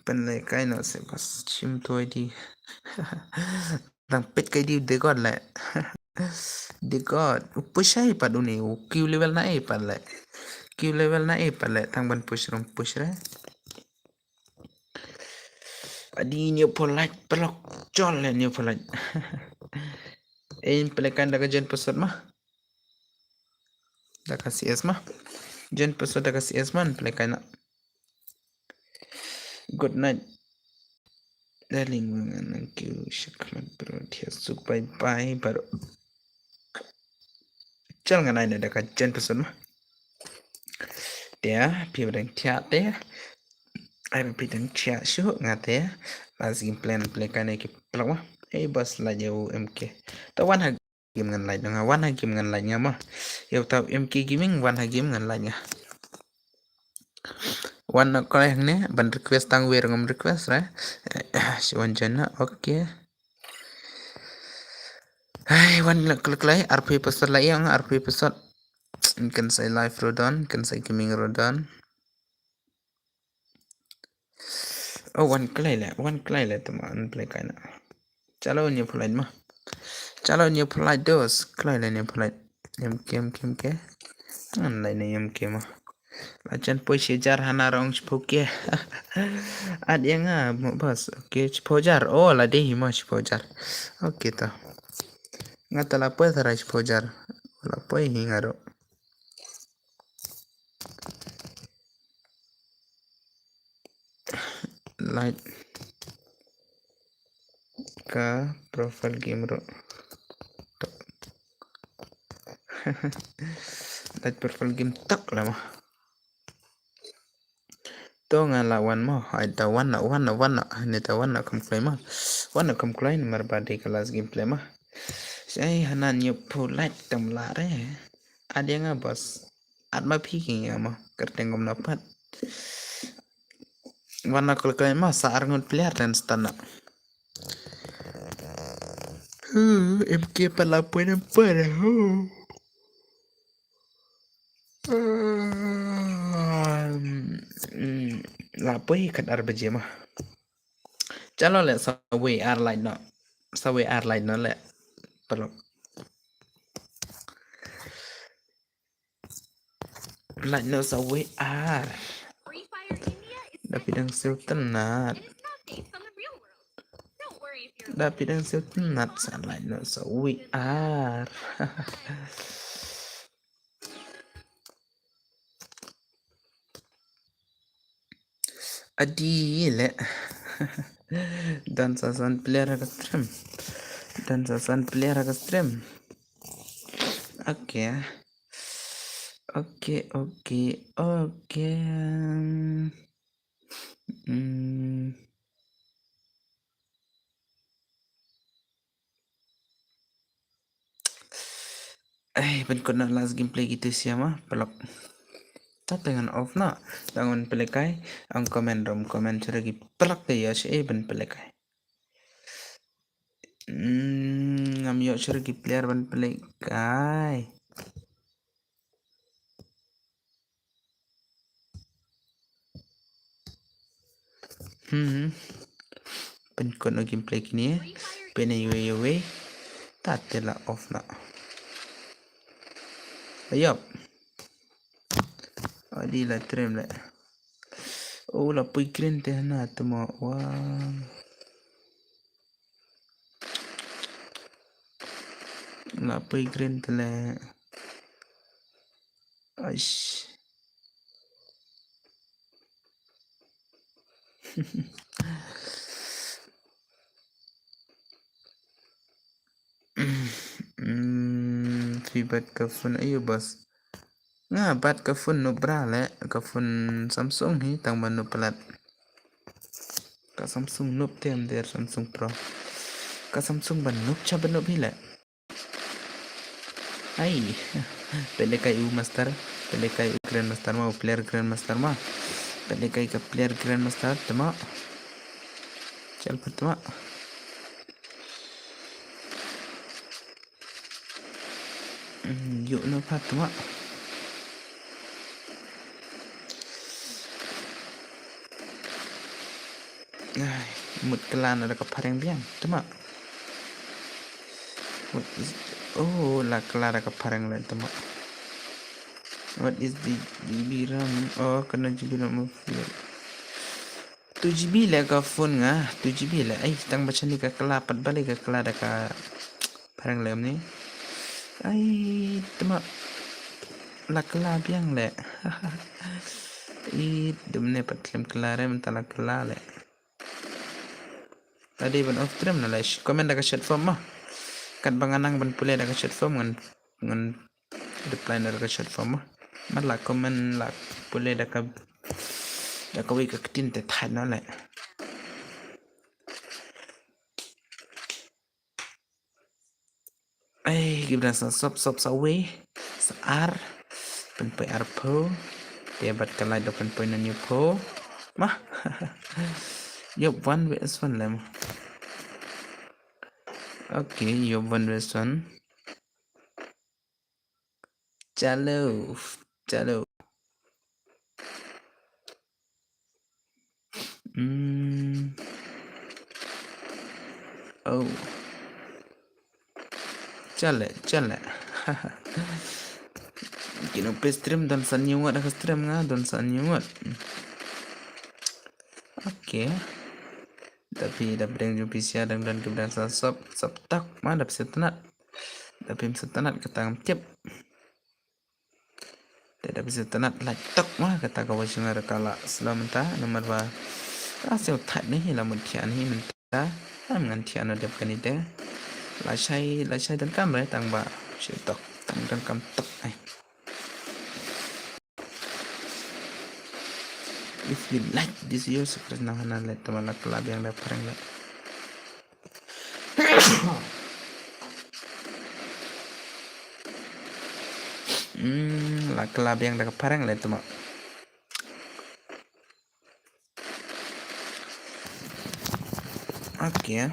pelikai no se bas chim toy di dang pet kai di dekho le dekho pushai paduni Q level na e palle Q level na e palle thang ban push re adi new polite pelok chol le new polite pelekan daga jen pesot mah dah kasih es mah jen pesot dah kasih es man pelekan nak good night darling thank you syukran bro dia suk bye bye baru chal nganai dah daga jen pesot mah dia pi bereng tia teh ai pi deng tia syuk ngate lazim plan pelekan ni ki pelok mah bos la jauh MK tawan ha game ngan lai danga wan ha game ngan lai mah yau tau MK gaming wan ha game ngan lai wan nak kau yang ni ban request tang wer ngam request ra si wan jana okay hai wan nak klik lai RP pesot lai yang RP pesot kan sai live rodon kan sai gaming rodon oh wan klai le teman play kana chalo ni pulai mah chalo ni pulai dos klai le ni pulai em ke an lai ni em ke mah Acan poi sejar hana rong spoke ada nga bos oke spojar oh lah deh hima spojar oke ta ngata la poi thara spojar la poi hingaro light ka profile game ro light profile game tak lah mah to ngala wan mo ada wana ne ta wana komplai mah wana komplai mar badi kelas gameplay mah saya hana nyu polite tam la re ada nga bos at ma phi ya mah kerteng gom napat wana kolkai mah saar ngun player dan stana MK pala pueden para la poi kat arbaje mah chalo le sawe airline no le pelok like no sawe ar tapi dang sultanat tapi dang sultanat sa like no sawe ar adi le dan sasan player agak stream oke ben kena last gameplay gitu sih mah pelok tak dengan off na dangun pelekai ang komen lagi pelak deh ya si ben pelekai ngam yo lagi player ben pelekai ben kono gameplay kini pene yue tak tela off na ayop adi la trem le oh la pui green teh na temo wah la pui green tele aish fibat kafun ayo bos nga bat kafun no brale kafun Samsung hi tang manu pelat ka Samsung Note tem der Samsung Pro का Samsung benup cha benup hila ai pele kai u master pele kai u grandmaster ma player grandmaster ma pele kai ka player grandmaster tama chal patma yuk no patma mut kelan ada ka pareng biang tama what is oh la clara ka pareng la tama what is the GB RAM oh kena GB RAM 2GB lah ka phone nga 2GB lah ay tang baca ni ka kelapat balik ka clara ka pareng lem ni ay tama la kela biang le i demne patlem clara mentala kela le tadi ban off trim na lesh komen da ka chat form mah kan banganang ban pule da ka chat form ngan reply na da ka chat form mah la komen la pule da ka wi ka tin te than na le ay gibran sa sop sawe sa ar pen pe ar po dia bat kalai do pen pe na new po mah yup 1vs1 lem okay yup 1vs1 chalo oh chale kino pe stream dan san nyuat ka stream nga dan san nyuat okay tapi dah bring jumpa sia dan kemudian sop tak mana bisa tenat tapi bisa tenat kata tiap tidak bisa tenat laptop mah kata kawan singar kala selamata nomor ba asal tak ni lamun tian ni mentah am ngan tian ada kan ide la sai dan kamera tang ba sitok tang dan kam tok ai if you like this video subscribe na hana let teman kelab yang dah perang le la kelab yang dah perang le teman okay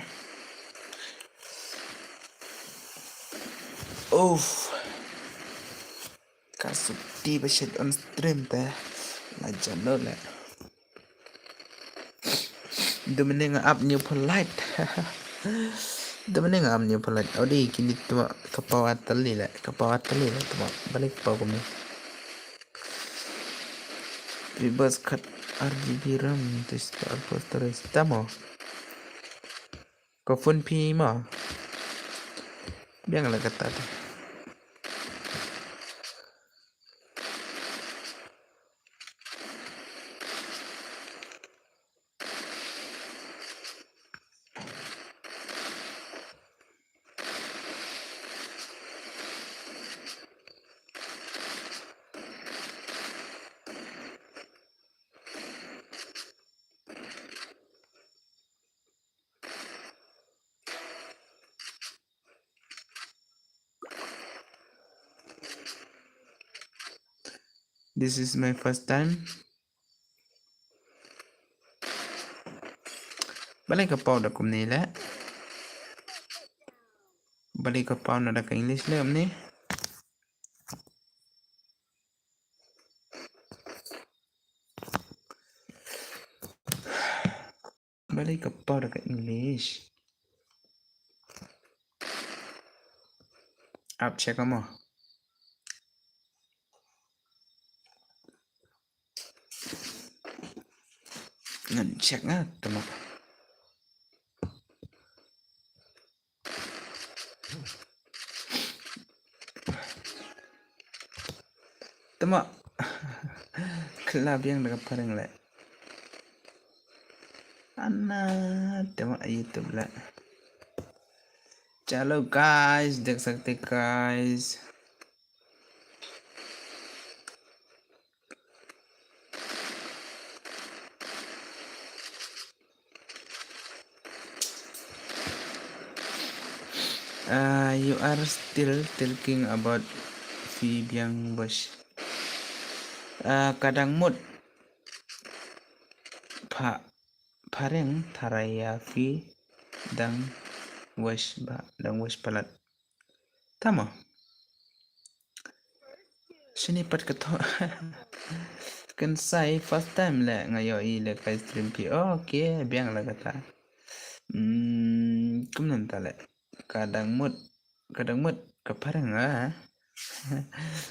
kasut di basyad on stream teh la jano le Domine nga up new polite Domine nga up new polite odi kini tuma kapawat tali le tuma balik pa ko mi reverse cut RGB RAM tes poster estamo ko phone pi ma biang la kata tu this is my first time balik ka pau da kum ni le balik ka pau na da ka English le ni balik ka pau da ka English up check mo ngan check nga tama kelab yang dah pareng le anna tama YouTube le चलो गाइस देख सकते guys You are still thinking about Vivian Bush. Kadang mood pareng tharaya fi dang wash palat. Tama. Sini pat kato. Kan sai first time le ngayo le kai stream pi. Okay, biang la kata. Kumnan tale. Kadang mood kapareng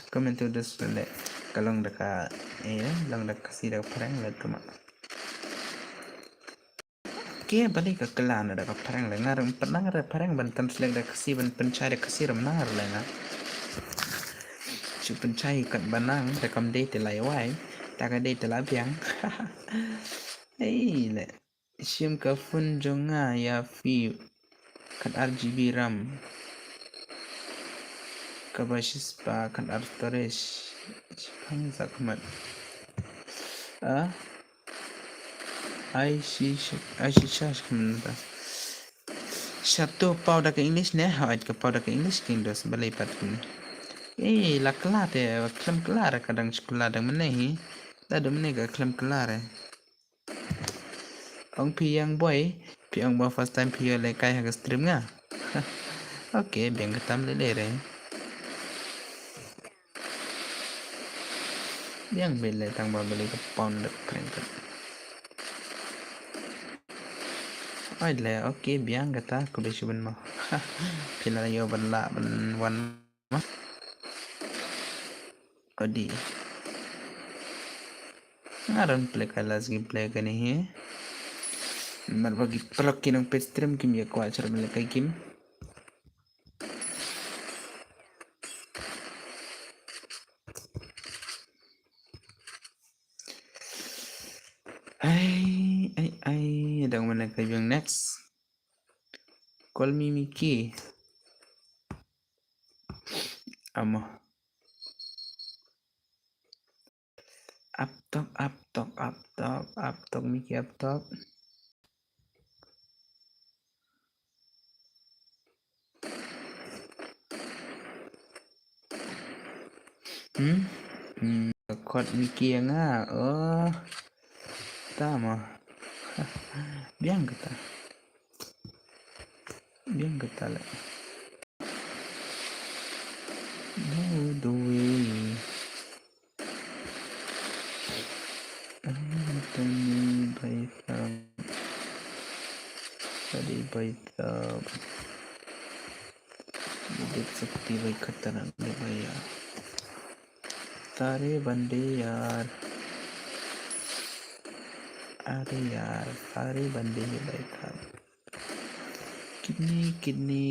Komen tu dus le kalong daka lang daka si daka pareng le tuma. Kia balik ke kelan ada pareng le ngarang pernah ada pareng bantan selek daka si ban pencari kasi remnar le nga. Su pencari kat banang dekam date lai wai taka date la biang. Le siam ka fun jonga ya fi kat RGB RAM. Kabashis pa kan storage pang zakmat shash kemana satu pau dak English ne hawat ke pau dak English king dos balai pat ni la kelar klem kelar kadang sekolah dang menehi dah meneh ga klem kelar ong pi yang boy first time pi le kai ha stream nga okay biang ketam le yang beli tang beli ke pound krengket. Le okay biang kata aku besi ben mau. Pila yo ben la ben wan mah. Odi. Ngaran play kalas gi play kani he. Mar bagi pelok kinong page stream kim ya ko acar beli kai kim. Ai ada mana kai yang next. Call me Mickey. Amo. Up top Mickey up top. Kod Mickey nga. Tama. Biang kata le. No the way. Tadi baita. Hidup sakti baik khataran le bhaiya. Tare bande yaar. अरे यार सारे बंदे ही बैठा कितने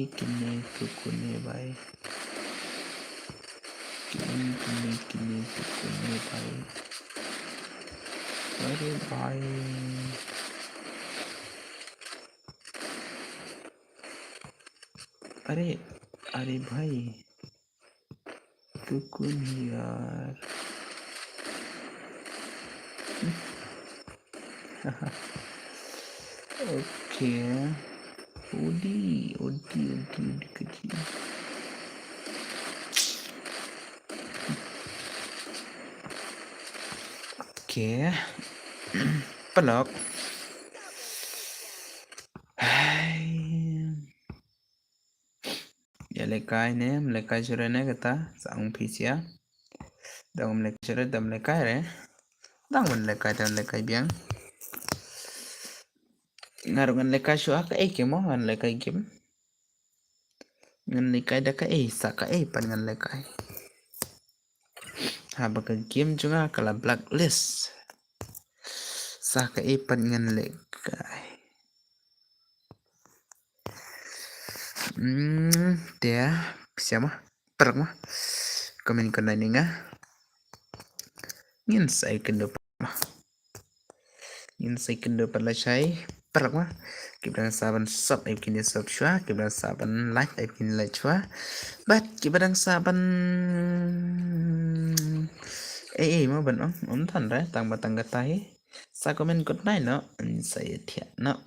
सुकूने भाई कितने सुकूने भाई अरे भाई अरे भाई सुकून यार Okay. Udi kecil. Okay. Pelok. Ya lekai surene kata sang pisia. Dam lekai re. Dang lekai biang. Ngarungan lekai syua ka mo ngan lekai game. Ngan lekai da ka sa ka pan ngan lekai. Baka game juga kala blacklist. Sa ka pan ngan lekai. Dia siapa? Perang mah. Komen kena ni nga. Ngin sai kendo mah. Ngin sai kendo pala syai. Perang mah. Kibran saban sub ay kini sub syua. Kibran saban like ay kini like syua. But kibran saban mo ban tan ra tang batang gatai. Sa komen good night no. Saya tiap no.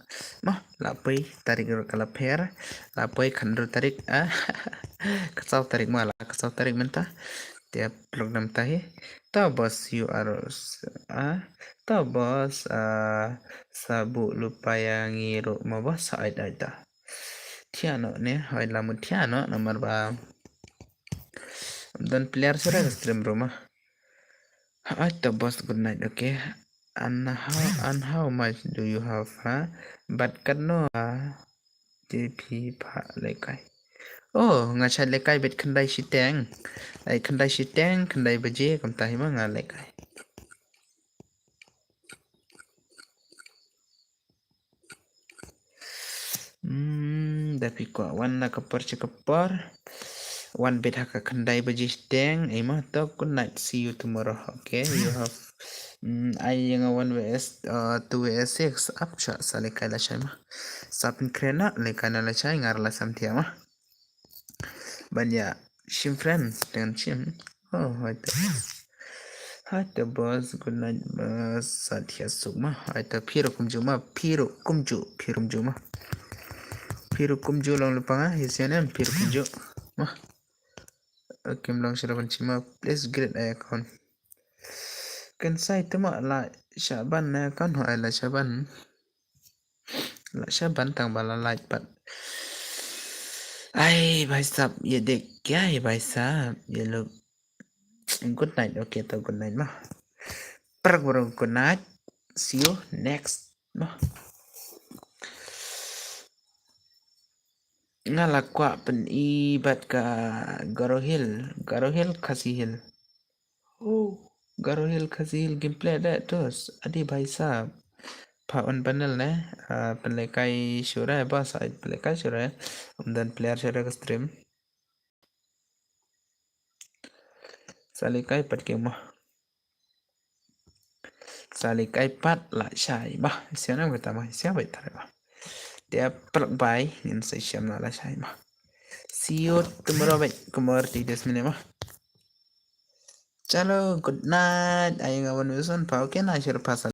Mah Lapay tarik kalaper, lapay khandro tarik kasau tarik malah kasau tarik mentah tiap program tahi tabos you arus tabos sabu lupa yang ngiru mabos side ada tiano ne hoy lamu tiano nomor ba dan player sura stream rumah tabos good night okay and how much do you have but kano JP pa lekai oh ngacha lekai bet khandai siteng ai khandai siteng khandai baje kam tahi ma nga lekai tapi ko wan na kapar cekapar one bet haka khandai baje siteng ema to good night see you tomorrow okay you have I yang 1 vs 2 vs 6 up cha salekai la shama sapin krena lekai na la chai ngar la samtia ma banyak shim friend dengan shim oh Hata bos good night bos satya sukma hata piro kumju long lepanga hisianem piro kumju ma kim long shiraban chima please great account kan sai tama la shaban na kan ho la shaban tang bala like but ai भाई साहब ये देख क्या है भाई साहब ये लोग good night okay तो good night mah per good night see you next mah ngalakwa pen ibat ka Garohil Kasihil oh Garohil Kasihil gameplay that terus adi भाई साहब paon panel ne pelekai syura bos pelekai syura dan player syura ke stream salikai pat ke mah salikai pat la shai bah siapa kata mah siapa itu bah dia pelak bay in sai syam la shai mah see you tomorrow baik kemar 3 minit mah chalo good night ayang awan usun pa okay na syur pasal